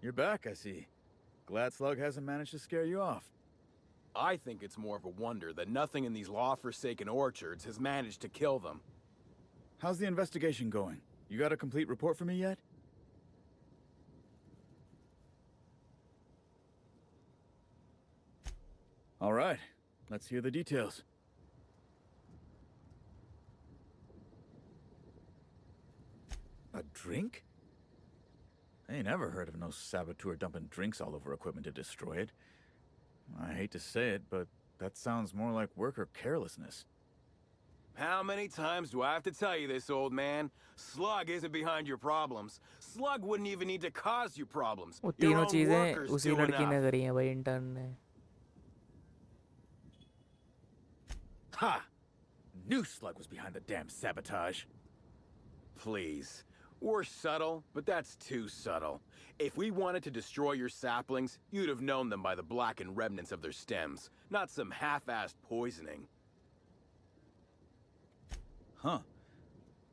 You're back, I see. Glad Slug hasn't managed to scare you off. I think it's more of a wonder that nothing in these law-forsaken orchards has managed to kill them. How's the investigation going? You got a complete report for me yet? All right, let's hear the details. drink? I ain't ever heard of no saboteur dumping drinks all over equipment to destroy it. I hate to say it, but that sounds more like worker carelessness. How many times do I have to tell you this, old man? Slug isn't behind your problems. Slug wouldn't even need to cause you problems. वो Your तीनों own चीजें workers उसी do लड़की ने enough. करी हैं भाई, intern ने. Ha! Knew Slug was behind the damn sabotage. Please. We're subtle, but that's too subtle. If we wanted to destroy your saplings, you'd have known them by the blackened remnants of their stems, not some half-assed poisoning. Huh.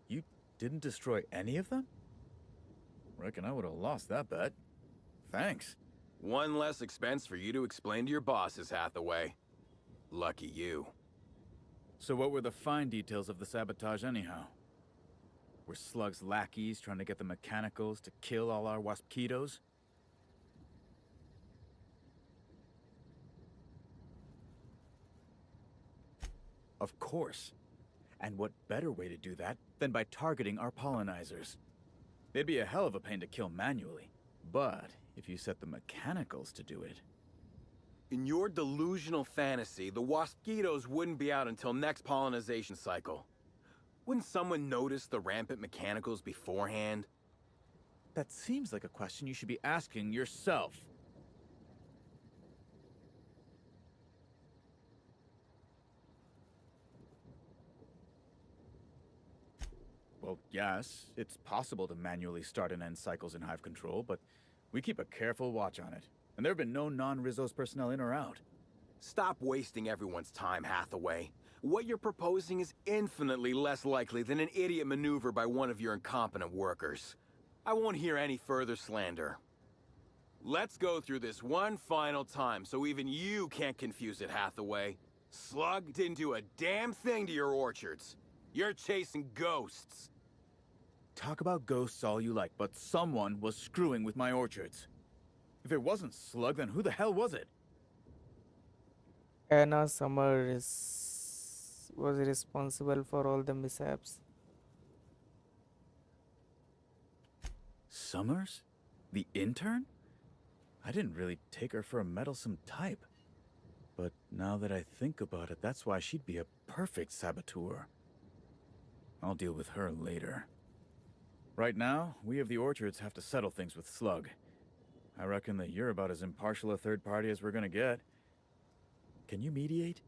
You didn't destroy any of them? Reckon I would have lost that bet. Thanks. One less expense for you to explain to your bosses, Hathaway. Lucky you. So what were the fine details of the sabotage anyhow? Were Slug's lackeys trying to get the mechanicals to kill all our waspitos? Of course. And what better way to do that than by targeting our pollinizers? They'd be a hell of a pain to kill manually. But if you set the mechanicals to do it... In your delusional fantasy, the waspitos wouldn't be out until next pollinization cycle. Wouldn't someone notice the rampant mechanicals beforehand? That seems like a question you should be asking yourself. Well, yes, it's possible to manually start and end cycles in Hive Control, but we keep a careful watch on it. And there have been no non-Rizzo's personnel in or out. Stop wasting everyone's time, Hathaway. What you're proposing is infinitely less likely than an idiot maneuver by one of your incompetent workers. I won't hear any further slander. Let's go through this one final time so even you can't confuse it, Hathaway. Slug didn't do a damn thing to your orchards. You're chasing ghosts. Talk about ghosts all you like, but someone was screwing with my orchards. If it wasn't Slug, then who the hell was it? Anna Summers was responsible for all the mishaps. Summers? The intern? I didn't really take her for a meddlesome type. But now that I think about it, that's why she'd be a perfect saboteur. I'll deal with her later. Right now, we of the orchards have to settle things with Slug. I reckon that you're about as impartial a third party as we're gonna get. Can you mediate?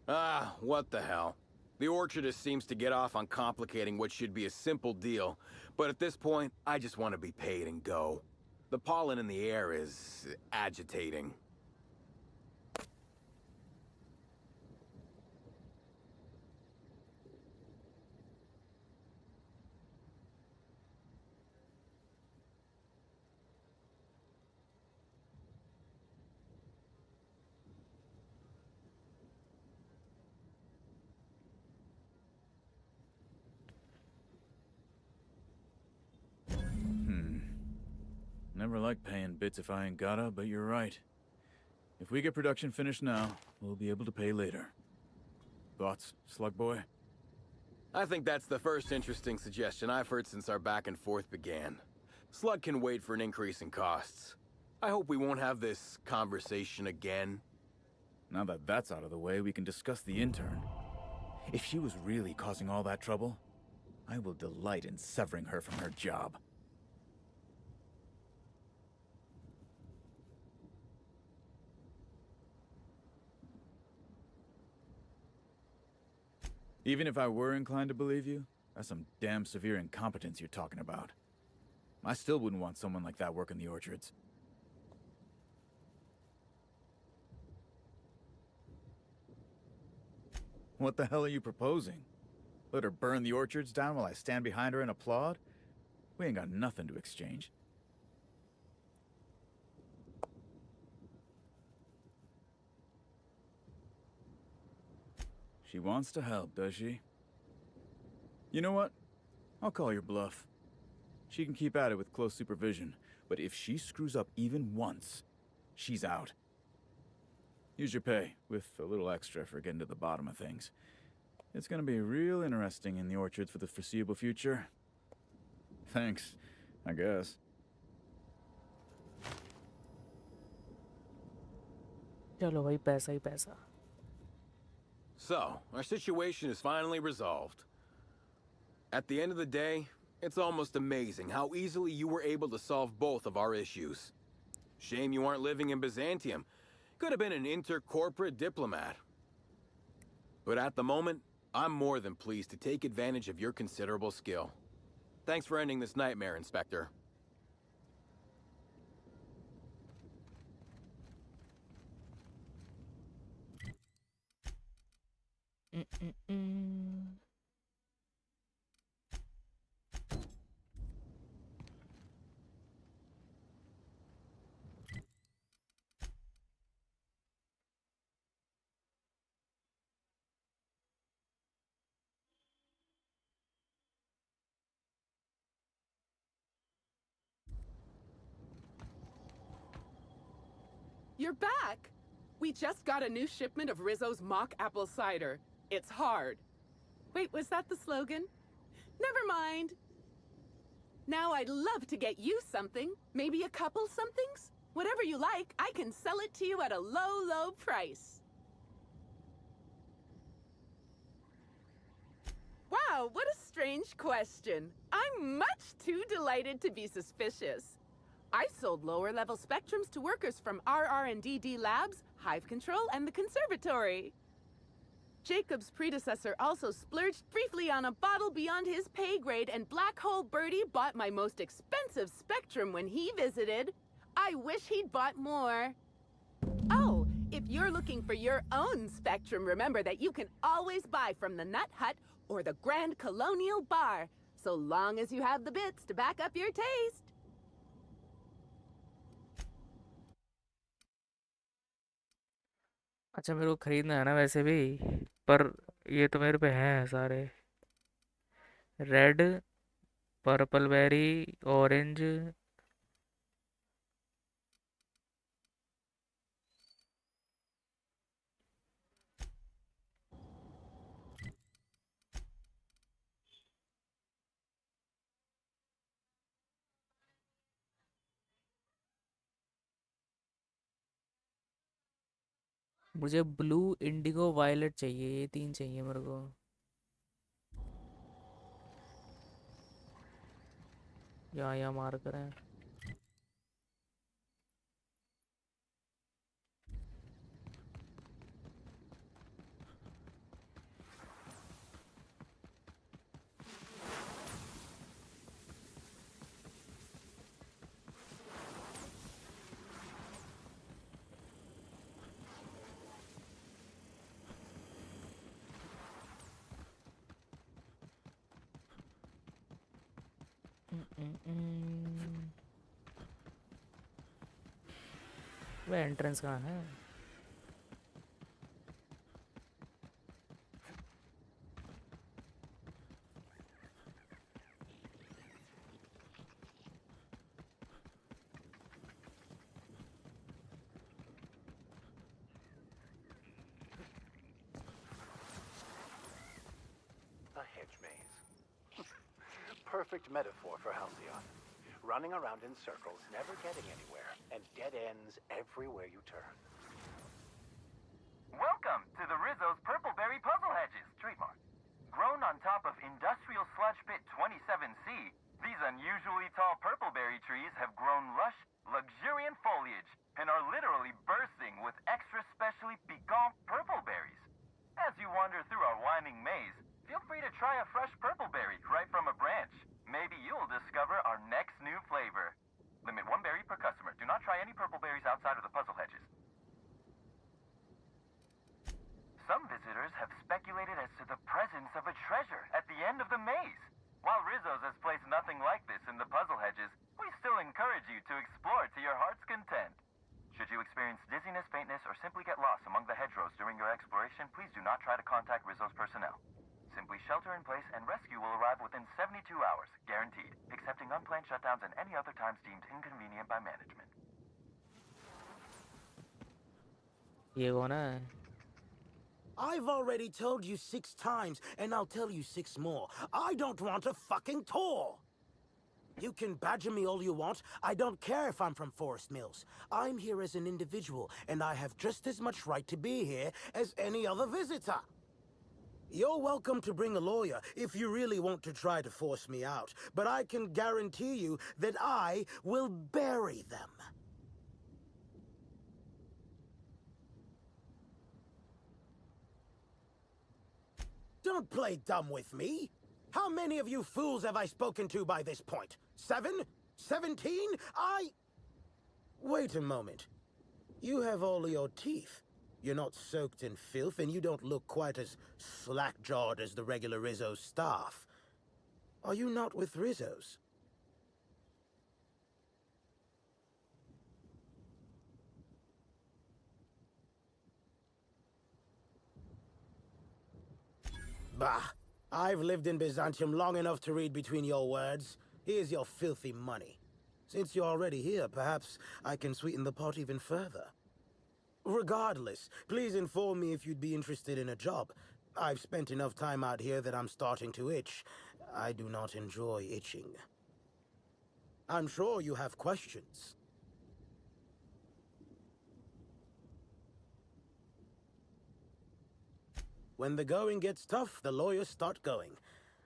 Ah, what the hell. The orchardist seems to get off on complicating what should be a simple deal, but at this point, I just want to be paid and go. The pollen in the air is agitating. Never like paying bits if I ain't gotta, but you're right. If we get production finished now, we'll be able to pay later. Thoughts, Slug Boy? I think that's the first interesting suggestion I've heard since our back and forth began. Slug can wait for an increase in costs. I hope we won't have this conversation again. Now that that's out of the way, we can discuss the intern. If she was really causing all that trouble, I will delight in severing her from her job. Even if I were inclined to believe you, that's some damn severe incompetence you're talking about. I still wouldn't want someone like that working the orchards. What the hell are you proposing? Let her burn the orchards down while I stand behind her and applaud? We ain't got nothing to exchange. She wants to help, does she? You know what? I'll call your bluff. She can keep at it with close supervision, but if she screws up even once, she's out. Use your pay, with a little extra for getting to the bottom of things. It's gonna be real interesting in the orchards for the foreseeable future. Thanks, I guess. चलो भाई पैसा ही पैसा. So, our situation is finally resolved. At the end of the day, it's almost amazing how easily you were able to solve both of our issues. Shame you aren't living in Byzantium. Could have been an inter-corporate diplomat. But at the moment, I'm more than pleased to take advantage of your considerable skill. Thanks for ending this nightmare, Inspector. You're back! We just got a new shipment of Rizzo's mock apple cider. It's hard. Wait, was that the slogan? Never mind. Now I'd love to get you something. Maybe a couple somethings? Whatever you like, I can sell it to you at a low, low price. Wow, what a strange question. I'm much too delighted to be suspicious. I sold lower-level spectrums to workers from RR&DD Labs, Hive Control, and the Conservatory. Jacob's predecessor also splurged briefly on a bottle beyond his pay grade, and Black Hole Birdie bought my most expensive spectrum when he visited. I wish he'd bought more. Oh, if you're looking for your own spectrum, remember that you can always buy from the Nut Hut or the Grand Colonial Bar, so long as you have the bits to back up your taste. अच्छा मेरे को खरीदना है ना वैसे भी, पर ये तो मेरे पे हैं सारे. Red, purple berry, orange. मुझे ब्लू, इंडिगो, वायलेट चाहिए. ये 3 चाहिए मेरे को. यहाँ मार करें. वह एंट्रेंस कहाँ है? A hedge maze. Perfect metaphor for Halcyon. Running around in circles, never getting anywhere, and dead ends everywhere you turn. Welcome to the Rizzo's Purpleberry Puzzle Hedges, trademark. Grown on top of Industrial Sludge Pit 27C, these unusually tall purpleberry trees have grown lush, luxuriant foliage and are literally bursting with extra specially piquant purpleberries. As you wander through our winding maze, feel free to try a fresh purpleberry right from a branch. Maybe you'll discover our next new flavor. Limit 1 berry per customer. Do not try any purpleberries outside of the puzzle hedges. Some visitors have speculated as to the presence of a treasure at the end of the maze. While Rizzo's has placed nothing like this in the puzzle hedges, we still encourage you to explore to your heart's content. Should you experience dizziness, faintness, or simply get lost among the hedgerows during your exploration, please do not try to contact Rizzo's personnel. Simply shelter in place and rescue will arrive within 72 hours, guaranteed, excepting unplanned shutdowns and any other times deemed inconvenient by management. ये कौन है? I've already told you 6 times, and I'll tell you 6 more. I don't want a fucking tour! You can badger me all you want. I don't care if I'm from Forest Mills. I'm here as an individual, and I have just as much right to be here as any other visitor. You're welcome to bring a lawyer if you really want to try to force me out, but I can guarantee you that I will bury them. Don't play dumb with me. How many of you fools have I spoken to by this point? 7? 17? Wait a moment. You have all your teeth. You're not soaked in filth, and you don't look quite as slack-jawed as the regular Rizzo staff. Are you not with Rizzo's? Bah! I've lived in Byzantium long enough to read between your words. Here's your filthy money. Since you're already here, perhaps I can sweeten the pot even further. Regardless, please inform me if you'd be interested in a job. I've spent enough time out here that I'm starting to itch. I do not enjoy itching. I'm sure you have questions. When the going gets tough, the lawyers start going.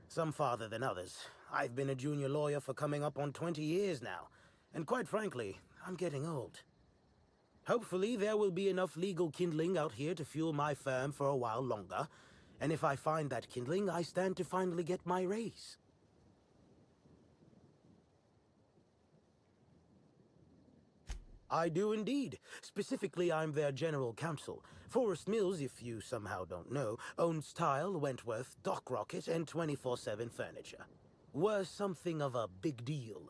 Some farther than others. I've been a junior lawyer for coming up on 20 years now. And quite frankly, I'm getting old. Hopefully, there will be enough legal kindling out here to fuel my firm for a while longer. And if I find that kindling, I stand to finally get my raise. I do indeed. Specifically, I'm their general counsel. Forest Mills, if you somehow don't know, owns Tile, Wentworth, Dock Rocket, and 24/7 Furniture. We're something of a big deal.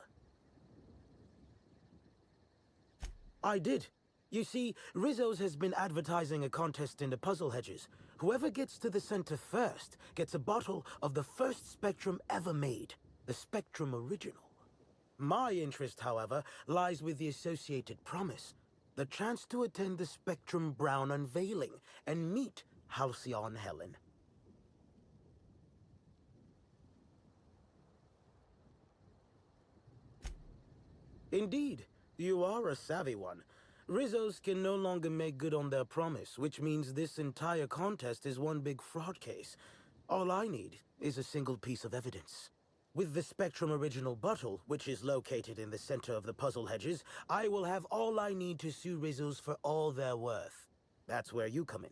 I did. You see, Rizzo's has been advertising a contest in the puzzle hedges. Whoever gets to the center first gets a bottle of the first Spectrum ever made, the Spectrum Original. My interest, however, lies with the associated promise, the chance to attend the Spectrum Brown unveiling and meet Halcyon Helen. Indeed, you are a savvy one. Rizzo's can no longer make good on their promise, which means this entire contest is one big fraud case. All I need is a single piece of evidence. With the Spectrum Original bottle, which is located in the center of the puzzle hedges, I will have all I need to sue Rizzo's for all they're worth. That's where you come in.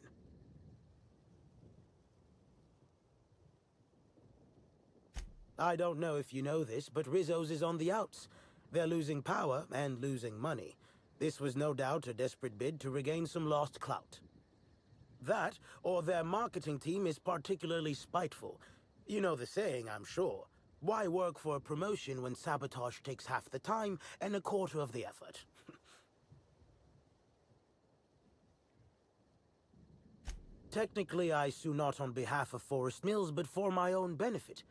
I don't know if you know this, but Rizzo's is on the outs. They're losing power and losing money. This was no doubt a desperate bid to regain some lost clout. That, or their marketing team is particularly spiteful. You know the saying, I'm sure. Why work for a promotion when sabotage takes half the time and a quarter of the effort? Technically, I sue not on behalf of Forest Mills, but for my own benefit.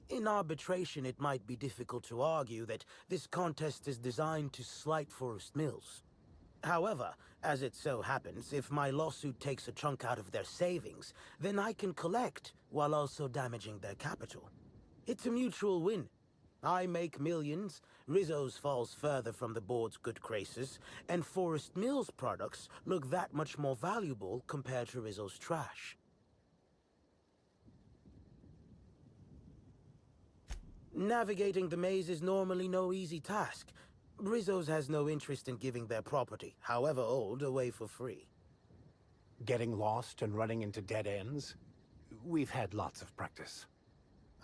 In arbitration, it might be difficult to argue that this contest is designed to slight Forest Mills. However, as it so happens, if my lawsuit takes a chunk out of their savings, then I can collect while also damaging their capital. It's a mutual win. I make millions, Rizzo's falls further from the board's good graces, and Forest Mills products look that much more valuable compared to Rizzo's trash. Navigating the maze is normally no easy task. Rizzo's has no interest in giving their property, however old, away for free. Getting lost and running into dead ends? We've had lots of practice.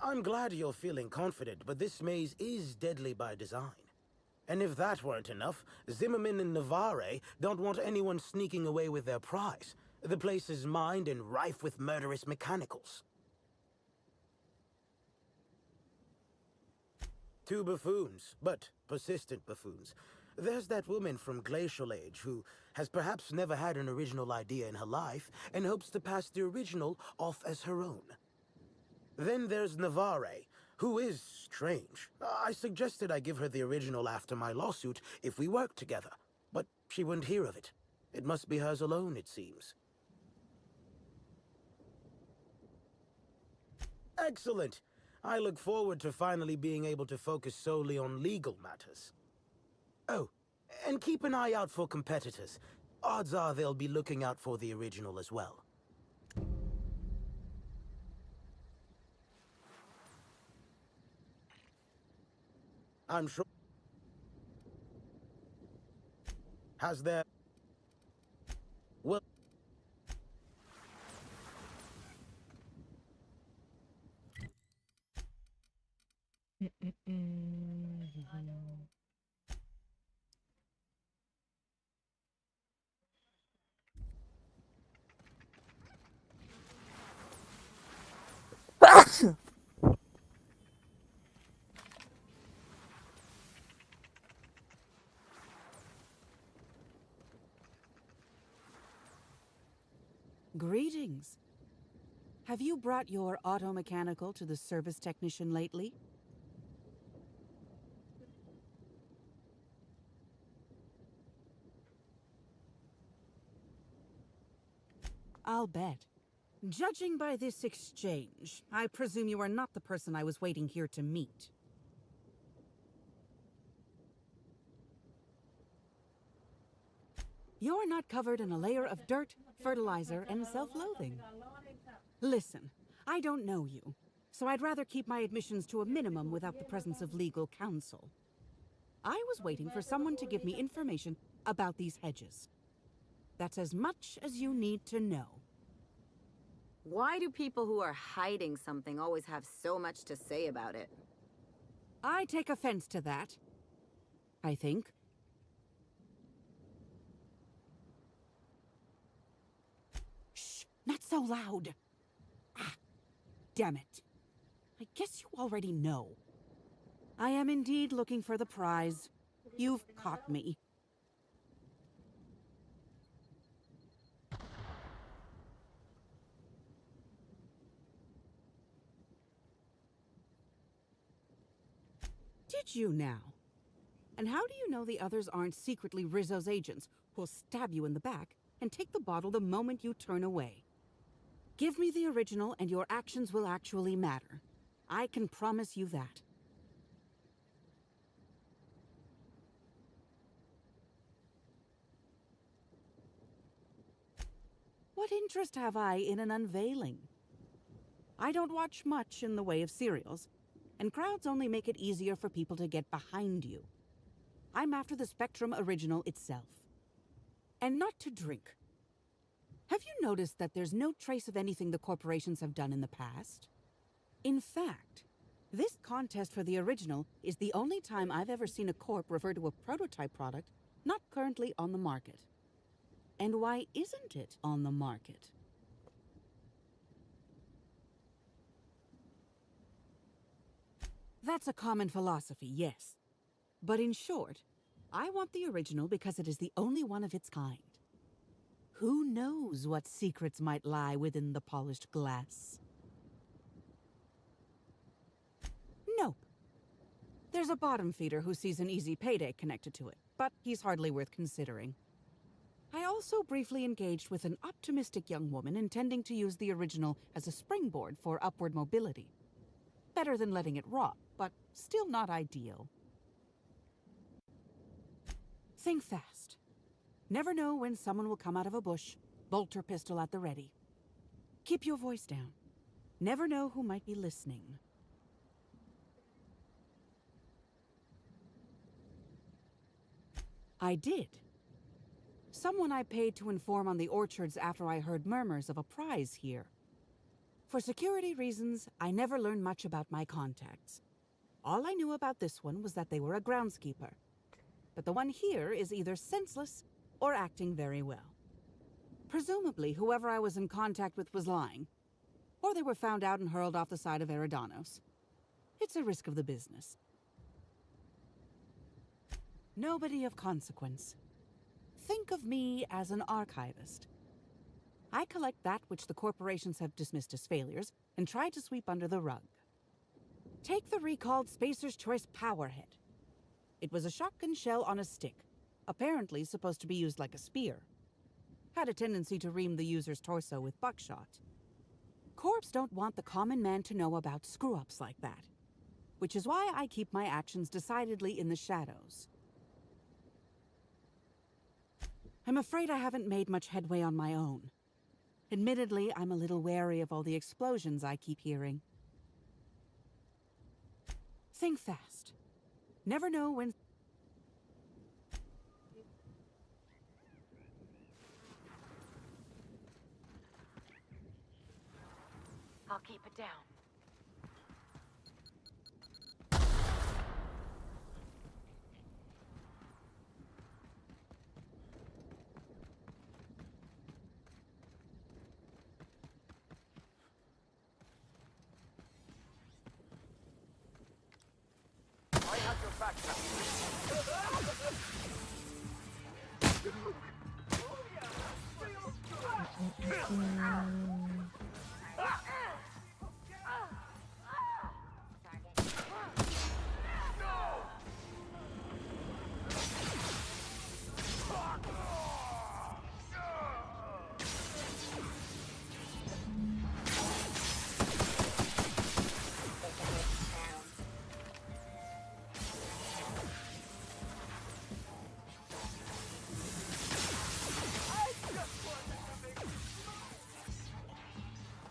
I'm glad you're feeling confident, but this maze is deadly by design. And if that weren't enough, Zimmerman and Navarre don't want anyone sneaking away with their prize. The place is mined and rife with murderous mechanicals. Two buffoons, but persistent buffoons. There's that woman from Glacial Age who has perhaps never had an original idea in her life and hopes to pass the original off as her own. Then there's Navarre, who is strange. I suggested I give her the original after my lawsuit if we worked together, but she wouldn't hear of it. It must be hers alone, it seems. Excellent! I look forward to finally being able to focus solely on legal matters. Oh, and keep an eye out for competitors. Odds are they'll be looking out for the original as well. I'm sure... Has there... Well... Greetings. Have you brought your auto-mechanical to the service technician lately? I'll bet. Judging by this exchange, I presume you are not the person I was waiting here to meet. You're not covered in a layer of dirt, fertilizer, and self-loathing. Listen, I don't know you, so I'd rather keep my admissions to a minimum without the presence of legal counsel. I was waiting for someone to give me information about these hedges. That's as much as you need to know. Why do people who are hiding something always have so much to say about it? I take offense to that, I think. Shh, not so loud. Ah, damn it. I guess you already know. I am indeed looking for the prize. You've caught me. Did you now? And how do you know the others aren't secretly Rizzo's agents who'll stab you in the back and take the bottle the moment you turn away? Give me the original and your actions will actually matter. I can promise you that. What interest have I in an unveiling? I don't watch much in the way of serials, and crowds only make it easier for people to get behind you. I'm after the Spectrum original itself. And not to drink. Have you noticed that there's no trace of anything the corporations have done in the past? In fact, this contest for the original is the only time I've ever seen a corp refer to a prototype product not currently on the market. And why isn't it on the market? That's a common philosophy, yes. But in short, I want the original because it is the only one of its kind. Who knows what secrets might lie within the polished glass? Nope. There's a bottom feeder who sees an easy payday connected to it, but he's hardly worth considering. I also briefly engaged with an optimistic young woman intending to use the original as a springboard for upward mobility. Better than letting it rot, but still not ideal. Think fast. Never know when someone will come out of a bush, bolter pistol at the ready. Keep your voice down. Never know who might be listening. I did. Someone I paid to inform on the orchards after I heard murmurs of a prize here. For security reasons, I never learned much about my contacts. All I knew about this one was that they were a groundskeeper. But the one here is either senseless or acting very well. Presumably, whoever I was in contact with was lying. Or they were found out and hurled off the side of Eridanos. It's a risk of the business. Nobody of consequence. Think of me as an archivist. I collect that which the corporations have dismissed as failures and try to sweep under the rug. Take the recalled Spacer's Choice Powerhead. It was a shotgun shell on a stick, apparently supposed to be used like a spear. Had a tendency to ream the user's torso with buckshot. Corps don't want the common man to know about screw-ups like that, which is why I keep my actions decidedly in the shadows. I'm afraid I haven't made much headway on my own. Admittedly, I'm a little wary of all the explosions I keep hearing. Think fast. Never know when... I'll keep it down. I have your back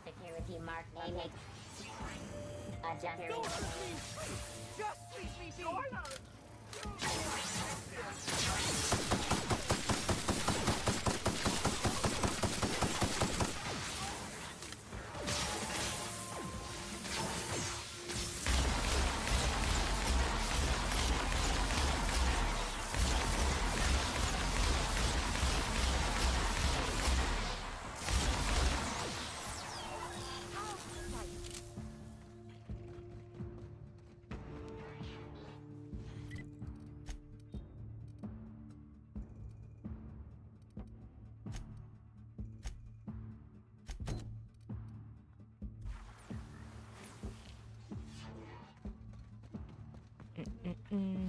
Security mark name. Adjusting. Just leave me be!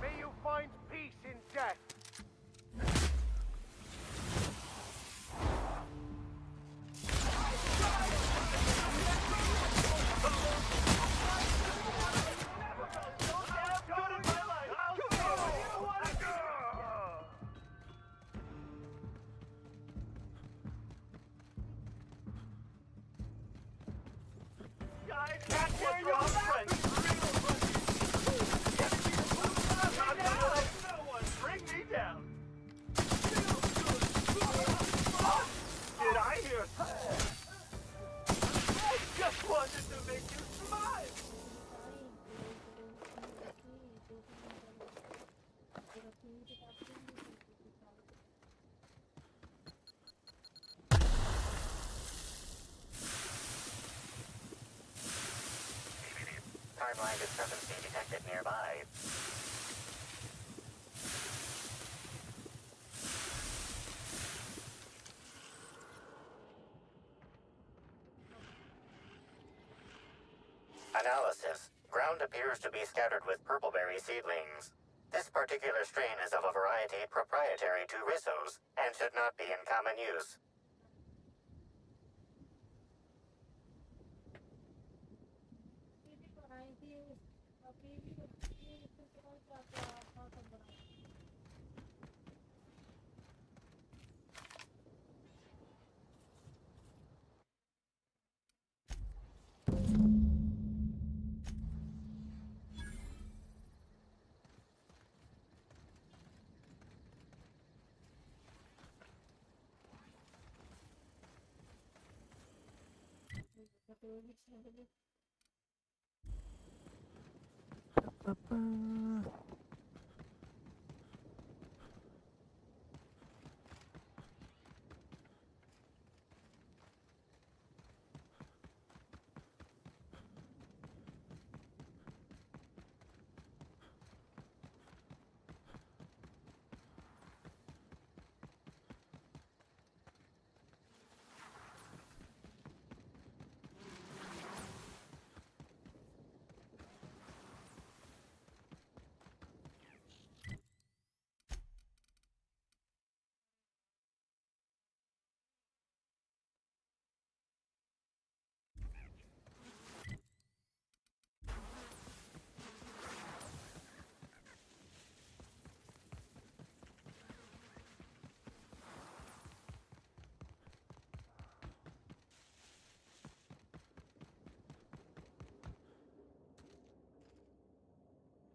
May you find peace in death. Guys, that's what you're all friends. Bring me down! Did I hear? I just wanted to make you smile! Timeline discrepancy detected nearby. Analysis. Ground appears to be scattered with purpleberry seedlings. This particular strain is of a variety proprietary to Rissos and should not be in common use.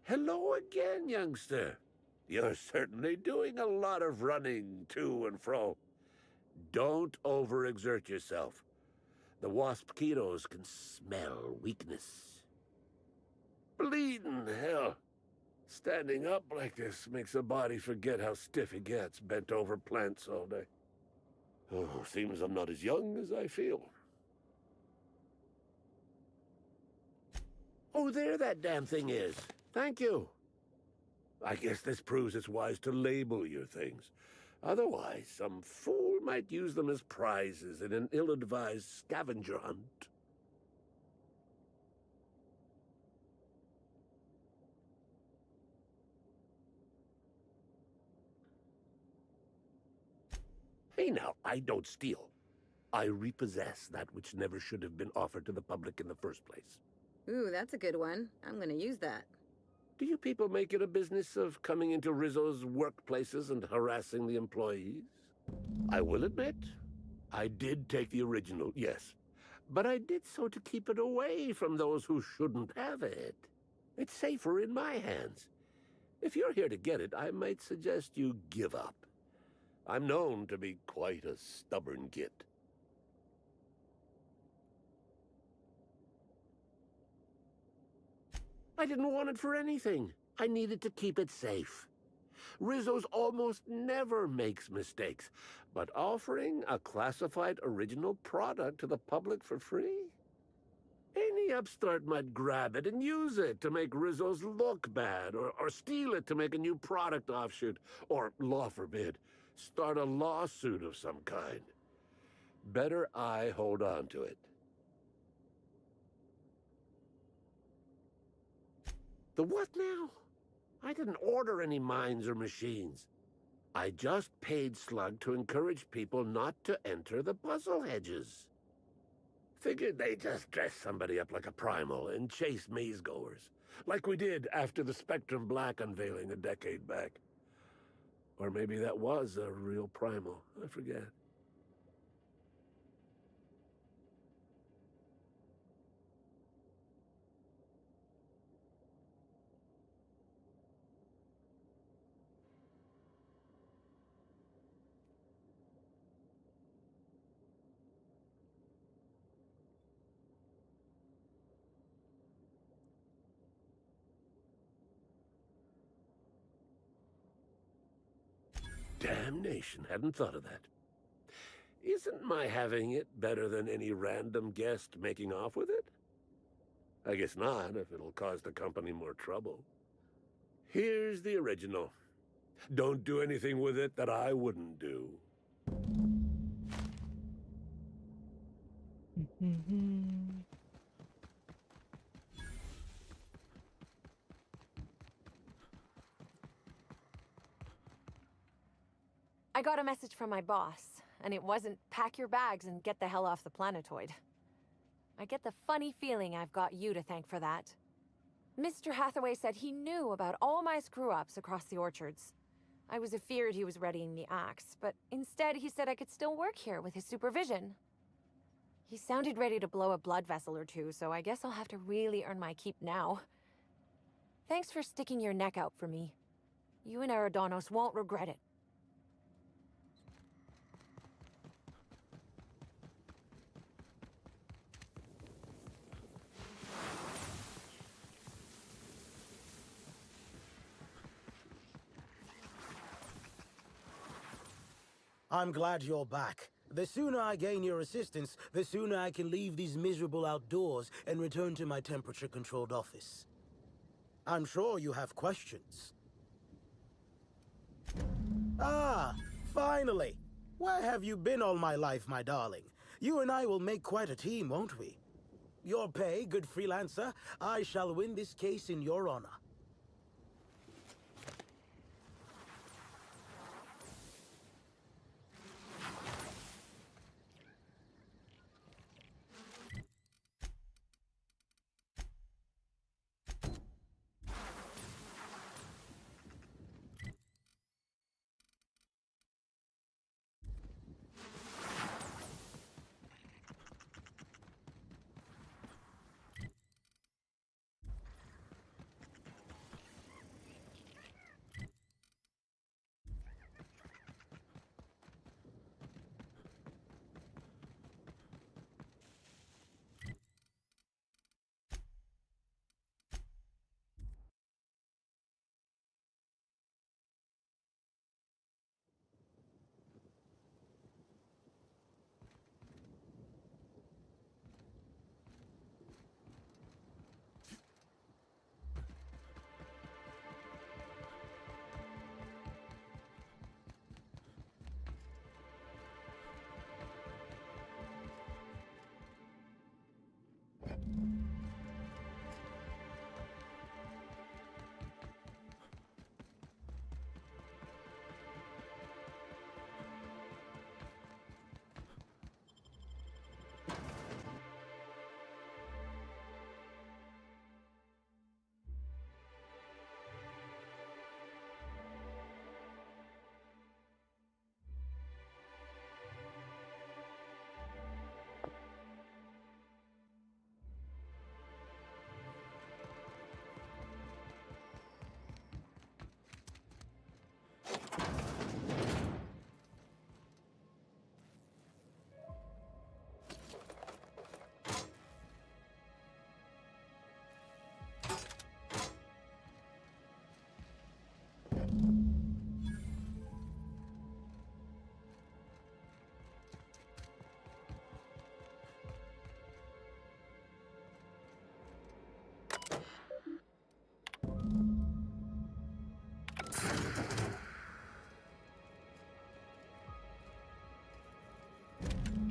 Hello again, youngster. You're certainly doing a lot of running to and fro. Don't overexert yourself. The wasp-ketos can smell weakness. Bleeding hell. Standing up like this makes the body forget how stiff it gets, bent over plants all day. Oh, seems I'm not as young as I feel. Oh, there that damn thing is. Thank you. I guess this proves it's wise to label your things. Otherwise, some fool might use them as prizes in an ill-advised scavenger hunt. Hey now, I don't steal. I repossess that which never should have been offered to the public in the first place. Ooh, that's a good one. I'm gonna use that. Do you people make it a business of coming into Rizzo's workplaces and harassing the employees? I will admit, I did take the original, yes. But I did so to keep it away from those who shouldn't have it. It's safer in my hands. If you're here to get it, I might suggest you give up. I'm known to be quite a stubborn git. I didn't want it for anything. I needed to keep it safe. Rizzo's almost never makes mistakes, but offering a classified original product to the public for free? Any upstart might grab it and use it to make Rizzo's look bad, or steal it to make a new product offshoot, or, law forbid, start a lawsuit of some kind. Better I hold on to it. The what now? I didn't order any mines or machines. I just paid Slug to encourage people not to enter the puzzle hedges. Figured they'd just dress somebody up like a primal and chase maze-goers, like we did after the Spectrum Black unveiling a decade back. Or maybe that was a real primal, I forget. Damnation, hadn't thought of that. Isn't my having it better than any random guest making off with it? I guess not, if it'll cause the company more trouble. Here's the original. Don't do anything with it that I wouldn't do. I got a message from my boss, and it wasn't pack your bags and get the hell off the planetoid. I get the funny feeling I've got you to thank for that. Mr. Hathaway said he knew about all my screw-ups across the orchards. I was afeared he was readying the axe, but instead he said I could still work here with his supervision. He sounded ready to blow a blood vessel or two, so I guess I'll have to really earn my keep now. Thanks for sticking your neck out for me. You and Eridanos won't regret it. I'm glad you're back. The sooner I gain your assistance, the sooner I can leave these miserable outdoors and return to my temperature-controlled office. I'm sure you have questions. Ah, finally! Where have you been all my life, my darling? You and I will make quite a team, won't we? Your pay, good freelancer. I shall win this case in your honor.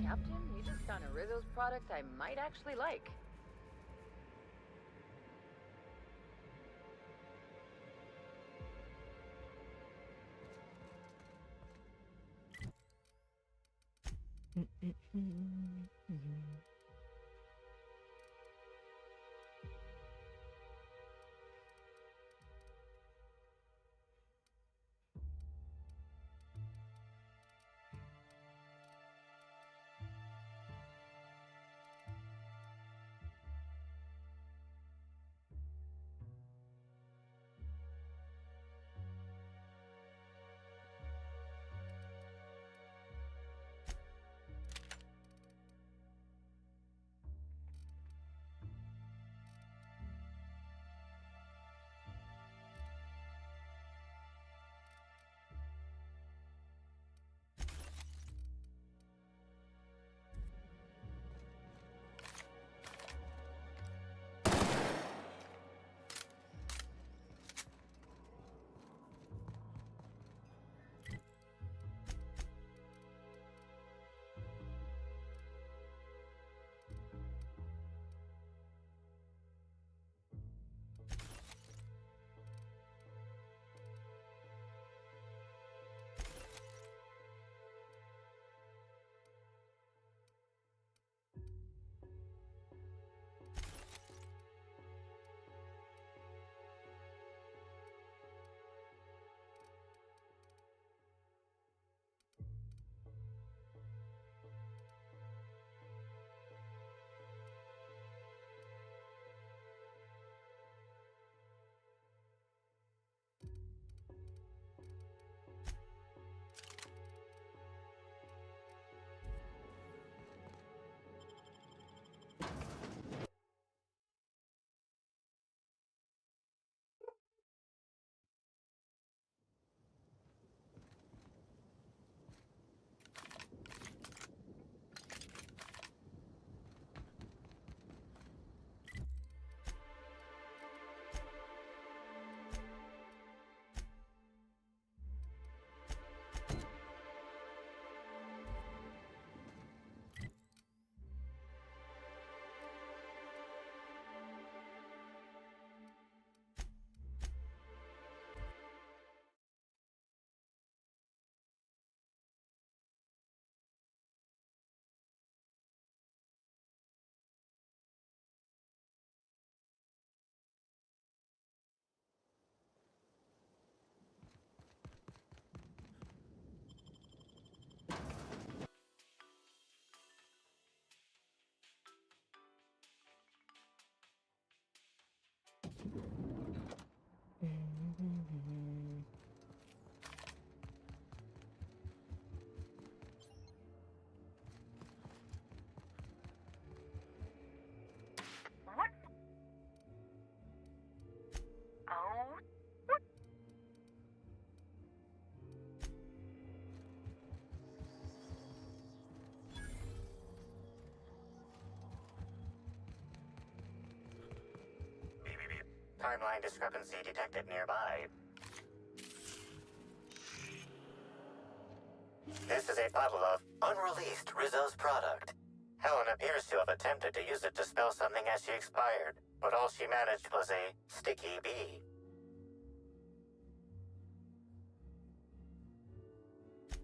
Captain, you just found a Rizzo's product I might actually like. Timeline discrepancy detected nearby. This is a bottle of unreleased Rizzo's product. Helen appears to have attempted to use it to spell something as she expired, but all she managed was a sticky bee.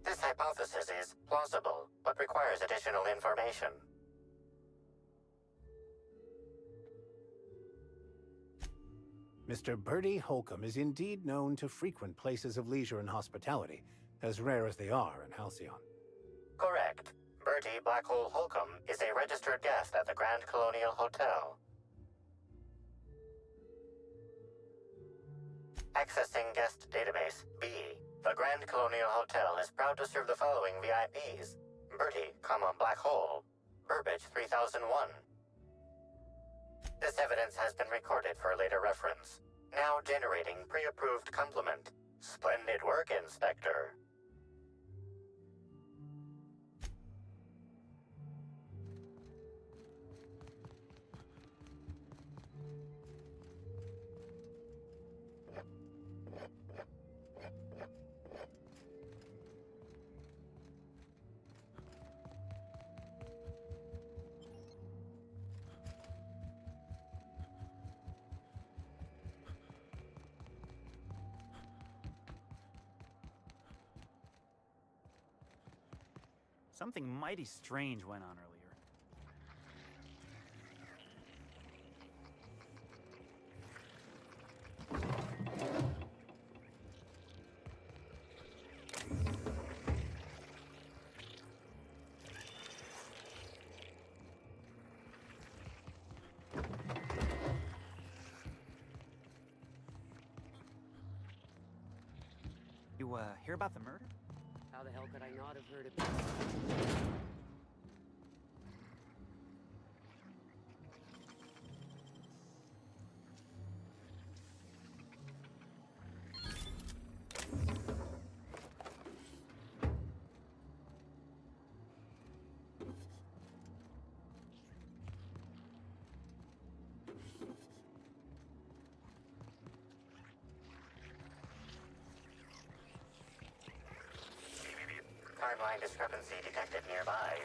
This hypothesis is plausible, but requires additional information. Mr. Bertie Holcomb is indeed known to frequent places of leisure and hospitality, as rare as they are in Halcyon. Correct. Bertie Black Hole Holcomb is a registered guest at the Grand Colonial Hotel. Accessing guest database B. The Grand Colonial Hotel is proud to serve the following VIPs. Bertie, Black Hole. Burbage 3001. This evidence has been recorded for later reference. Now generating pre-approved compliment. Splendid work, Inspector. Something mighty strange went on earlier. You, hear about the murder? How the hell could I not have heard it? Timeline discrepancy detected nearby.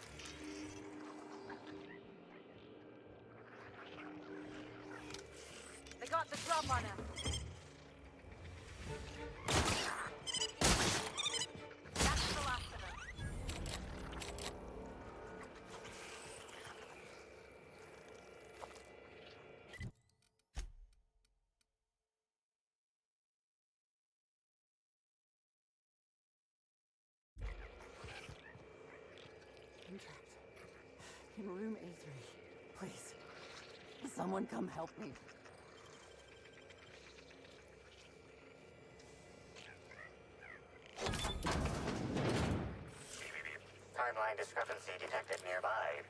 They got the drop on him. That's the last of him. I'm trapped. In room A3. Please. Someone come help me. Timeline discrepancy detected nearby.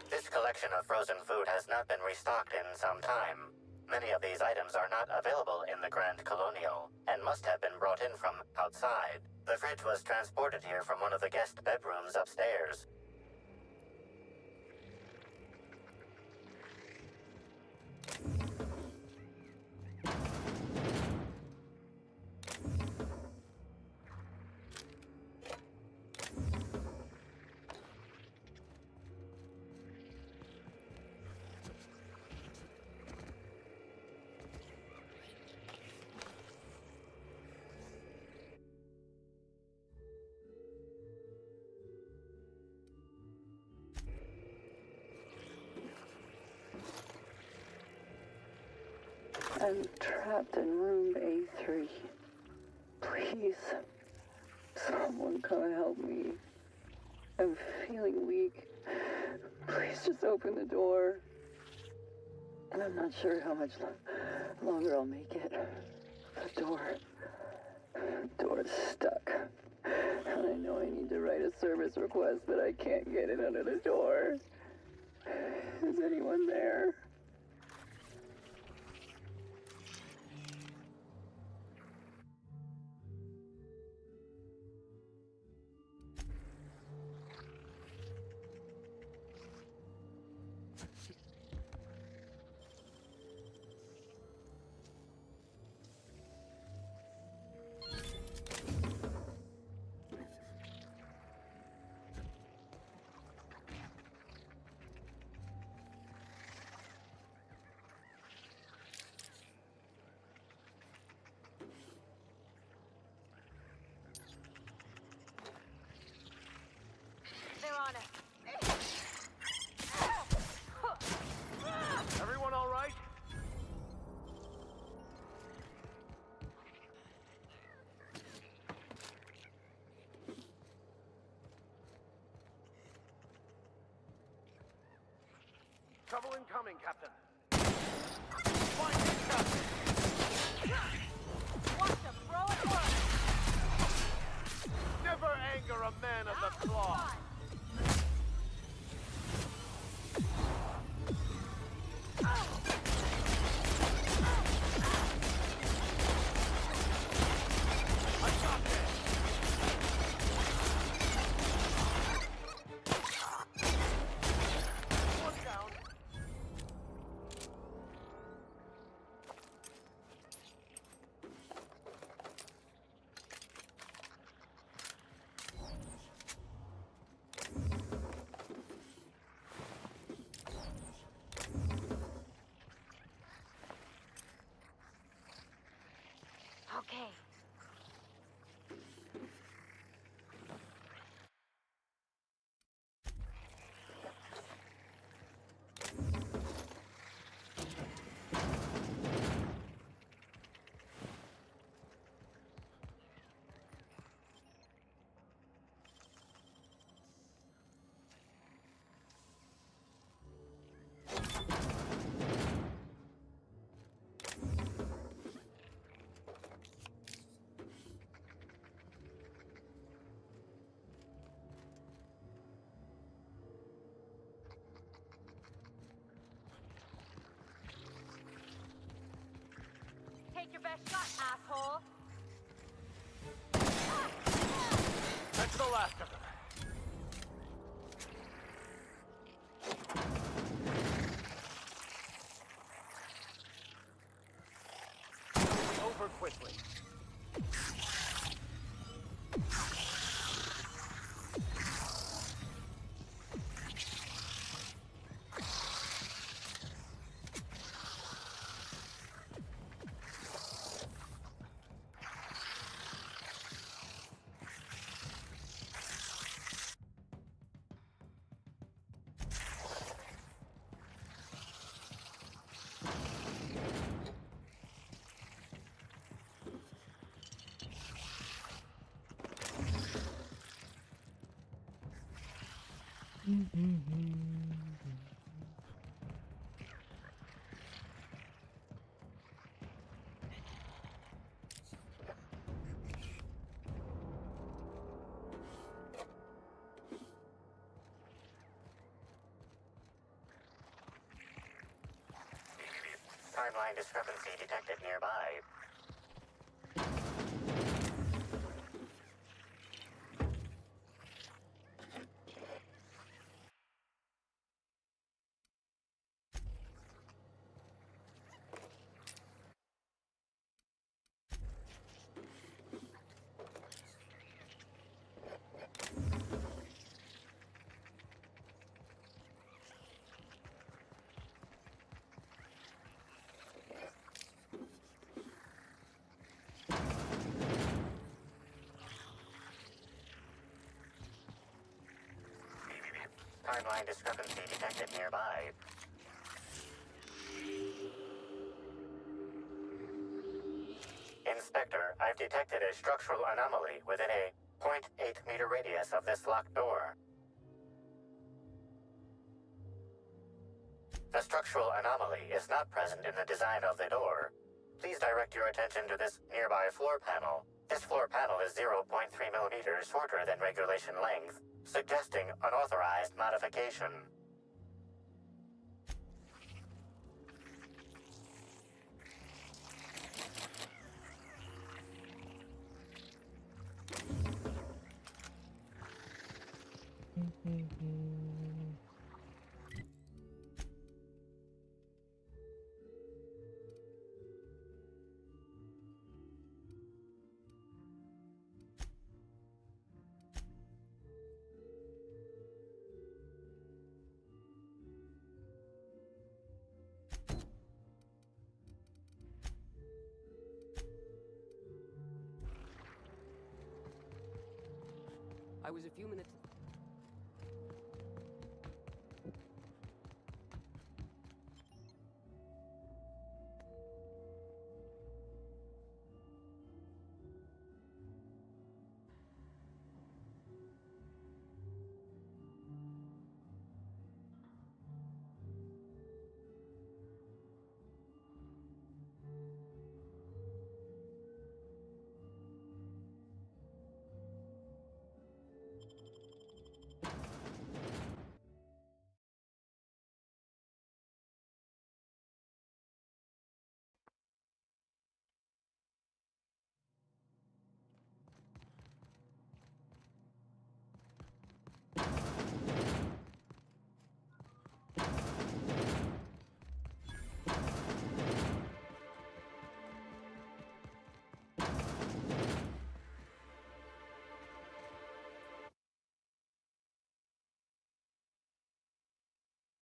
This collection of frozen food has not been restocked in some time. Many of these items are not available in the Grand Colonial, and must have been brought in from outside. The fridge was transported here from one of the guest bedrooms upstairs. I'm trapped in room A3. Please, someone come help me. I'm feeling weak. Please just open the door. And I'm not sure how much longer I'll make it. The door is stuck. I know I need to write a service request, but I can't get it under the door. Is anyone there? They're on it. Everyone all right? Trouble incoming, Captain. Find it, Captain. Watch them, throw it once. Never anger a man of the cloth. Okay. Take your best shot, asshole. That's the last of them. Over quickly. Timeline discrepancy detected nearby. Timeline discrepancy detected nearby. Inspector, I've detected a structural anomaly within a 0.8-meter radius of this locked door. The structural anomaly is not present in the design of the door. Please direct your attention to this nearby floor panel. This floor panel is 0.3 millimeters shorter than regulation length, suggesting unauthorized modification. I was a few minutes...